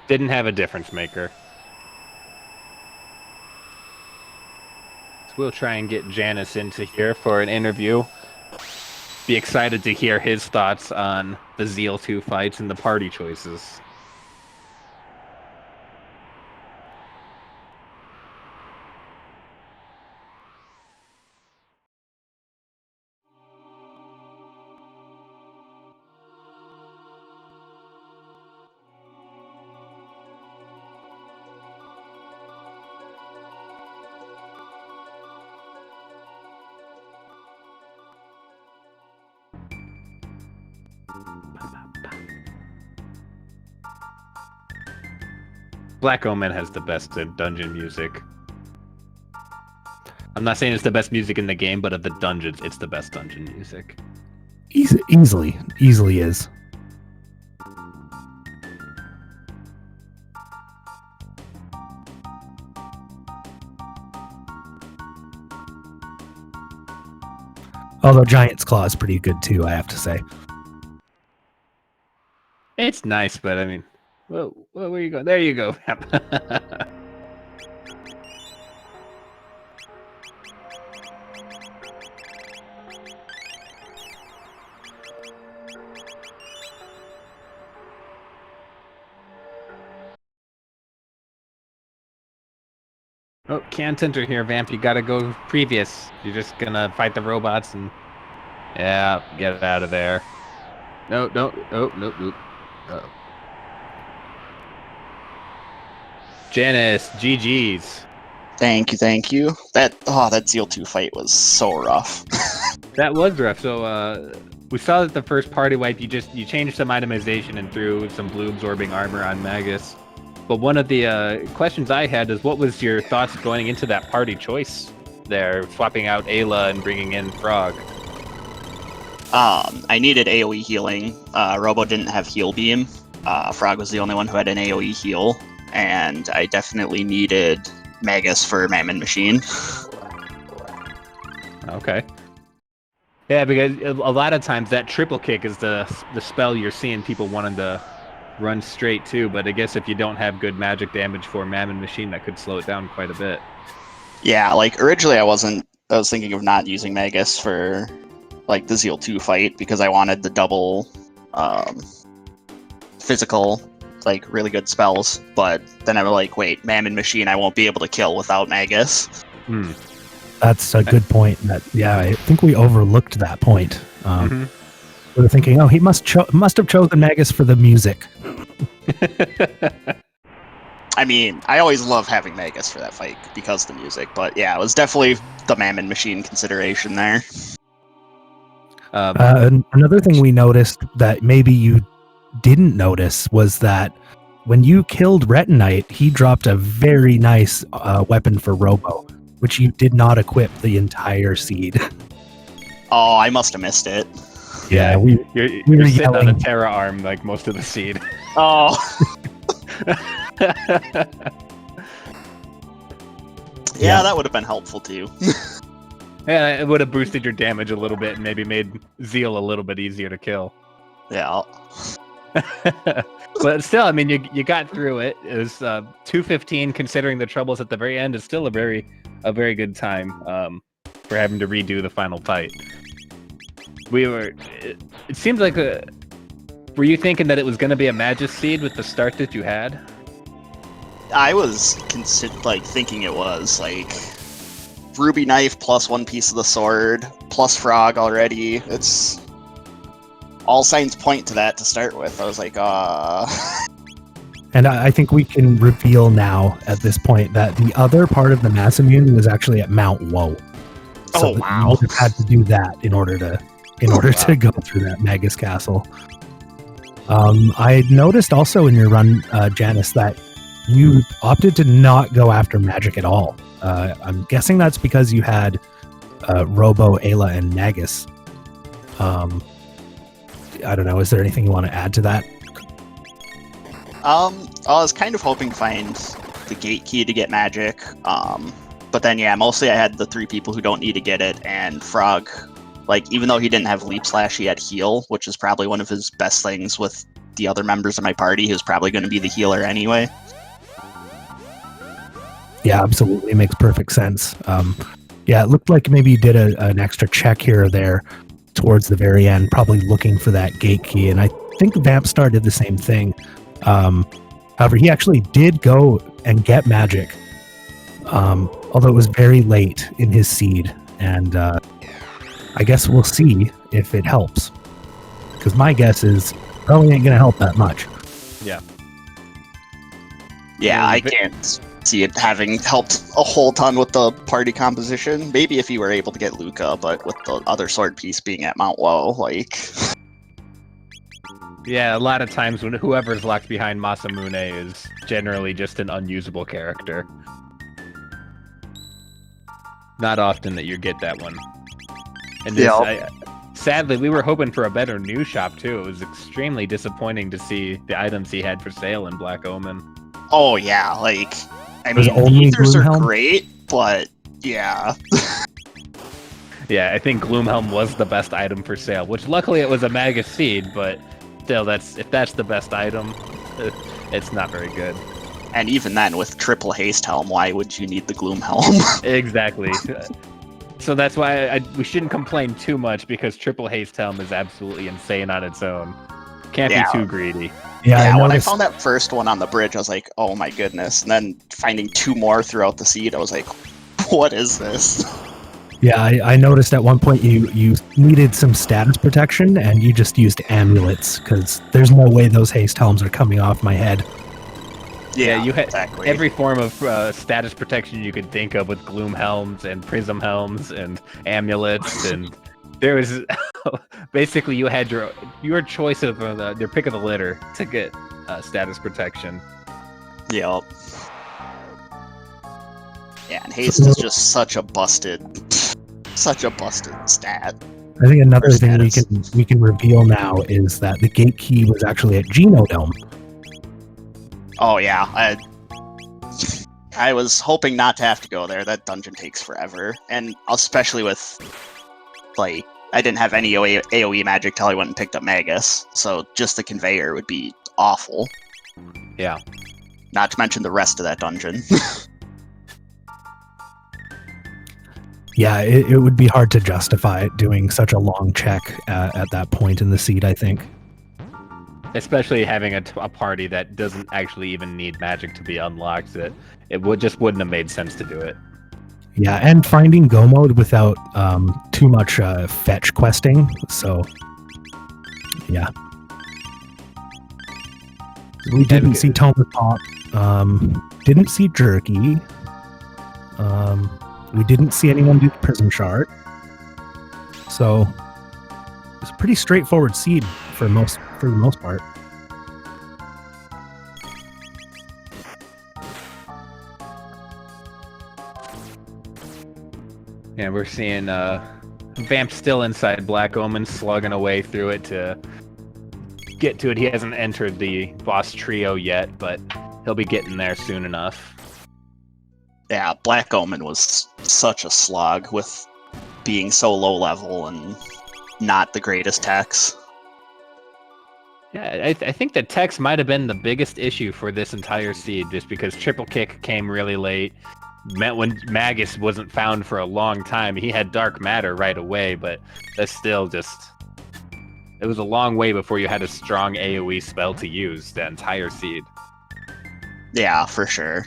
Didn't have a difference maker. So we'll try and get Janus into here for an interview. Be excited to hear his thoughts on the Zeal 2 fights and the party choices. Black Omen has the best dungeon music. I'm not saying it's the best music in the game, but of the dungeons, it's the best dungeon music. Easily is. Although Giant's Claw is pretty good too, I have to say. It's nice, but I mean, where are you going? There you go. Oh, can't enter here, Vamp. You gotta go previous. You're just gonna fight the robots and... Yeah, get out of there. No. Uh-oh. Janus, GG's. Thank you. That Zeal 2 fight was so rough. That was rough. So, we saw that the first party wipe, you changed some itemization and threw some blue absorbing armor on Magus. But one of the questions I had is, what was your thoughts going into that party choice there, swapping out Ayla and bringing in Frog? I needed AoE healing. Robo didn't have heal beam. Frog was the only one who had an AoE heal, and I definitely needed Magus for Mammon Machine. Okay. Yeah, because a lot of times that triple kick is the spell you're seeing people wanting to run straight to, but I guess if you don't have good magic damage for Mammon Machine, that could slow it down quite a bit. Yeah, like originally I was thinking of not using Magus for like the Zeal 2 fight because I wanted the double physical, like really good spells. But then I'm like, wait, Mammon Machine I won't be able to kill without Magus. That's a good point. I think we overlooked that point. We were thinking, oh, he must have chosen Magus for the music. I mean, I always love having Magus for that fight because of the music, but yeah, it was definitely the Mammon Machine consideration there. Another thing we noticed that maybe you didn't notice was that when you killed Retinite, he dropped a very nice weapon for Robo, which you did not equip the entire seed. Oh, I must have missed it. Yeah, we you're sitting on a Terra arm like most of the seed. Oh. Yeah, that would have been helpful too. Yeah, it would have boosted your damage a little bit and maybe made Zeal a little bit easier to kill. Yeah. But still, I mean, you got through it. It was 2:15, considering the troubles at the very end. Is still a very good time for having to redo the final fight. It seems like were you thinking that it was going to be a Magus seed with the start that you had? I was thinking it was like Ruby Knife plus one piece of the sword plus Frog already. It's all signs point to that to start with. I was like, And I think we can reveal now at this point that the other part of the Masamune was actually at Mount Woe. So wow! You would have had to do that in order to go through that Magus Castle. I noticed also in your run, Janus, that you opted to not go after magic at all. I'm guessing that's because you had Robo, Ayla, and Magus. I don't know. Is there anything you want to add to that? I was kind of hoping to find the gate key to get magic. But then, yeah, mostly I had the 3 people who don't need to get it, and Frog. Like, even though he didn't have Leap Slash, he had Heal, which is probably one of his best things with the other members of my party. He was probably going to be the healer anyway. Yeah, absolutely. Makes perfect sense. Yeah, it looked like maybe you did an extra check here or there towards the very end, probably looking for that gate key. And I think Vampstar did the same thing. However, he actually did go and get magic, although it was very late in his seed. And I guess we'll see if it helps. Because my guess is probably ain't going to help that much. Yeah. Yeah, I can't see it having helped a whole ton with the party composition. Maybe if you were able to get Luca, but with the other sword piece being at Mount Woe, like... Yeah, a lot of times when whoever's locked behind Masamune is generally just an unusable character. Not often that you get that one. And this, sadly, we were hoping for a better new shop too. It was extremely disappointing to see the items he had for sale in Black Omen. Oh yeah, like, I Was mean, only ethers are Gloomhelm? great, but yeah. Yeah, I think Gloomhelm was the best item for sale, which luckily it was a Magus Seed, but still, if that's the best item, it's not very good. And even then, with triple haste helm, why would you need the gloom helm? Exactly. So that's why we shouldn't complain too much, because triple haste helm is absolutely insane on its own. Can't be too greedy. Yeah, when I found that first one on the bridge, I was like, oh my goodness. And then finding 2 more throughout the seed, I was like, what is this? Yeah, I noticed at one point you needed some status protection, and you just used amulets, because there's no way those haste helms are coming off my head. Yeah, you had exactly. every form of status protection you could think of with gloom helms and prism helms and amulets, and there was basically you had your choice of your pick of the litter to get status protection. Yep. Yeah, and haste is just such a busted stat. I think another thing we can reveal now is that the gate key was actually at Genodome. Oh yeah, I was hoping not to have to go there. That dungeon takes forever, and especially with, like, I didn't have any AoE magic till I went and picked up Magus, so just the conveyor would be awful. Yeah. Not to mention the rest of that dungeon. Yeah, it would be hard to justify doing such a long check at that point in the seed, I think. Especially having a party that doesn't actually even need magic to be unlocked. It wouldn't have made sense to do it. Yeah, and finding go mode without too much fetch questing. So, yeah. We didn't see Thomas Pop. Didn't see Jerky. We didn't see anyone do the Prism Shard. So, it's a pretty straightforward seed for the most part. Yeah, we're seeing Vamp still inside Black Omen, slugging away through it to get to it. He hasn't entered the boss trio yet, but he'll be getting there soon enough. Yeah, Black Omen was such a slog with being so low level and not the greatest techs. Yeah, I think the techs might have been the biggest issue for this entire seed, just because Triple Kick came really late. When Magus wasn't found for a long time, he had Dark Matter right away, but that's still just... It was a long way before you had a strong AoE spell to use the entire seed. Yeah, for sure.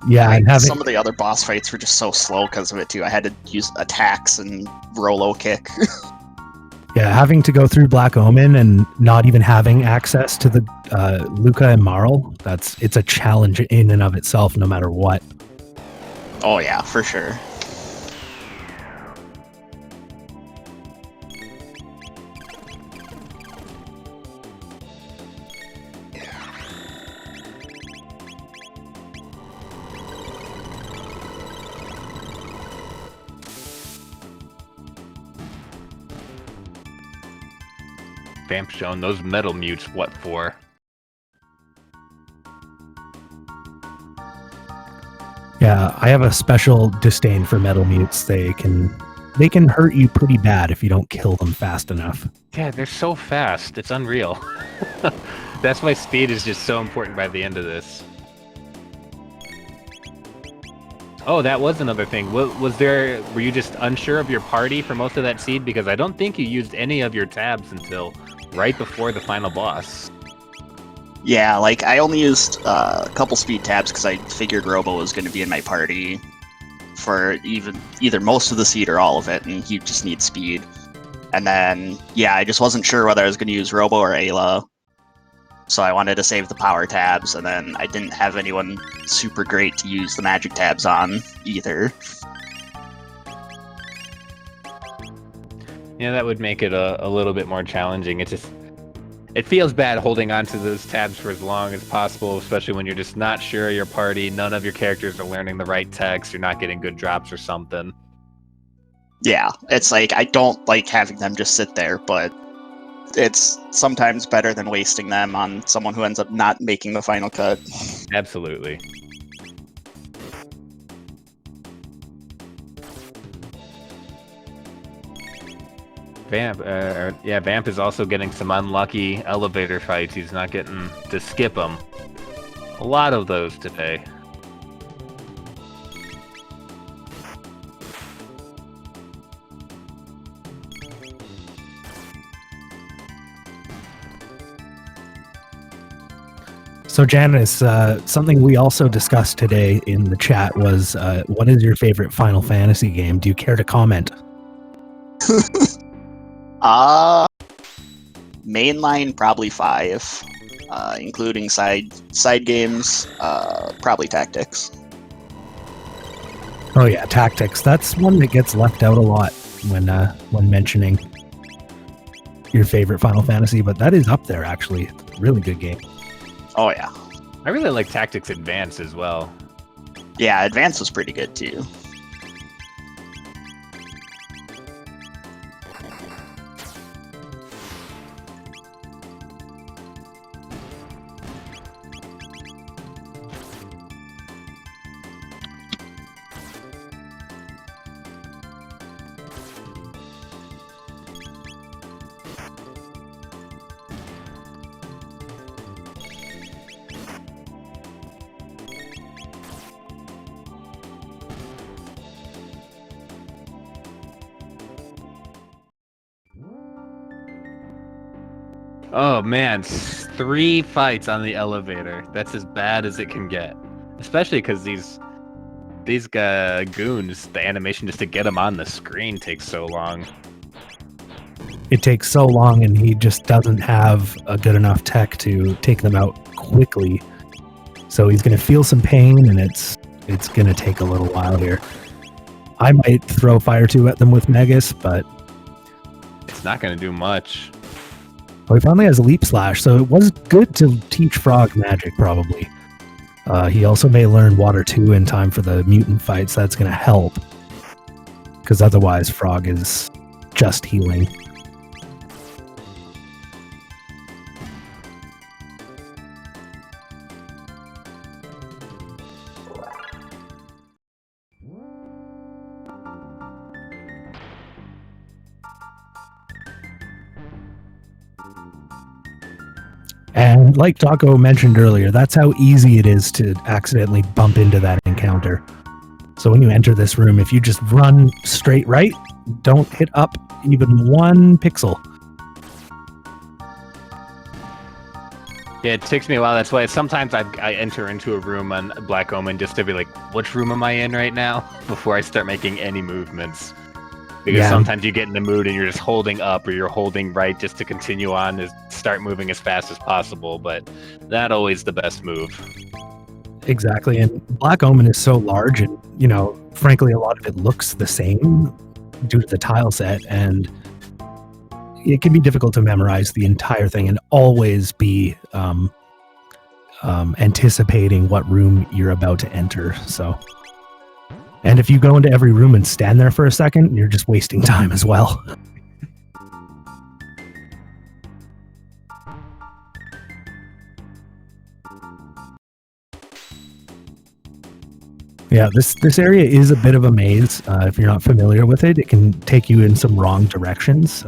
Yeah, some of the other boss fights were just so slow because of it too. I had to use attacks and Rolo kick. Yeah, having to go through Black Omen and not even having access to the Luca and Marl, it's a challenge in and of itself, no matter what. Oh yeah, for sure. Vamp showing those metal mutes what for. Yeah, I have a special disdain for metal mutes. They can hurt you pretty bad if you don't kill them fast enough. Yeah, they're so fast. It's unreal. That's why speed is just so important by the end of this. Oh, that was another thing. Were you just unsure of your party for most of that seed? Because I don't think you used any of your tabs until right before the final boss. Yeah, like I only used a couple speed tabs because I figured Robo was going to be in my party for either most of the seed or all of it, and he just needs speed. And then, yeah, I just wasn't sure whether I was going to use Robo or Ayla, so I wanted to save the power tabs, and then I didn't have anyone super great to use the magic tabs on either. Yeah, that would make it a little bit more challenging. It feels bad holding on to those tabs for as long as possible, especially when you're just not sure of your party, none of your characters are learning the right techs, you're not getting good drops or something. Yeah, it's like, I don't like having them just sit there, but it's sometimes better than wasting them on someone who ends up not making the final cut. Absolutely. Vamp is also getting some unlucky elevator fights. He's not getting to skip them. A lot of those today. So Janus, something we also discussed today in the chat was, what is your favorite Final Fantasy game? Do you care to comment? Mainline probably 5, including side games, probably Tactics. Oh yeah, Tactics. That's one that gets left out a lot when mentioning your favorite Final Fantasy, but that is up there actually. It's a really good game. Oh yeah. I really like Tactics Advance as well. Yeah, Advance was pretty good too. Oh man, 3 fights on the elevator. That's as bad as it can get. Especially because these goons, the animation just to get them on the screen takes so long. It takes so long, and he just doesn't have a good enough tech to take them out quickly. So he's going to feel some pain, and it's going to take a little while here. I might throw Fire 2 at them with Megas, but it's not going to do much. Well, he finally has Leap Slash, so it was good to teach Frog magic, probably. He also may learn Water 2 in time for the mutant fights. That's going to help, because otherwise Frog is just healing. And like Taco mentioned earlier, that's how easy it is to accidentally bump into that encounter. So when you enter this room, if you just run straight right, don't hit up even 1 pixel. Yeah, it takes me a while. That's why sometimes I enter into a room on Black Omen just to be like, which room am I in right now? Before I start making any movements. Because sometimes you get in the mood and you're just holding up or you're holding right just to continue on to start moving as fast as possible, but not always the best move. Exactly, and Black Omen is so large, and frankly, a lot of it looks the same due to the tile set, and it can be difficult to memorize the entire thing and always be anticipating what room you're about to enter. So. And if you go into every room and stand there for a second, you're just wasting time as well. Yeah, this area is a bit of a maze. If you're not familiar with it, it can take you in some wrong directions.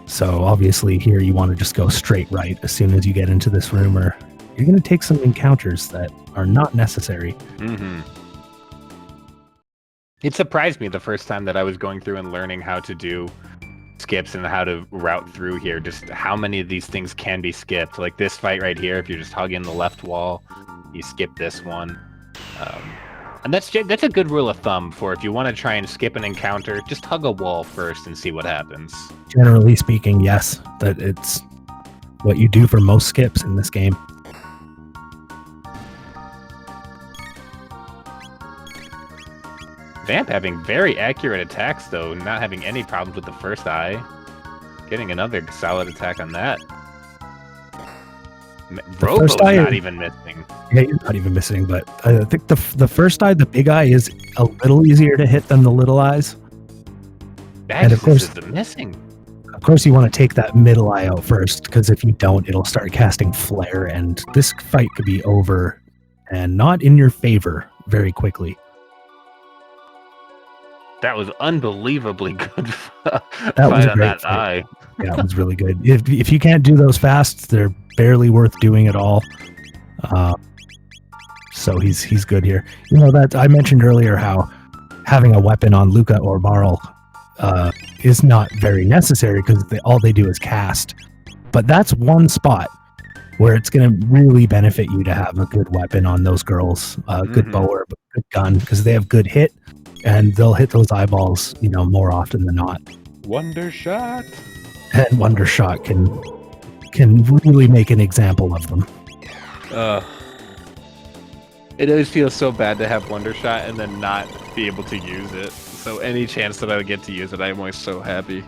So obviously here you want to just go straight right as soon as you get into this room, or you're going to take some encounters that are not necessary. Mm-hmm. It surprised me the first time that I was going through and learning how to do skips and how to route through here, just how many of these things can be skipped. Like this fight right here, if you're just hugging the left wall, you skip this one. And that's a good rule of thumb for if you want to try and skip an encounter, just hug a wall first and see what happens. Generally speaking, yes, that it's what you do for most skips in this game. Vamp having very accurate attacks, though, not having any problems with the first eye. Getting another solid attack on that. Robo's not even missing. Yeah, he's not even missing, but I think the first eye, the big eye, is a little easier to hit than the little eyes. And of course, the missing. Of course, you want to take that middle eye out first, because if you don't, it'll start casting flare, and this fight could be over and not in your favor very quickly. That was unbelievably good that fight was a on great that fight. eye. Yeah, it was really good. If you can't do those fast, they're barely worth doing at all. So he's good here. That I mentioned earlier how having a weapon on Luca or Marl is not very necessary because all they do is cast. But that's one spot where it's going to really benefit you to have a good weapon on those girls, good bow or good gun, because they have good hit. And they'll hit those eyeballs, more often than not. Wonder Shot. And Wonder Shot can really make an example of them. It always feels so bad to have Wonder Shot and then not be able to use it. So any chance that I get to use it, I'm always so happy.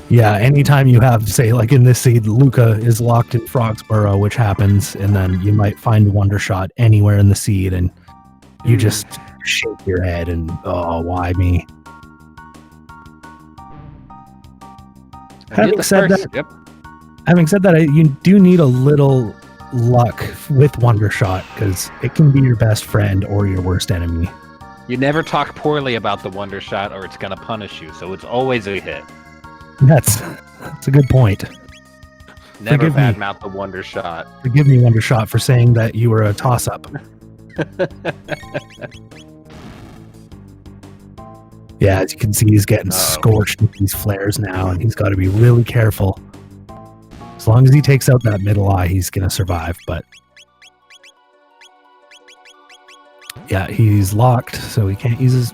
Yeah, anytime you have, say, like in this seed, Luca is locked in Frog's Burrow, which happens, and then you might find Wonder Shot anywhere in the seed, and you just shake your head and, oh, why me? Having said that, you do need a little luck with Wonder Shot, because it can be your best friend or your worst enemy. You never talk poorly about the Wonder Shot or it's going to punish you, so it's always a hit. That's a good point. Never badmouth the Wonder Shot. Forgive me, Wonder Shot, for saying that you were a toss-up. Yeah, as you can see, he's getting Uh-oh. scorched with these flares now, and he's got to be really careful. As long as he takes out that middle eye, he's going to survive, but... Yeah, he's locked, so he can't use his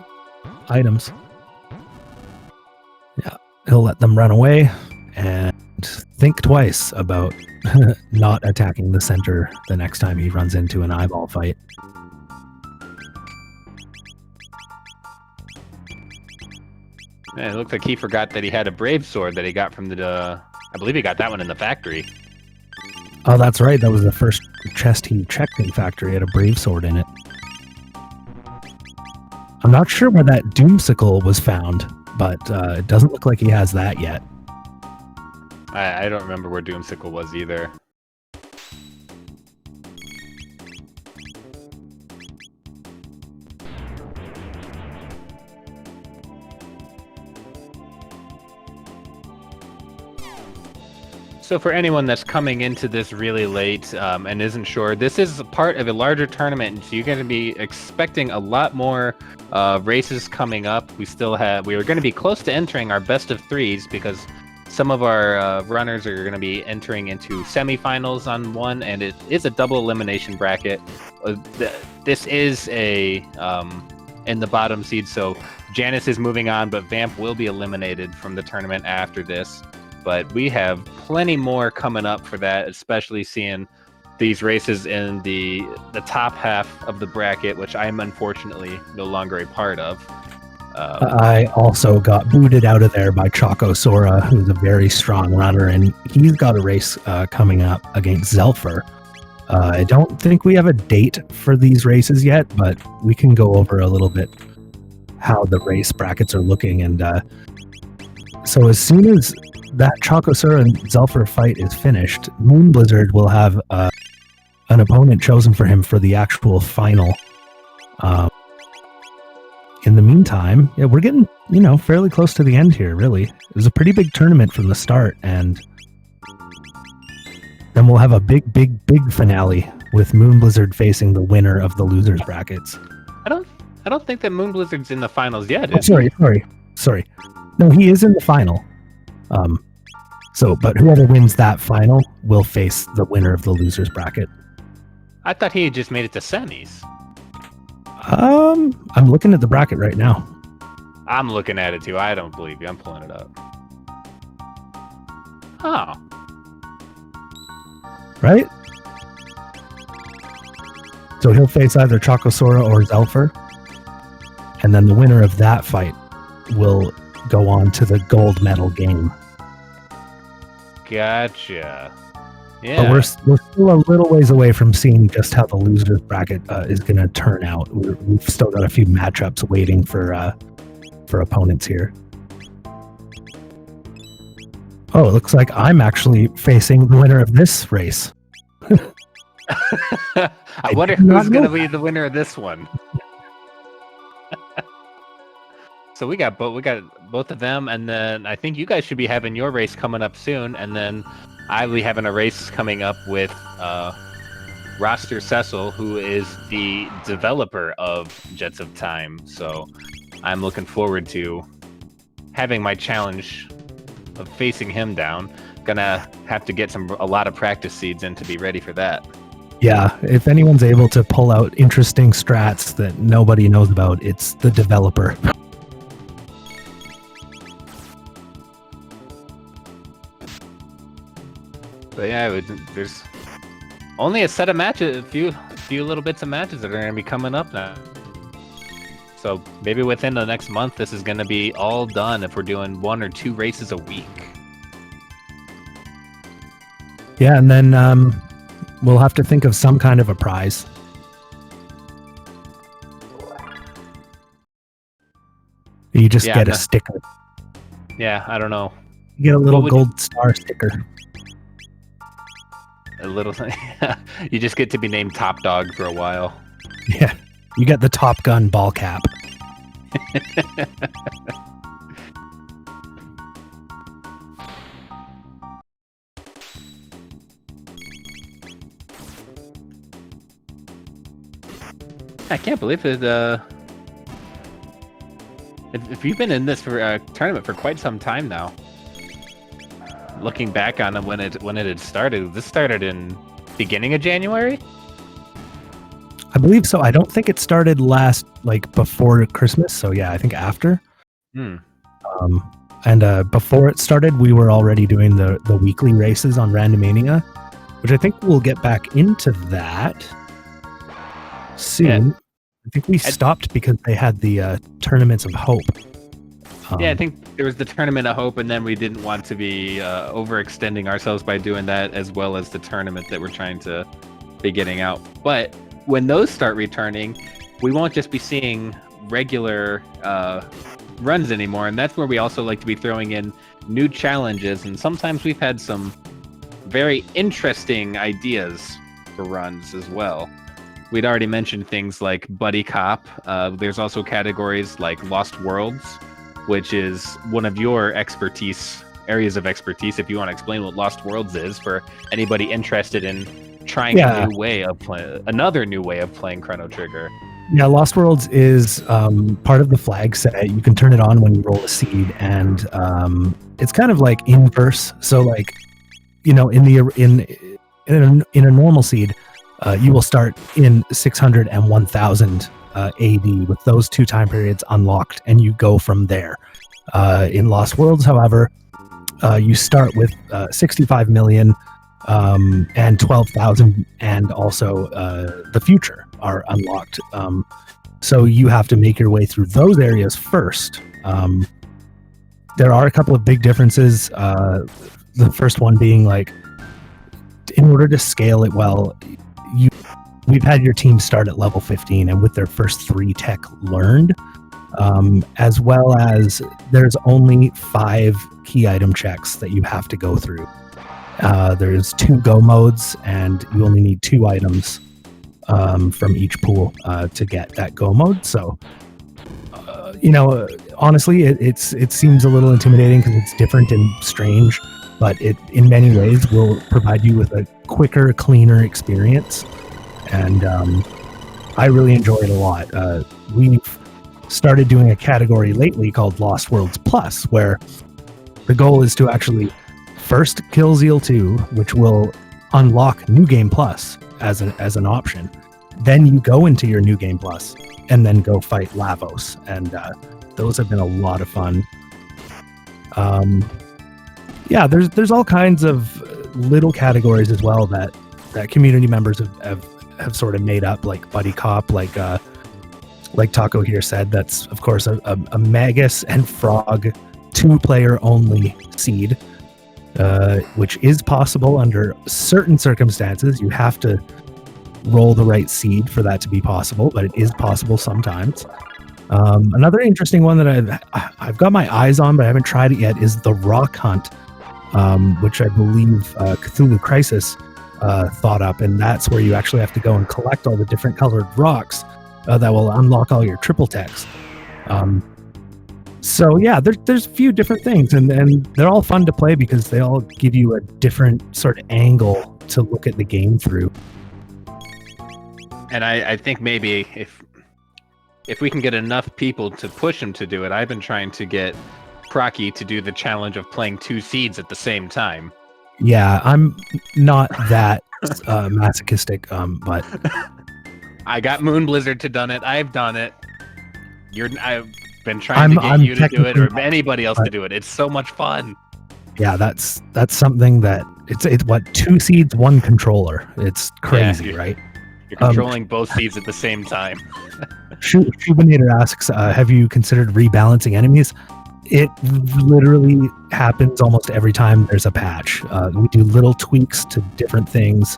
items. Yeah, he'll let them run away, and think twice about not attacking the center the next time he runs into an eyeball fight. Yeah, it looks like he forgot that he had a brave sword that he got from the... I believe he got that one in the factory. Oh, that's right. That was the first chest he checked in factory. It had a brave sword in it. I'm not sure where that Doomsicle was found, but it doesn't look like he has that yet. I don't remember where Doomsicle was either. So for anyone that's coming into this really late and isn't sure, this is a part of a larger tournament, so you're going to be expecting a lot more races coming up. We are going to be close to entering our best of threes because some of our runners are going to be entering into semifinals on one, and it is a double elimination bracket. This is a in the bottom seed, so Janus is moving on, but Vamp will be eliminated from the tournament after this. But we have plenty more coming up for that, especially seeing these races in the top half of the bracket, which I'm unfortunately no longer a part of. I also got booted out of there by Choco Sora, who's a very strong runner, and he's got a race coming up against Zelfer. I don't think we have a date for these races yet, but we can go over a little bit how the race brackets are looking. And so as soon as that Chocosura and Zelfer fight is finished, Moon Blizzard will have an opponent chosen for him for the actual final. In the meantime, yeah, we're getting, fairly close to the end here, really. It was a pretty big tournament from the start, and then we'll have a big finale with Moon Blizzard facing the winner of the losers brackets. I don't think that Moon Blizzard's in the finals yet. Sorry. No, he is in the final. But whoever wins that final will face the winner of the losers bracket. I thought he had just made it to semis. I'm looking at the bracket right now. I'm looking at it too. I don't believe you. I'm pulling it up. Oh. Right? So he'll face either Chocosora or Zelfer. And then the winner of that fight will go on to the gold medal game. Gotcha. Yeah. But we're still a little ways away from seeing just how the losers bracket is going to turn out. We've still got a few matchups waiting for opponents here. Oh, it looks like I'm actually facing the winner of this race. I wonder who's going to be the winner of this one. So we got both of them, and then I think you guys should be having your race coming up soon, and then I'll be having a race coming up with Roster Cecil, who is the developer of Jets of Time. So I'm looking forward to having my challenge of facing him down. Gonna have to get a lot of practice seeds in to be ready for that. Yeah, if anyone's able to pull out interesting strats that nobody knows about, it's the developer. But yeah, there's only a set of matches, a few little bits of matches that are going to be coming up now. So maybe within the next month, this is going to be all done if we're doing 1 or 2 races a week. Yeah, and then we'll have to think of some kind of a prize. You just get a sticker. Yeah, I don't know. You get a little gold star sticker. A little. You just get to be named Top Dog for a while. Yeah, you get the Top Gun ball cap. I can't believe it. If you've been in this for tournament for quite some time now, looking back on when it had started, this started in beginning of January. I believe so. I don't think it started before Christmas. So yeah, I think after. And before it started, we were already doing the weekly races on Randomania, which I think we'll get back into that soon. Yeah. I think we stopped because they had the Tournaments of Hope. Yeah, I think there was the Tournament of Hope, and then we didn't want to be overextending ourselves by doing that, as well as the tournament that we're trying to be getting out. But when those start returning, we won't just be seeing regular runs anymore, and that's where we also like to be throwing in new challenges, and sometimes we've had some very interesting ideas for runs as well. We'd already mentioned things like Buddy Cop. There's also categories like Lost Worlds, which is one of your areas of expertise. If you want to explain what Lost Worlds is for anybody interested in trying another new way of playing Chrono Trigger. Yeah, Lost Worlds is part of the flag set. You can turn it on when you roll a seed, and it's kind of like inverse. So, in a normal seed, you will start in 600 and 1000 AD with those two time periods unlocked, and you go from there. In Lost Worlds, however, you start with 65 million and 12,000, and also the future are unlocked. So you have to make your way through those areas first. There are a couple of big differences. The first one being in order to scale it well, we've had your team start at level 15 and with their first 3 tech learned, as well as there's only 5 key item checks that you have to go through. There's 2 go modes, and you only need 2 items from each pool to get that go mode. So, honestly, it seems a little intimidating because it's different and strange, but it in many ways will provide you with a quicker, cleaner experience. And I really enjoy it a lot. We've started doing a category lately called Lost Worlds Plus, where the goal is to actually first kill Zeal 2, which will unlock New Game Plus as an option. Then you go into your New Game Plus and then go fight Lavos. And those have been a lot of fun. Yeah, there's all kinds of little categories as well that community members have sort of made up, like Buddy Cop, like Taco here said. That's of course a Magus and Frog 2-player only seed, which is possible under certain circumstances. You have to roll the right seed for that to be possible, but it is possible sometimes. Another interesting one that I've got my eyes on, but I haven't tried it yet, is the Rock Hunt, which I believe Cthulhu Crisis thought up, and that's where you actually have to go and collect all the different colored rocks that will unlock all your triple techs. So yeah, there's a few different things, and they're all fun to play because they all give you a different sort of angle to look at the game through. And I think maybe if we can get enough people to push him to do it, I've been trying to get Procky to do the challenge of playing 2 seeds at the same time. Yeah, I'm not that masochistic, but I got Moon Blizzard to done it. I've done it. I've been trying to get you to do it, or anybody else to do it. It's so much fun. Yeah, that's something that it's what 2 seeds, 1 controller. It's crazy, right? You're controlling both seeds at the same time. Shubinator asks, have you considered rebalancing enemies? It literally happens almost every time there's a patch. We do little tweaks to different things.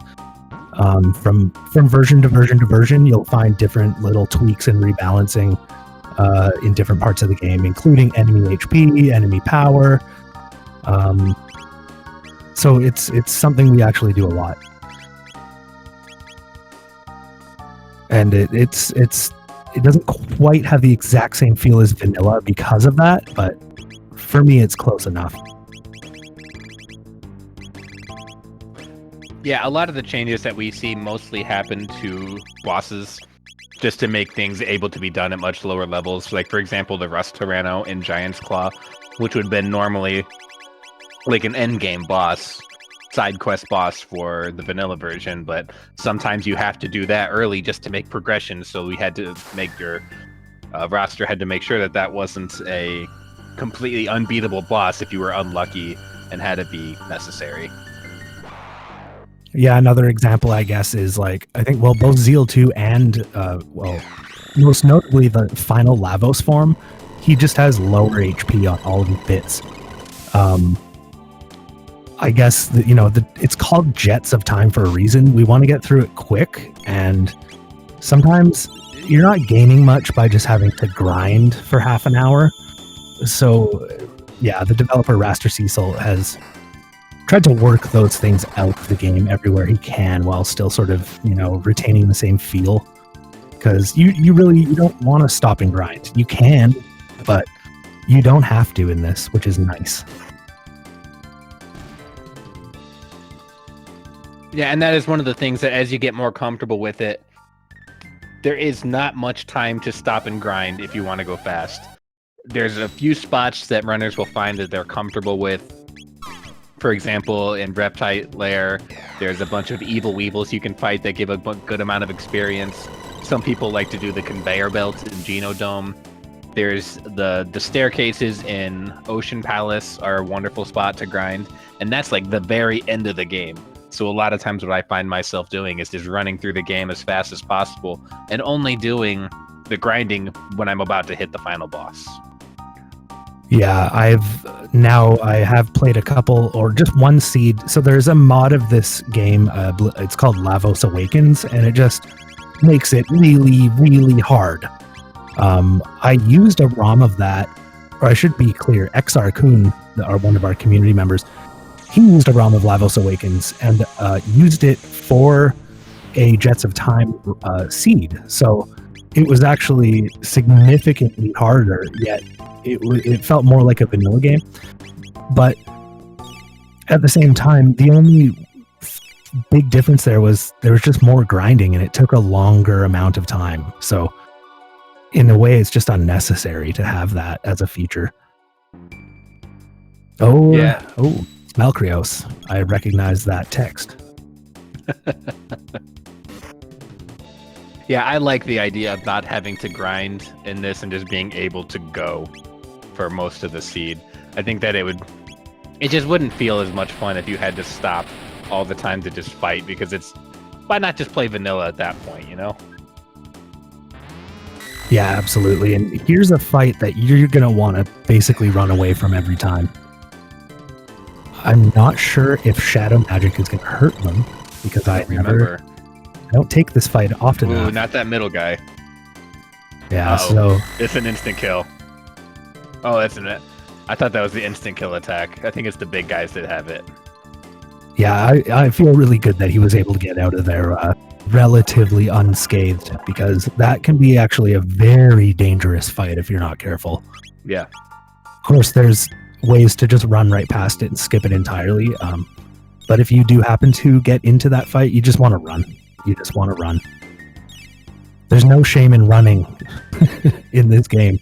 From version to version to version, you'll find different little tweaks and rebalancing in different parts of the game, including enemy HP, enemy power. So it's something we actually do a lot. And it doesn't quite have the exact same feel as vanilla because of that, but for me, it's close enough. Yeah, a lot of the changes that we see mostly happen to bosses. just to make things able to be done at much lower levels. Like, for example, the Rust Tyranno in Giant's Claw, which would have been normally like an endgame boss, side quest boss for the vanilla version, but sometimes you have to do that early just to make progression. So we had to make your roster had to make sure that that wasn't a completely unbeatable boss if you were unlucky and had to be necessary. Yeah, another example, I guess, is like, I think, well, both Zeal 2 and, well, most notably the final Lavos form, he just has lower HP on all of the bits. I guess, it's called Jets of Time for a reason. We want to get through it quick, and sometimes you're not gaining much by just having to grind for half an hour. So, yeah, the developer Raster Cecil has tried to work those things out of the game everywhere he can while still sort of, retaining the same feel. Because you don't want to stop and grind. You can, but you don't have to in this, which is nice. Yeah, and that is one of the things that as you get more comfortable with it, there is not much time to stop and grind if you want to go fast. There's a few spots that runners will find that they're comfortable with. For example, in Reptite Lair, there's a bunch of evil weevils you can fight that give a good amount of experience. Some people like to do the conveyor belt in Genodome. There's the staircases in Ocean Palace are a wonderful spot to grind, and that's like the very end of the game. So a lot of times what I find myself doing is just running through the game as fast as possible and only doing the grinding when I'm about to hit the final boss. Yeah, I have played a couple or just one seed. So there's a mod of this game. It's called Lavos Awakens, and it just makes it really, really hard. I used a ROM of that, or I should be clear, XR Kun, one of our community members, he used a ROM of Lavos Awakens and used it for a Jets of Time seed. So it was actually significantly harder, yet it felt more like a vanilla game. But at the same time, the only big difference there was just more grinding, and it took a longer amount of time. So in a way, it's just unnecessary to have that as a feature. Oh, yeah. Oh, Malkrios. I recognize that text. Yeah, I like the idea of not having to grind in this and just being able to go for most of the seed. I think that it just wouldn't feel as much fun if you had to stop all the time to just fight, because why not just play vanilla at that point, Yeah, absolutely. And here's a fight that you're going to want to basically run away from every time. I'm not sure if Shadow Magic is going to hurt them, because I don't take this fight often enough. Not that middle guy. Yeah, Uh-oh. So it's an instant kill. Oh, that's it. I thought that was the instant kill attack. I think it's the big guys that have it. Yeah, I feel really good that he was able to get out of there relatively unscathed, because that can be actually a very dangerous fight if you're not careful. Yeah. Of course, there's ways to just run right past it and skip it entirely. But if you do happen to get into that fight, you just want to run. You just want to run. There's no shame in running in this game.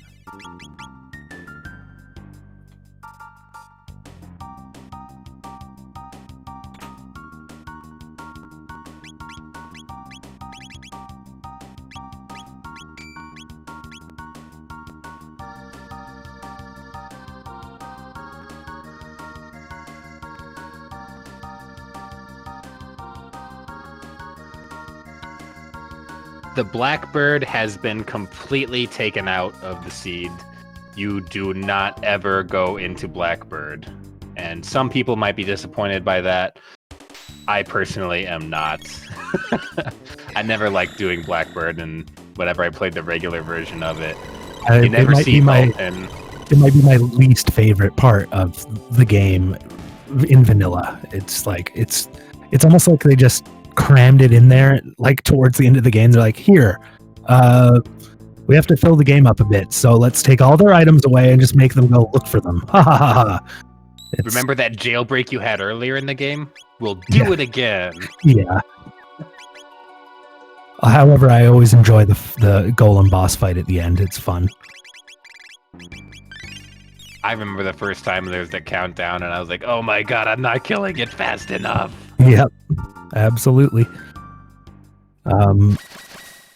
The Blackbird has been completely taken out of the seed. You do not ever go into Blackbird. And some people might be disappointed by that. I personally am not. I never liked doing Blackbird, and whenever I played the regular version of it, you never see it might be my least favorite part of the game in vanilla. It's like it's almost like they just crammed it in there, like towards the end of the game. They're like, here, we have to fill the game up a bit, so let's take all their items away and just make them go look for them. Ha ha ha ha. Remember that jailbreak you had earlier in the game? We'll do it again. Yeah. However, I always enjoy the golem boss fight at the end. It's fun. I remember the first time there was the countdown, and I was like, "Oh my god, I'm not killing it fast enough." Yep, absolutely.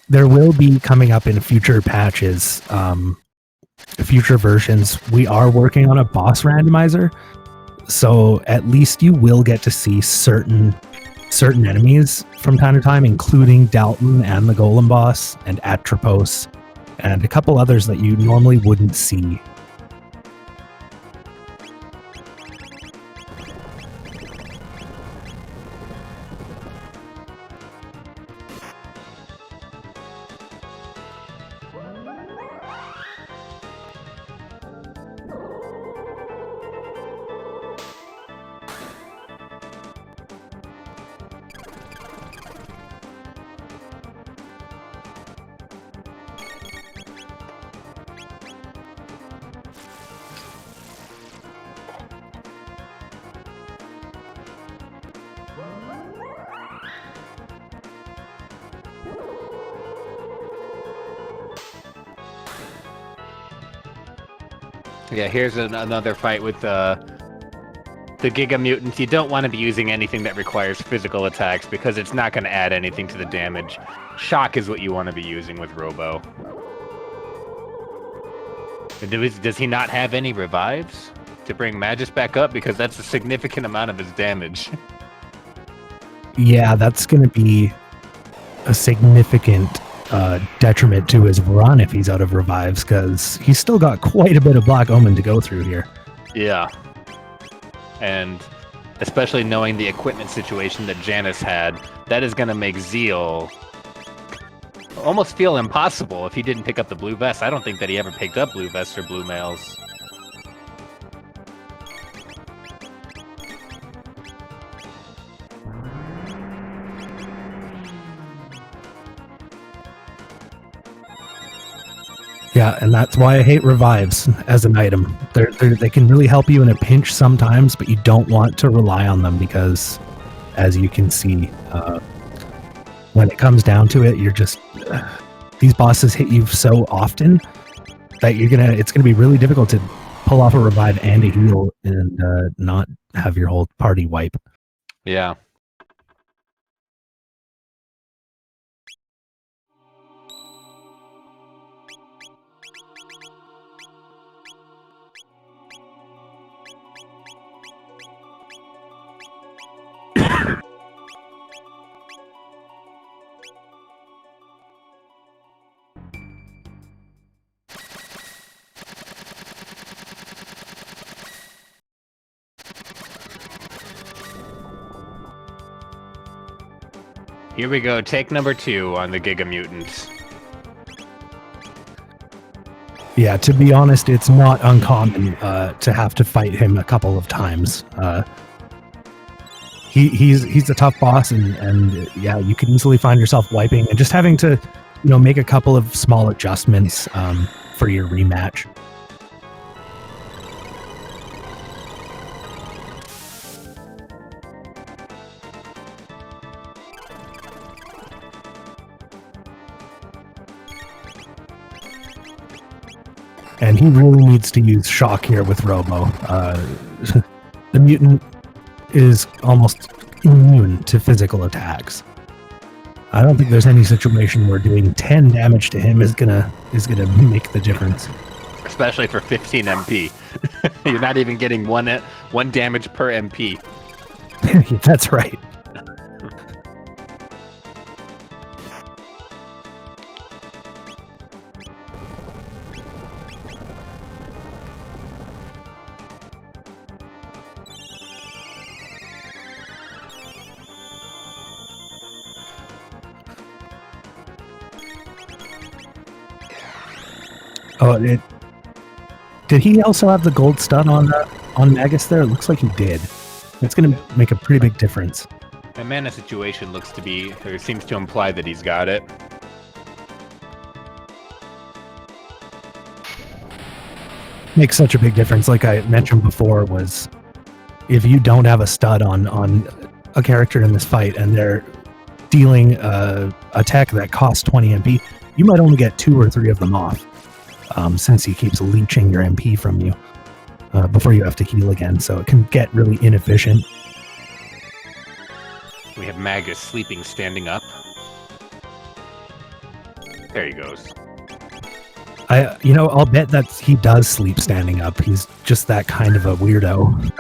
There will be coming up in future patches, future versions. We are working on a boss randomizer, so at least you will get to see certain enemies from time to time, including Dalton and the Golem boss and Atropos, and a couple others that you normally wouldn't see. Yeah, here's another fight with the Giga Mutants. You don't want to be using anything that requires physical attacks because it's not going to add anything to the damage. Shock is what you want to be using with Robo. Does he not have any revives to bring Magus back up? Because that's a significant amount of his damage. Yeah, that's going to be a significant detriment to his run if he's out of revives, because he's still got quite a bit of Black Omen to go through here. Yeah. And especially knowing the equipment situation that Janus had, that is going to make Zeal almost feel impossible if he didn't pick up the blue vest. I don't think that he ever picked up blue vests or blue mails. Yeah, and that's why I hate revives as an item. They can really help you in a pinch sometimes, but you don't want to rely on them because, as you can see, when it comes down to it, you're just these bosses hit you so often that it's gonna be really difficult to pull off a revive and a heal and not have your whole party wipe. Yeah. Here we go, take number 2 on the Giga Mutants. Yeah, to be honest, it's not uncommon to have to fight him a couple of times. He's a tough boss, and yeah, you can easily find yourself wiping and just having to, make a couple of small adjustments for your rematch. And he really needs to use Shock here with Robo. The mutant is almost immune to physical attacks. I don't think there's any situation where doing 10 damage to him is gonna make the difference. Especially for 15 MP. You're not even getting one damage per MP. That's right. Oh, did he also have the gold stun on Magus there? It looks like he did. It's going to make a pretty big difference. The mana situation seems to imply that he's got it. Makes such a big difference. Like I mentioned before, was if you don't have a stud on a character in this fight and they're dealing attack that costs 20 MP, you might only get 2 or 3 of them off, since he keeps leeching your MP from you before you have to heal again. So it can get really inefficient. We have Magus sleeping, standing up. There he goes. I'll bet that he does sleep standing up. He's just that kind of a weirdo.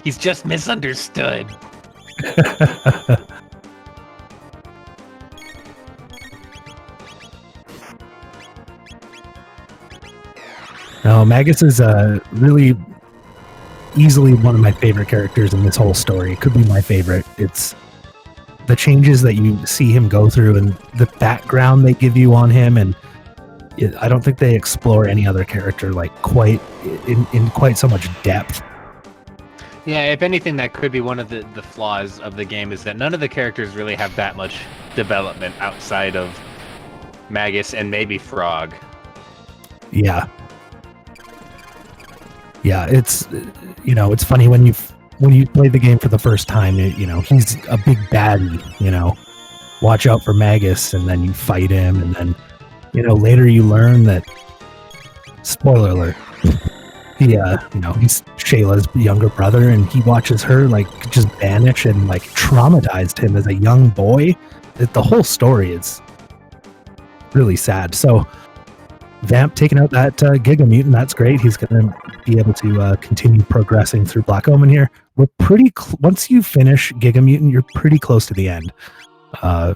He's just misunderstood. No, Magus is really easily one of my favorite characters in this whole story. It could be my favorite. It's the changes that you see him go through and the background they give you on him, and I don't think they explore any other character like quite in quite so much depth. Yeah, if anything, that could be one of the flaws of the game, is that none of the characters really have that much development outside of Magus and maybe Frog. Yeah. Yeah, it's it's funny when you play the game for the first time, he's a big baddie, watch out for Magus, and then you fight him, and then later you learn that, spoiler alert, he's Shayla's younger brother, and he watches her just vanish and traumatized him as a young boy. The whole story is really sad. So Vamp taking out that Giga Mutant, that's great. He's going to be able to continue progressing through Black Omen here. We're pretty once you finish Giga Mutant, you're pretty close to the end.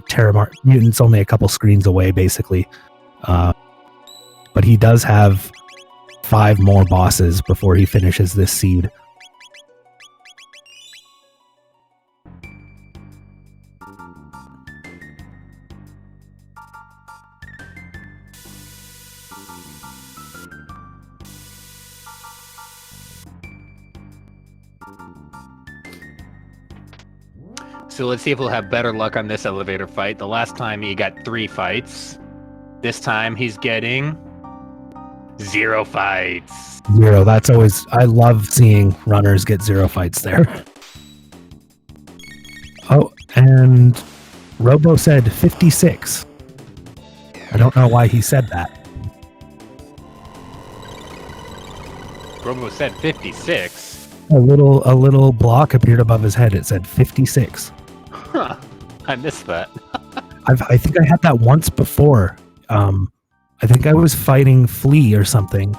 Terra Mutant's only a couple screens away, basically. But he does have 5 more bosses before he finishes this seed. So let's see if we'll have better luck on this elevator fight. The last time he got 3 fights. This time he's getting 0 fights. 0. That's always... I love seeing runners get 0 fights there. Oh, and Robo said 56. I don't know why he said that. Robo said 56. A little block appeared above his head. It said 56. Huh. I missed that. I think I had that once before. I think I was fighting Flea or something,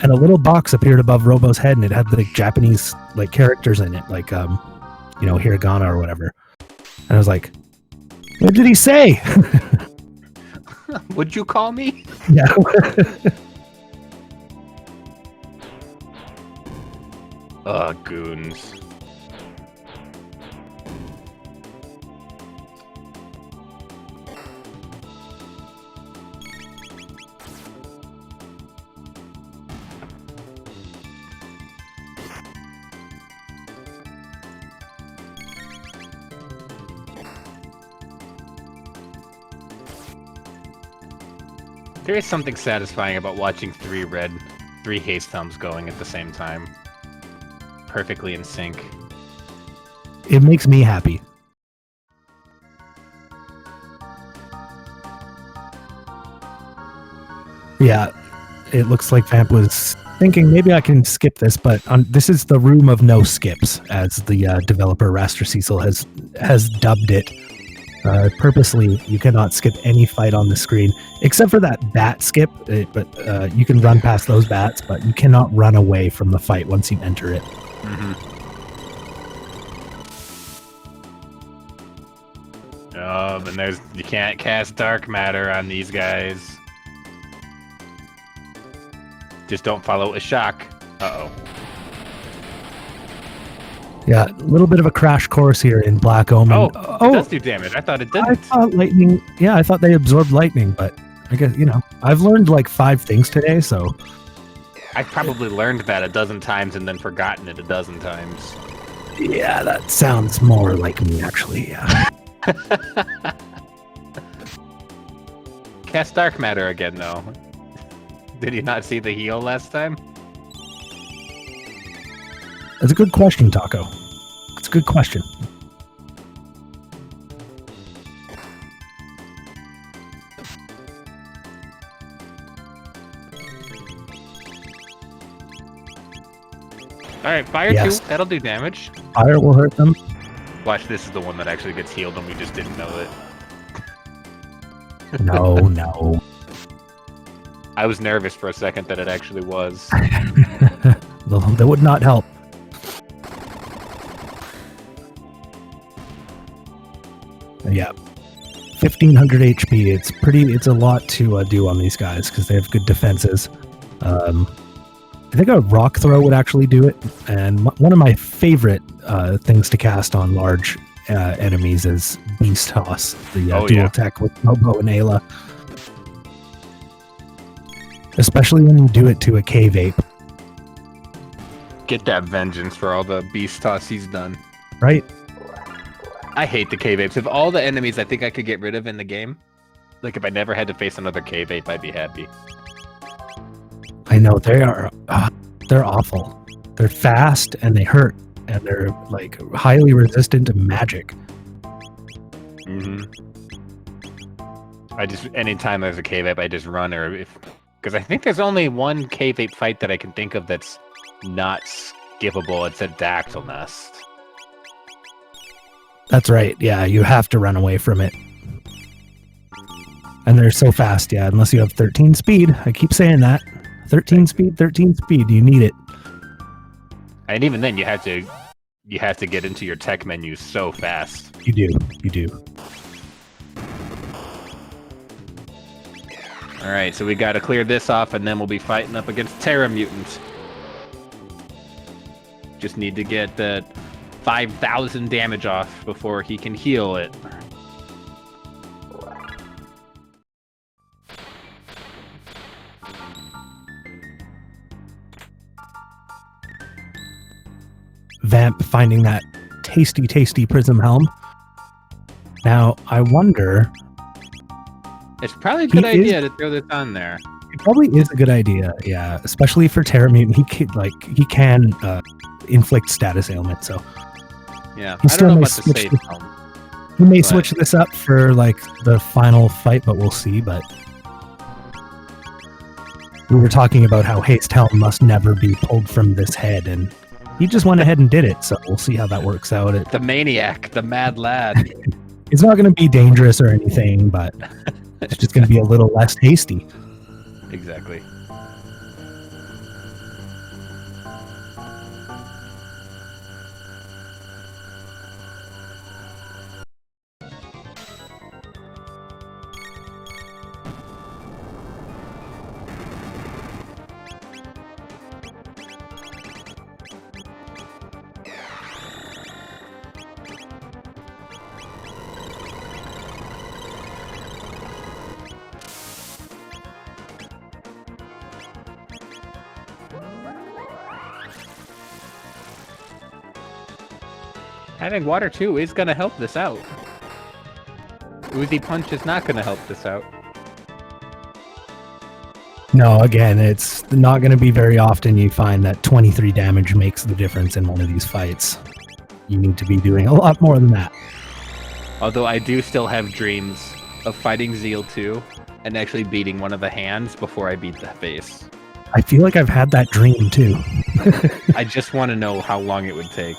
and a little box appeared above Robo's head, and it had Japanese characters in it, hiragana or whatever. And I was like, "What did he say?" Would you call me? Yeah. Goons. There is something satisfying about watching 3 haste thumbs going at the same time. Perfectly in sync. It makes me happy. Yeah, it looks like Vamp was thinking maybe I can skip this, but this is the room of no skips, as the developer Raster Cecil has dubbed it. Purposely, you cannot skip any fight on the screen, except for that bat skip, but you can run past those bats, but you cannot run away from the fight once you enter it. Mm-hmm. Oh, and you can't cast dark matter on these guys. Just don't follow a shock. Uh-oh. Yeah, a little bit of a crash course here in Black Omen. Oh, it does do damage. I thought it didn't. I thought lightning... Yeah, I thought they absorbed lightning, but I guess, I've learned 5 things today, so... I've probably learned that a dozen times and then forgotten it a dozen times. Yeah, that sounds more like me, actually, yeah. Cast dark matter again, though. Did you not see the heal last time? That's a good question, Taco. It's a good question. Alright, fire Yes. 2. That'll do damage. Fire will hurt them. Watch, this is the one that actually gets healed and we just didn't know it. No. I was nervous for a second that it actually was. That would not help. Yeah. 1500 HP. It's a lot to do on these guys because they have good defenses. I think a rock throw would actually do it. And one of my favorite things to cast on large enemies is Beast Toss, the dual tech with Mobo and Ayla. Especially when you do it to a cave ape. Get that vengeance for all the beast toss he's done. Right? I hate the cave apes. Of all the enemies I think I could get rid of in the game, like if I never had to face another cave ape, I'd be happy. I know, they're awful. They're fast and they hurt, and they're like highly resistant to magic. Anytime there's a cave ape, I just run, because I think there's only one cave ape fight that I can think of that's not skippable. It's a dactyl nest. That's right. Yeah, you have to run away from it. And they're so fast, yeah, unless you have 13 speed. I keep saying that. 13 speed. You need it. And even then, you have to get into your tech menu so fast. You do. All right, so we got to clear this off, and then we'll be fighting up against Terra Mutant. Just need to get the 5,000 damage off before he can heal it. Vamp finding that tasty prism helm. Now, I wonder... It's probably a good idea to throw this on there. It probably is a good idea, yeah. Especially for Terra Mutant. He can inflict status ailment, so... Yeah, I don't know about the save helm. He may switch this up for, like, the final fight, but we'll see, but... We were talking about how Haste Helm must never be pulled from this head, and he just went ahead and did it, so we'll see how that works out. The maniac, the mad lad. It's not going to be dangerous or anything, but it's just going to be a little less hasty. Exactly. Having water too is going to help this out. Uzi Punch is not going to help this out. No, again, it's not going to be very often you find that 23 damage makes the difference in one of these fights. You need to be doing a lot more than that. Although I do still have dreams of fighting Zeal 2 and actually beating one of the hands before I beat the face. I feel like I've had that dream too. I just want to know how long it would take.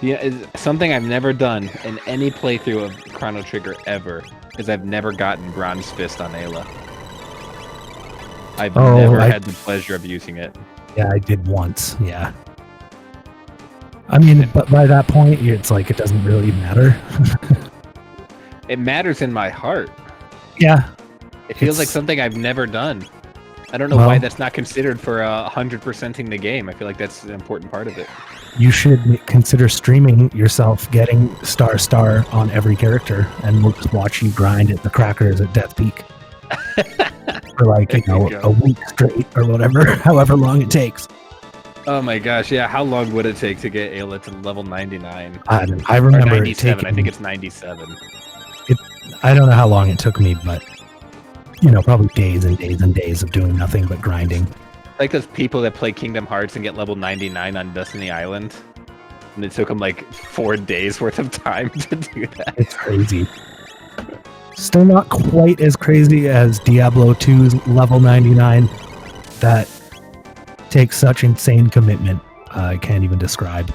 Yeah, something I've never done in any playthrough of Chrono Trigger ever is I've never gotten Bronze Fist on Ayla. I've never had the pleasure of using it. Yeah, I did once, yeah. I mean, but by that point, it's like it doesn't really matter. It matters in my heart. Yeah. It feels like something I've never done. I don't know why that's not considered for 100%ing the game. I feel like that's an important part of it. You should consider streaming yourself getting star on every character, and we'll just watch you grind at the crackers at Death Peak. For like, a week straight or whatever, however long it takes. Oh my gosh, yeah. How long would it take to get Ayla to level 99? I remember or 97, I think it's 97. I don't know how long it took me, but probably days and days and days of doing nothing but grinding. Like those people that play Kingdom Hearts and get level 99 on Destiny Island. And it took them like 4 days worth of time to do that. It's crazy. Still not quite as crazy as Diablo 2's level 99. That takes such insane commitment. I can't even describe.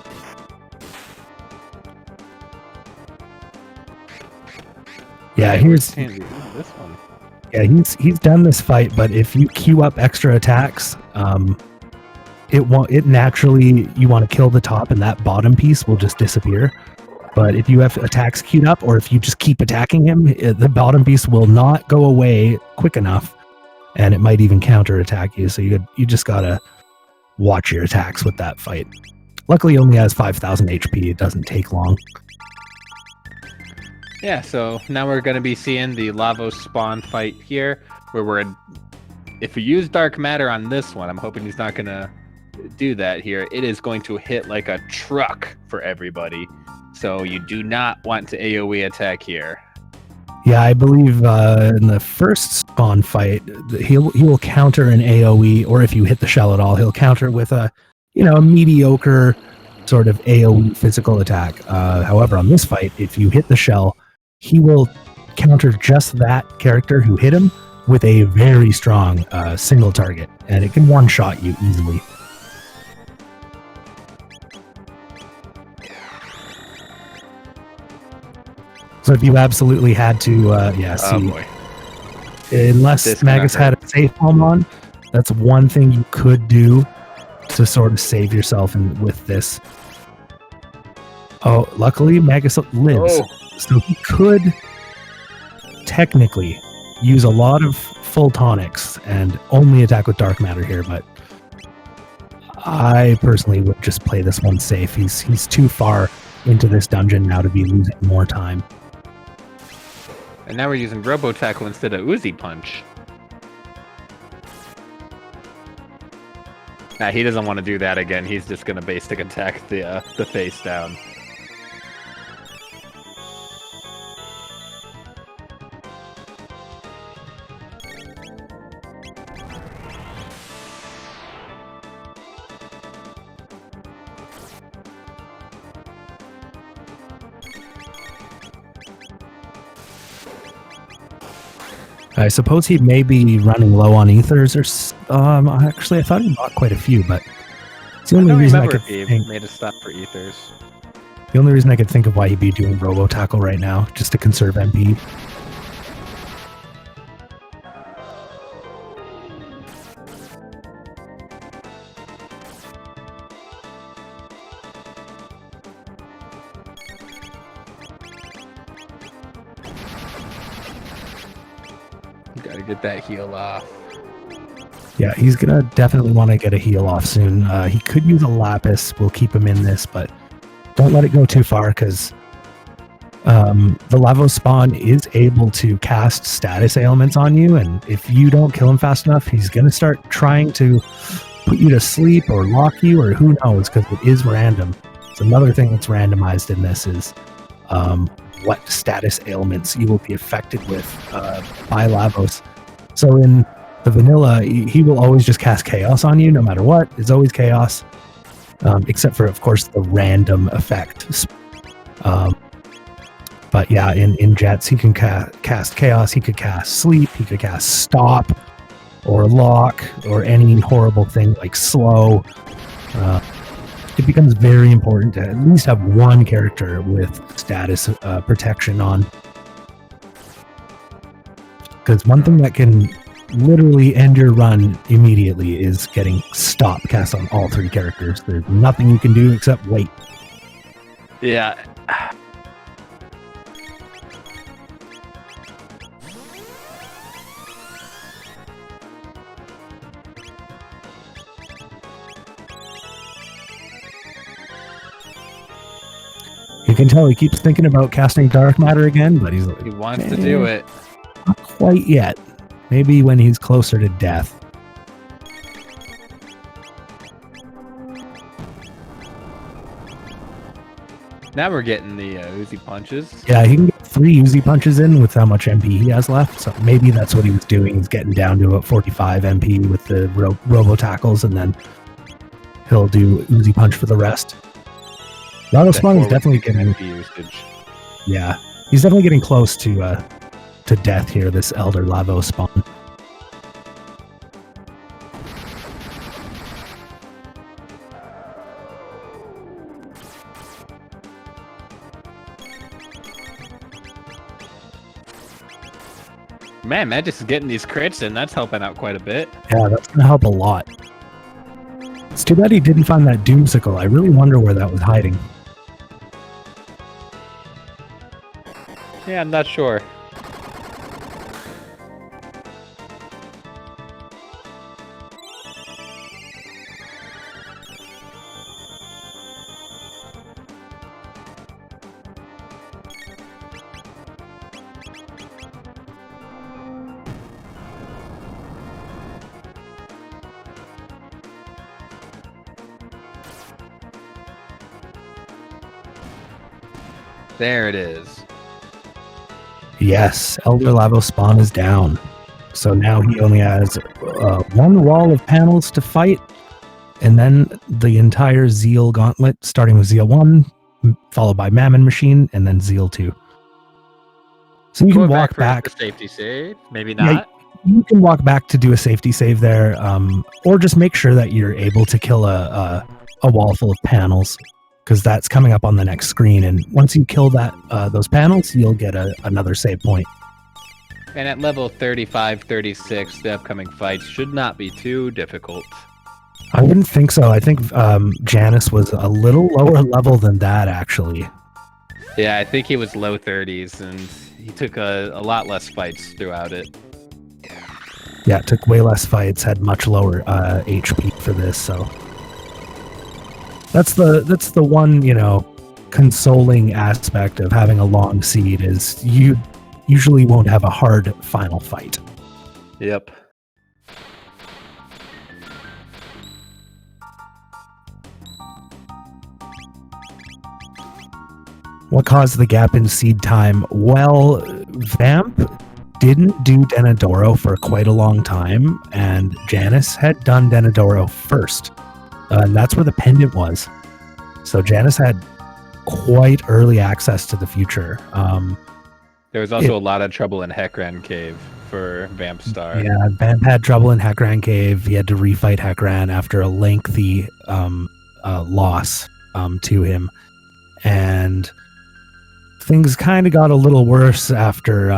Yeah, here's this one. Yeah, he's done this fight, but if you queue up extra attacks, it naturally, you want to kill the top and that bottom piece will just disappear. But if you have attacks queued up, or if you just keep attacking him, the bottom piece will not go away quick enough, and it might even counterattack you. So you just gotta watch your attacks with that fight. Luckily, he only has 5,000 HP. It doesn't take long. Yeah, so now we're going to be seeing the Lavos spawn fight here, where if we use Dark Matter on this one, I'm hoping he's not going to do that here. It is going to hit like a truck for everybody. So you do not want to AoE attack here. Yeah, I believe in the first spawn fight, he will counter an AoE, or if you hit the shell at all, he'll counter with a mediocre sort of AoE physical attack. However, on this fight, if you hit the shell, he will counter just that character who hit him with a very strong single target, and it can one-shot you easily. So if you absolutely had to, boy. Unless Magus had a safe home on, that's one thing you could do to sort of save yourself with this. Oh, luckily Magus lives. Oh. So he could technically use a lot of full tonics and only attack with Dark Matter here, but I personally would just play this one safe. He's too far into this dungeon now to be losing more time. And now we're using Robo Tackle instead of Uzi Punch. Nah, he doesn't want to do that again. He's just going to basic attack the face down. I suppose he may be running low on ethers, or actually, I thought he bought quite a few, but it's the only reason I could think. Made a stop for ethers. The only reason I could think of why he'd be doing Robo Tackle right now, just to conserve MP. Gotta get that heal off. Yeah, he's gonna definitely want to get a heal off soon. He could use a Lapis. We'll keep him in this, but don't let it go too far, because the Lavos spawn is able to cast status ailments on you, and if you don't kill him fast enough, he's gonna start trying to put you to sleep or lock you, or who knows, because it is random. So another thing that's randomized in this is what status ailments you will be affected with by Lavos. So in the vanilla, he will always just cast chaos on you no matter what. It's always chaos, except for, of course, the random effect. But yeah, in Jets, he can cast chaos, he could cast sleep, he could cast stop or lock or any horrible thing like slow. It becomes very important to at least have one character with status protection on. Because one thing that can literally end your run immediately is getting stop cast on all three characters. There's nothing you can do except wait. Yeah. You can tell he keeps thinking about casting Dark Matter again, but he wants to do it. Not quite yet. Maybe when he's closer to death. Now we're getting the Uzi punches. Yeah, he can get 3 Uzi punches in with how much MP he has left. So maybe that's what he was doing. He's getting down to about 45 MP with the Robo Tackles, and then he'll do Uzi punch for the rest. Lavos spawn is definitely getting usage. Yeah, he's definitely getting close to death here. This Elder Lavos spawn. Man, Magic's getting these crits and that's helping out quite a bit. Yeah, that's gonna help a lot. It's too bad he didn't find that Doomsicle. I really wonder where that was hiding. Yeah, I'm not sure. There it is. Yes, Elder Lavos spawn is down. So now he only has one wall of panels to fight, and then the entire Zeal gauntlet, starting with Zeal 1, followed by Mammon Machine, and then Zeal 2. So you can walk back. For safety save, maybe not. Yeah, you can walk back to do a safety save there, or just make sure that you're able to kill a wall full of panels, because that's coming up on the next screen. And once you kill those panels, you'll get another save point. And at level 35, 36, the upcoming fights should not be too difficult. I wouldn't think so. I think Janus was a little lower level than that, actually. Yeah, I think he was low 30s, and he took a lot less fights throughout it. Yeah, it took way less fights, had much lower HP for this, so... That's the one, consoling aspect of having a long seed is you usually won't have a hard final fight. Yep. What caused the gap in seed time? Well, Vamp didn't do Denadoro for quite a long time, and Janus had done Denadoro first. And that's where the pendant was. So Janus had quite early access to the future. There was also a lot of trouble in Hekran Cave for Vampstar. Yeah, Vamp had trouble in Hekran Cave. He had to refight Hekran after a lengthy loss to him. And things kind of got a little worse after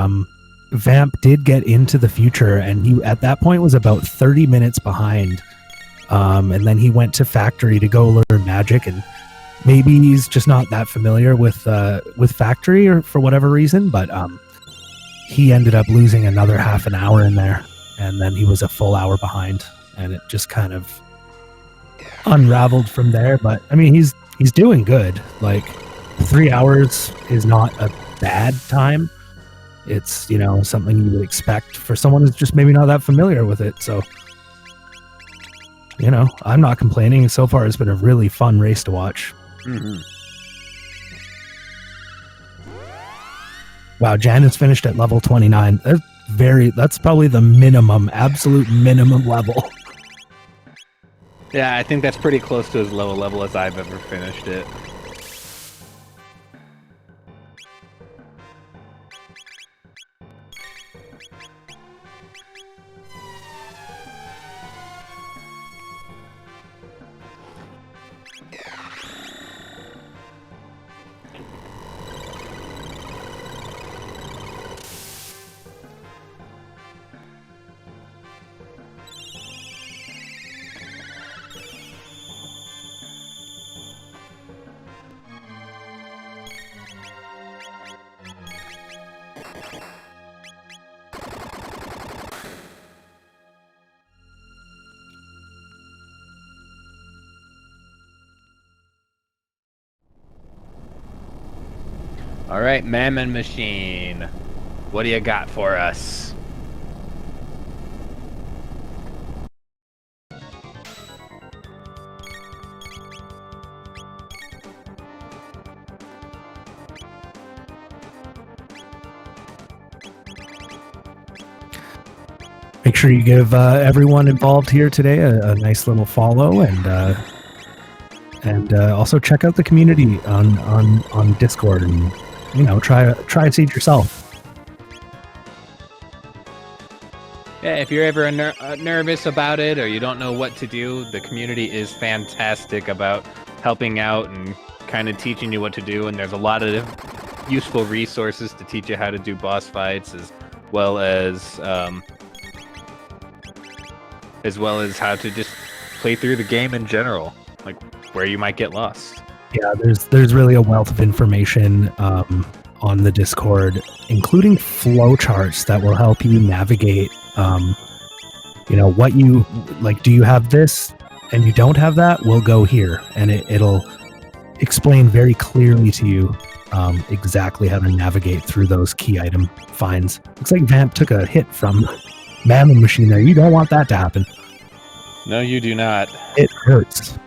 Vamp did get into the future, and he at that point was about 30 minutes behind. And then he went to Factory to go learn magic, and maybe he's just not that familiar with Factory or for whatever reason, but he ended up losing another half an hour in there, and then he was a full hour behind, and it just kind of unraveled from there. But I mean, he's doing good. Like 3 hours is not a bad time. It's something you would expect for someone who's just maybe not that familiar with it. So I'm not complaining. So far, it's been a really fun race to watch. Mm-hmm. Wow, Janus finished at level 29. That's probably the minimum, absolute minimum level. Yeah, I think that's pretty close to as low a level as I've ever finished it. All right, Mammon Machine. What do you got for us? Make sure you give everyone involved here today a nice little follow, and also check out the community on Discord, and try a seed yourself. Yeah, if you're ever nervous about it or you don't know what to do, the community is fantastic about helping out and kind of teaching you what to do. And there's a lot of useful resources to teach you how to do boss fights, as well as how to just play through the game in general, like where you might get lost. Yeah, there's really a wealth of information on the Discord, including flowcharts that will help you navigate. What you like. Do you have this and you don't have that? We'll go here, and it'll explain very clearly to you exactly how to navigate through those key item finds. Looks like Vamp took a hit from Mammoth Machine there. You don't want that to happen. No, you do not. It hurts.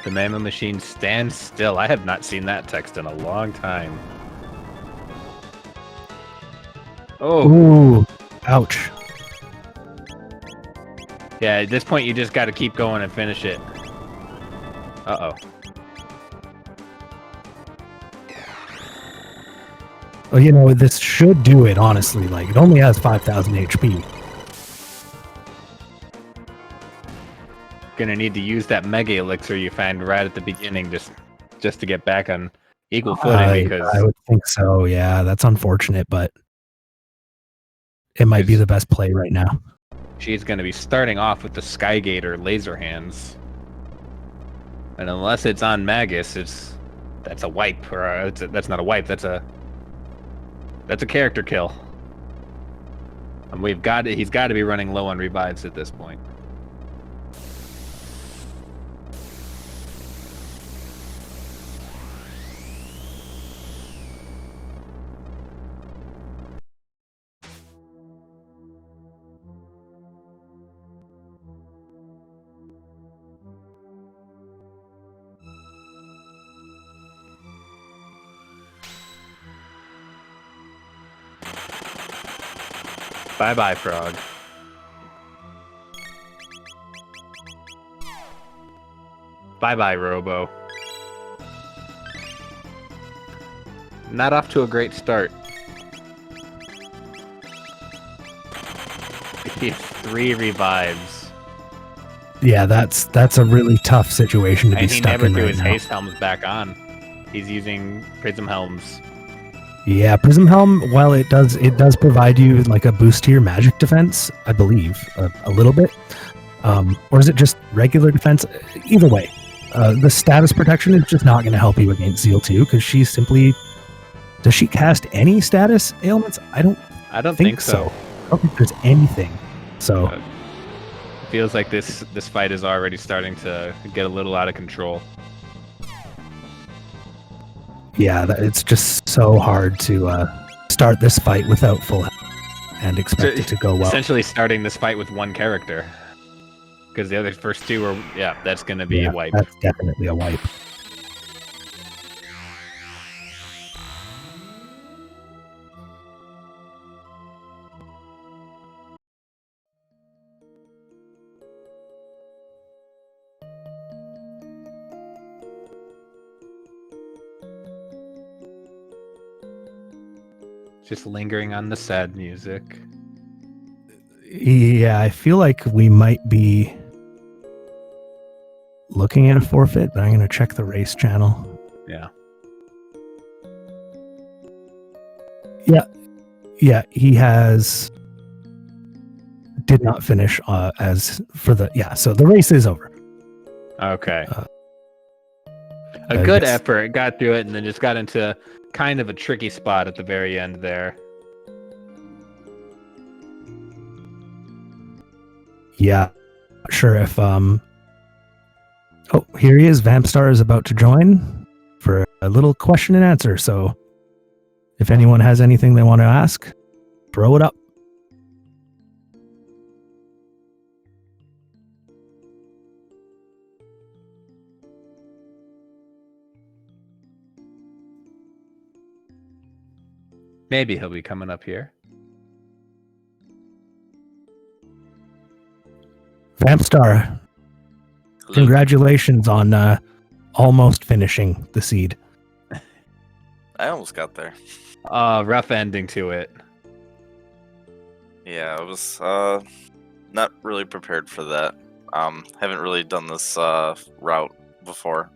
The Mammoth Machine stands still. I have not seen that text in a long time. Oh. Ooh, ouch. Yeah, at this point you just got to keep going and finish it. Uh-oh. Well, this should do it, honestly. Like, it only has 5,000 HP. Gonna need to use that Mega Elixir you find right at the beginning just to get back on equal footing, because I would think so, yeah. That's unfortunate, but it might be the best play right now. she's gonna be starting off with the Skygate or Laser Hands. And unless it's on Magus, that's a wipe, or that's not a wipe, that's a character kill. And he's got to be running low on revives at this point. Bye-bye, Frog. Bye-bye, Robo. Not off to a great start. He has 3 revives. Yeah, that's a really tough situation to be stuck in right now. And he never threw his haste helms back on. He's using Prism Helms. Yeah, Prism Helm, while it does provide you like a boost to your magic defense, I believe, a little bit. Or is it just regular defense? Either way, the status protection is just not going to help you against Zeal 2, because she simply... Does she cast any status ailments? I don't think so. I don't think there's anything. So... it feels like this fight is already starting to get a little out of control. Yeah, it's just so hard to start this fight without full health and expect it to go well. Essentially starting this fight with one character. Because the other first 2 are... Yeah, that's going to be a wipe. That's definitely a wipe. Just lingering on the sad music. Yeah, I feel like we might be looking at a forfeit, but I'm going to check the race channel. Yeah. Yeah, he did not finish so the race is over. Okay. A good effort. Got through it and then just got into kind of a tricky spot at the very end there. Yeah. Not sure if oh, here he is. Vampstar is about to join for a little question and answer. So if anyone has anything they want to ask, throw it up. Maybe he'll be coming up here. Vampstar, congratulations on almost finishing the seed. I almost got there. Rough ending to it. Yeah, I was not really prepared for that. Haven't really done this route before.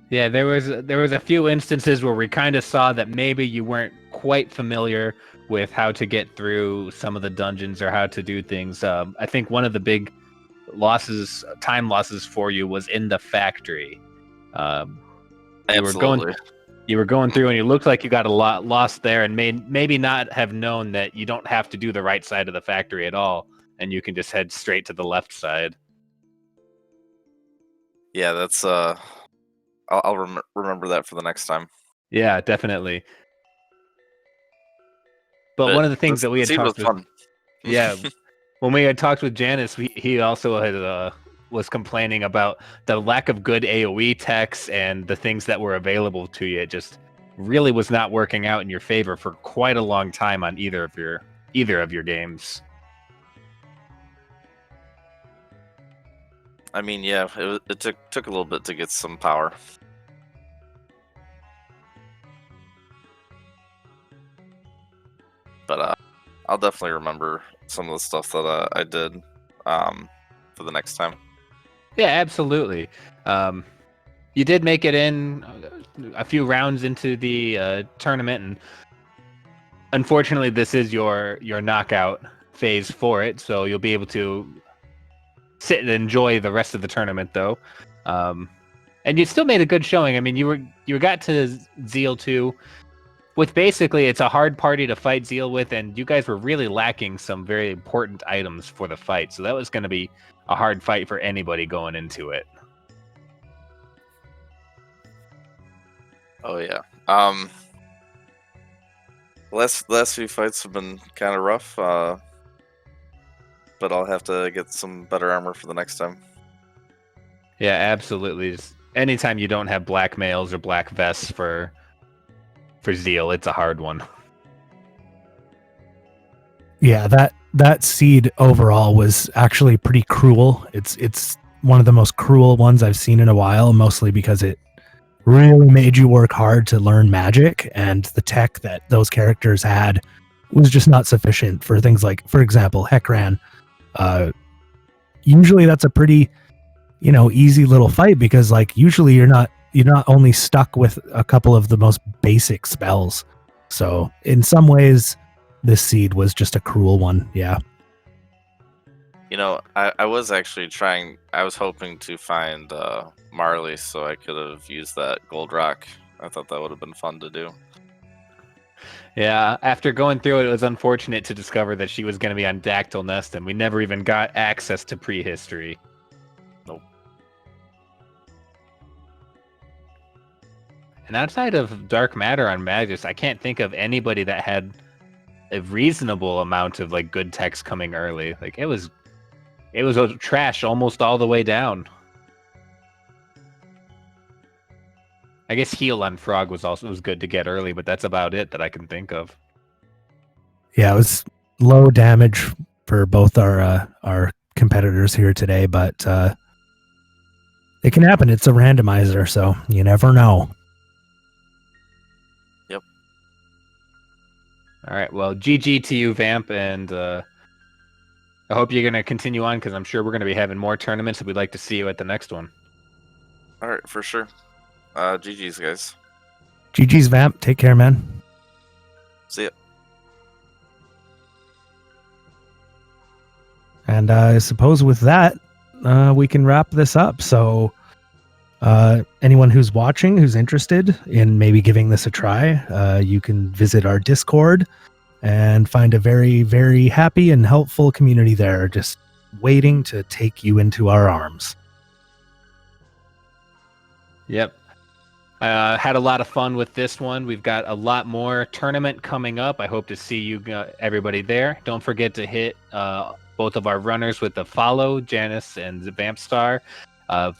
Yeah, there was a few instances where we kind of saw that maybe you weren't quite familiar with how to get through some of the dungeons or how to do things. I think one of the big time losses for you was in the factory. Absolutely. You were going through and you looked like you got a lot lost there and maybe not have known that you don't have to do the right side of the factory at all and you can just head straight to the left side. Yeah, that's I'll remember that for the next time. Yeah, definitely. But one of the things that we had talked with, yeah, when we had talked with Janus, he also had was complaining about the lack of good AOE techs and the things that were available to you. It just really was not working out in your favor for quite a long time on either of your games. I mean, yeah, it took a little bit to get some power. But I'll definitely remember some of the stuff that I did for the next time. Yeah, absolutely. You did make it in a few rounds into the tournament, and unfortunately, this is your knockout phase for it. So you'll be able to sit and enjoy the rest of the tournament, though. And you still made a good showing. I mean, you got to Zeal 2. With basically, it's a hard party to fight Zeal with, and you guys were really lacking some very important items for the fight. So that was going to be a hard fight for anybody going into it. Oh yeah. Last few fights have been kind of rough, but I'll have to get some better armor for the next time. Yeah, absolutely. Just anytime you don't have black mails or black vests for Zeal, it's a hard one. Yeah, that seed overall was actually pretty cruel. It's one of the most cruel ones I've seen in a while, mostly because it really made you work hard to learn magic, and the tech that those characters had was just not sufficient for things like, for example, Hekran. Usually that's a pretty, easy little fight because like usually you're not only stuck with a couple of the most basic spells. So in some ways, this seed was just a cruel one. Yeah. I was actually I was hoping to find Marley so I could have used that gold rock. I thought that would have been fun to do. Yeah, after going through it, it was unfortunate to discover that she was going to be on Dactyl Nest, and we never even got access to prehistory. Nope. And outside of Dark Matter on Magus, I can't think of anybody that had a reasonable amount of like good techs coming early. Like it was trash almost all the way down. I guess heal on Frog was good to get early, but that's about it that I can think of. Yeah, it was low damage for both our competitors here today, but it can happen. It's a randomizer, so you never know. Yep. All right. Well, GG to you, Vamp, and I hope you're going to continue on because I'm sure we're going to be having more tournaments, and we'd like to see you at the next one. All right, for sure. GG's, guys. GG's, Vamp. Take care, man. See ya. And I suppose with that, we can wrap this up. So anyone who's watching, who's interested in maybe giving this a try, you can visit our Discord and find a very, very happy and helpful community there, just waiting to take you into our arms. Yep. Had a lot of fun with this one. We've got a lot more tournament coming up. I hope to see you, everybody there. Don't forget to hit both of our runners with a follow, Janus and Vampstar.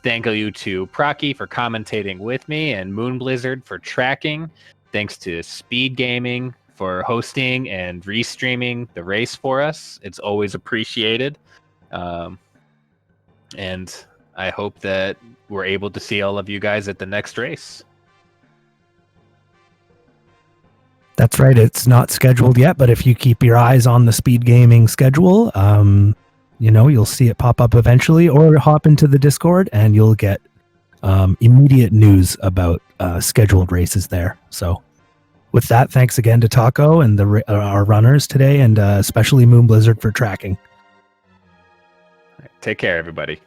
Thank you to Procky for commentating with me and Moon Blizzard for tracking. Thanks to SpeedGaming for hosting and restreaming the race for us. It's always appreciated. And I hope that we're able to see all of you guys at the next race. That's right. It's not scheduled yet, but if you keep your eyes on the SpeedGaming schedule, you'll see it pop up eventually, or hop into the Discord and you'll get immediate news about scheduled races there. So with that, thanks again to Taco and our runners today, and especially Moon Blizzard for tracking. Take care, everybody.